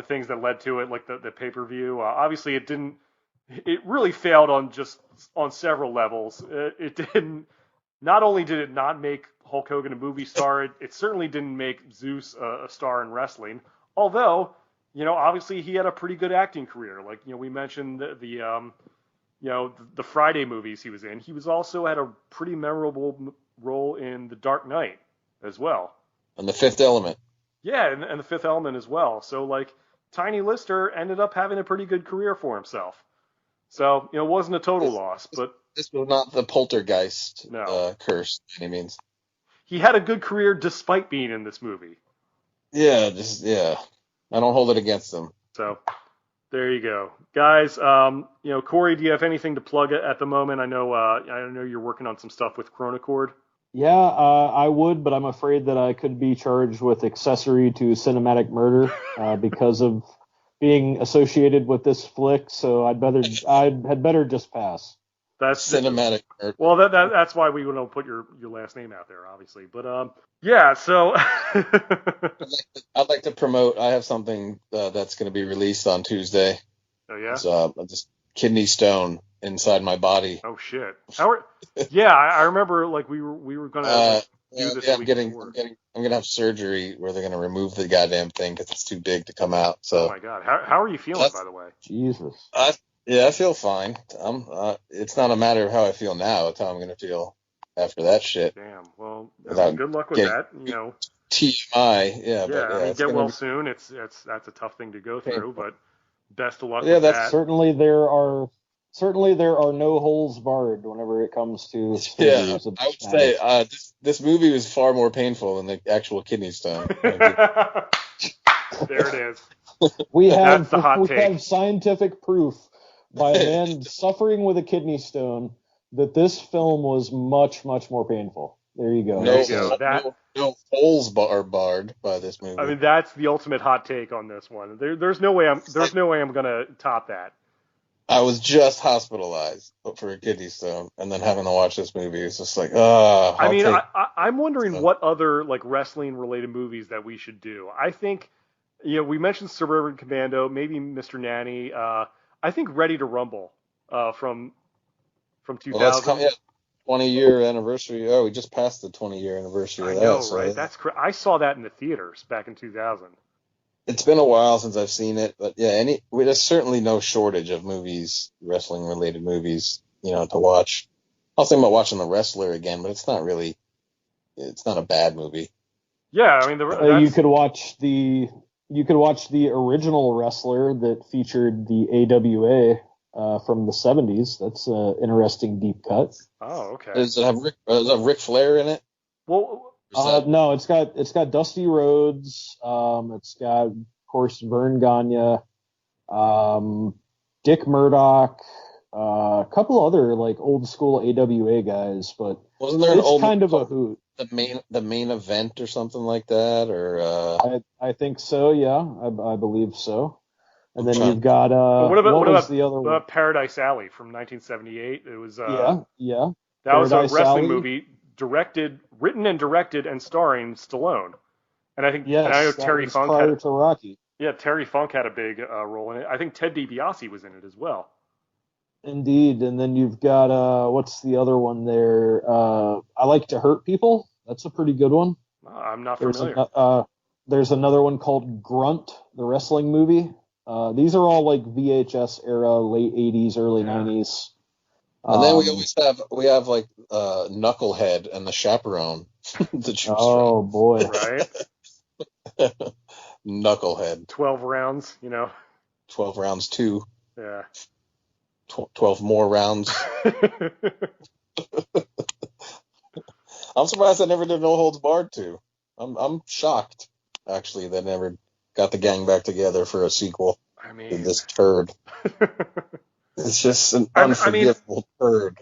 things that led to it, like the pay-per-view. Obviously, it really failed on several levels. It didn't. Not only did it not make Hulk Hogan a movie star, it certainly didn't make Zeus a star in wrestling. Although, obviously he had a pretty good acting career. We mentioned the Friday movies he was in. He also had a pretty memorable role in The Dark Knight as well. And The Fifth Element. Yeah, and The Fifth Element as well. So Tiny Lister ended up having a pretty good career for himself. So it wasn't a total loss, but this was not the poltergeist curse by any means. He had a good career despite being in this movie. Yeah, I don't hold it against him. So there you go, guys. Corey, do you have anything to plug at the moment? I know you're working on some stuff with Chronocord. Yeah, I would, but I'm afraid that I could be charged with accessory to cinematic murder because of being associated with this flick. So I had better just pass. That's cinematic murder. Well, that's why we want to put your last name out there, obviously. But yeah. So I'd like to promote. I have something that's going to be released on Tuesday. Oh yeah. It's just kidney stone inside my body. Oh shit. Yeah, I remember we were gonna do this. I'm gonna have surgery where they're gonna remove the goddamn thing because it's too big to come out. So. Oh my god. How are you feeling, by the way? Jesus. I feel fine. It's not a matter of how I feel now. It's how I'm gonna feel after that shit. Damn. Well, good luck with that. TMI. Yeah. I mean, get well soon. That's a tough thing to go through, but best of luck with that. Certainly there are no holes barred whenever it comes to. Yeah, I would say this movie was far more painful than the actual kidney stone. There it is. We have scientific proof by a man suffering with a kidney stone that this film was much, much more painful. There you go. No holes are barred by this movie. I mean, that's the ultimate hot take on this one. There's no way I'm gonna top that. I was just hospitalized for a kidney stone, and then having to watch this movie is just I'm wondering what other wrestling-related movies that we should do. I think, we mentioned Suburban Commando, maybe Mr. Nanny. I think Ready to Rumble from 2000. Well, 20-year anniversary. Oh, we just passed the 20-year anniversary of that. I know, right? That's I saw that in the theaters back in 2000. It's been a while since I've seen it, but yeah, there's certainly no shortage of movies, wrestling-related movies, to watch. I was thinking about watching The Wrestler again, but it's not a bad movie. Yeah, I mean, you could watch the original wrestler that featured the AWA from the 70s. That's an interesting deep cut. Oh, okay. Does it have Ric Flair in it? Well, no, it's got Dusty Rhodes. It's got, of course, Vern Gagne, Dick Murdoch, a couple other like old school AWA guys, but wasn't there an old kind of a hoot. The main event or something like that, or I think so. Yeah, I believe so. And then you've got what about the other one? Paradise Alley from 1978? It was yeah. That Paradise was a wrestling Alley. movie written and directed and starring Stallone. And I think Yes, and I know that Terry was Funk prior to Rocky. Yeah, Terry Funk had a big role in it. I think Ted DiBiase was in it as well. Indeed, and then you've got what's the other one there? I Like to Hurt People. That's a pretty good one. I'm not familiar. There's another one called Grunt, the wrestling movie. These are all like VHS era, late 80s, early 90s. And then we have like Knucklehead and the Chaperone. Oh boy! Right. Knucklehead. 12 rounds, 12 rounds too. Yeah. 12 more rounds. I'm surprised I never did No Holds Barred 2. I'm shocked, actually, that never got the gang back together for a sequel. I mean, this turd. It's just an unforgivable turd.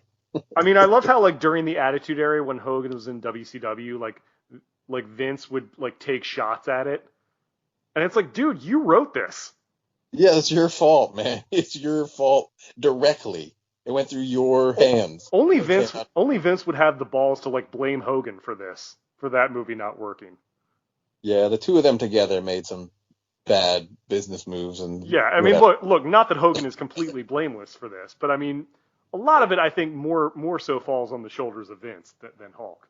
I mean, I love how like during the Attitude Era when Hogan was in WCW, like Vince would like take shots at it, and it's like, dude, you wrote this. Yeah, it's your fault, man. It's your fault directly. It went through your hands. Only Vince would have the balls to like blame Hogan for that movie not working. Yeah, the two of them together made some bad business moves, and yeah, I mean, look, not that Hogan is completely blameless for this, but I mean, a lot of it, I think, more so falls on the shoulders of Vince than Hulk.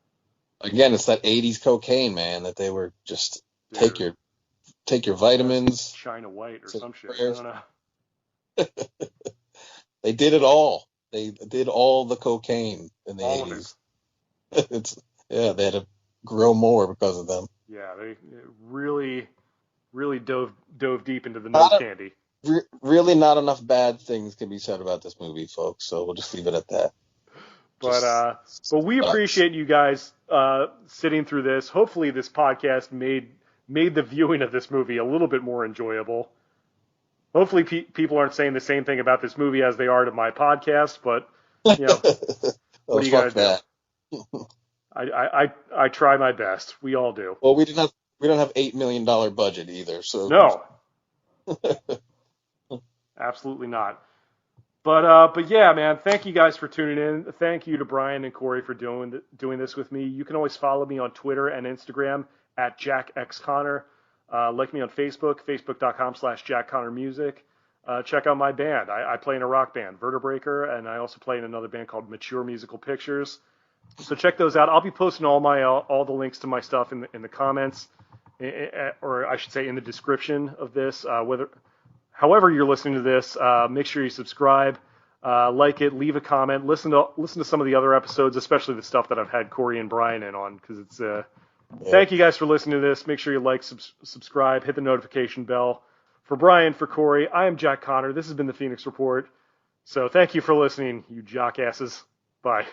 Again, it's that '80s cocaine, man, that they were just take your vitamins, China White or some shit. I don't know. They did it all. They did all the cocaine in the '80s. They had to grow more because of them. Yeah, they really dove deep into the nose candy. Really, not enough bad things can be said about this movie, folks. So we'll just leave it at that. But we appreciate you guys sitting through this. Hopefully, this podcast made the viewing of this movie a little bit more enjoyable. Hopefully, people aren't saying the same thing about this movie as they are to my podcast. But what are you gonna do? I try my best. We all do. Well, we don't have $8 million budget either. So no, absolutely not. But yeah, man, thank you guys for tuning in. Thank you to Brian and Cory for doing this with me. You can always follow me on Twitter and Instagram at jackxconnor. Like me on Facebook, facebook.com/jackconnormusic. Check out my band. I play in a rock band, Vertebreaker, and I also play in another band called Mature Musical Pictures. So check those out. I'll be posting all the links to my stuff in the comments, or I should say in the description of this. However you're listening to this, make sure you subscribe, like it, leave a comment, listen to some of the other episodes, especially the stuff that I've had Cory and Brian in on, because it's. Thank you guys for listening to this. Make sure you like, subscribe, hit the notification bell. For Brian, for Cory, I am Jack Connor. This has been the Phoenix Report. So thank you for listening, you jockasses. Bye.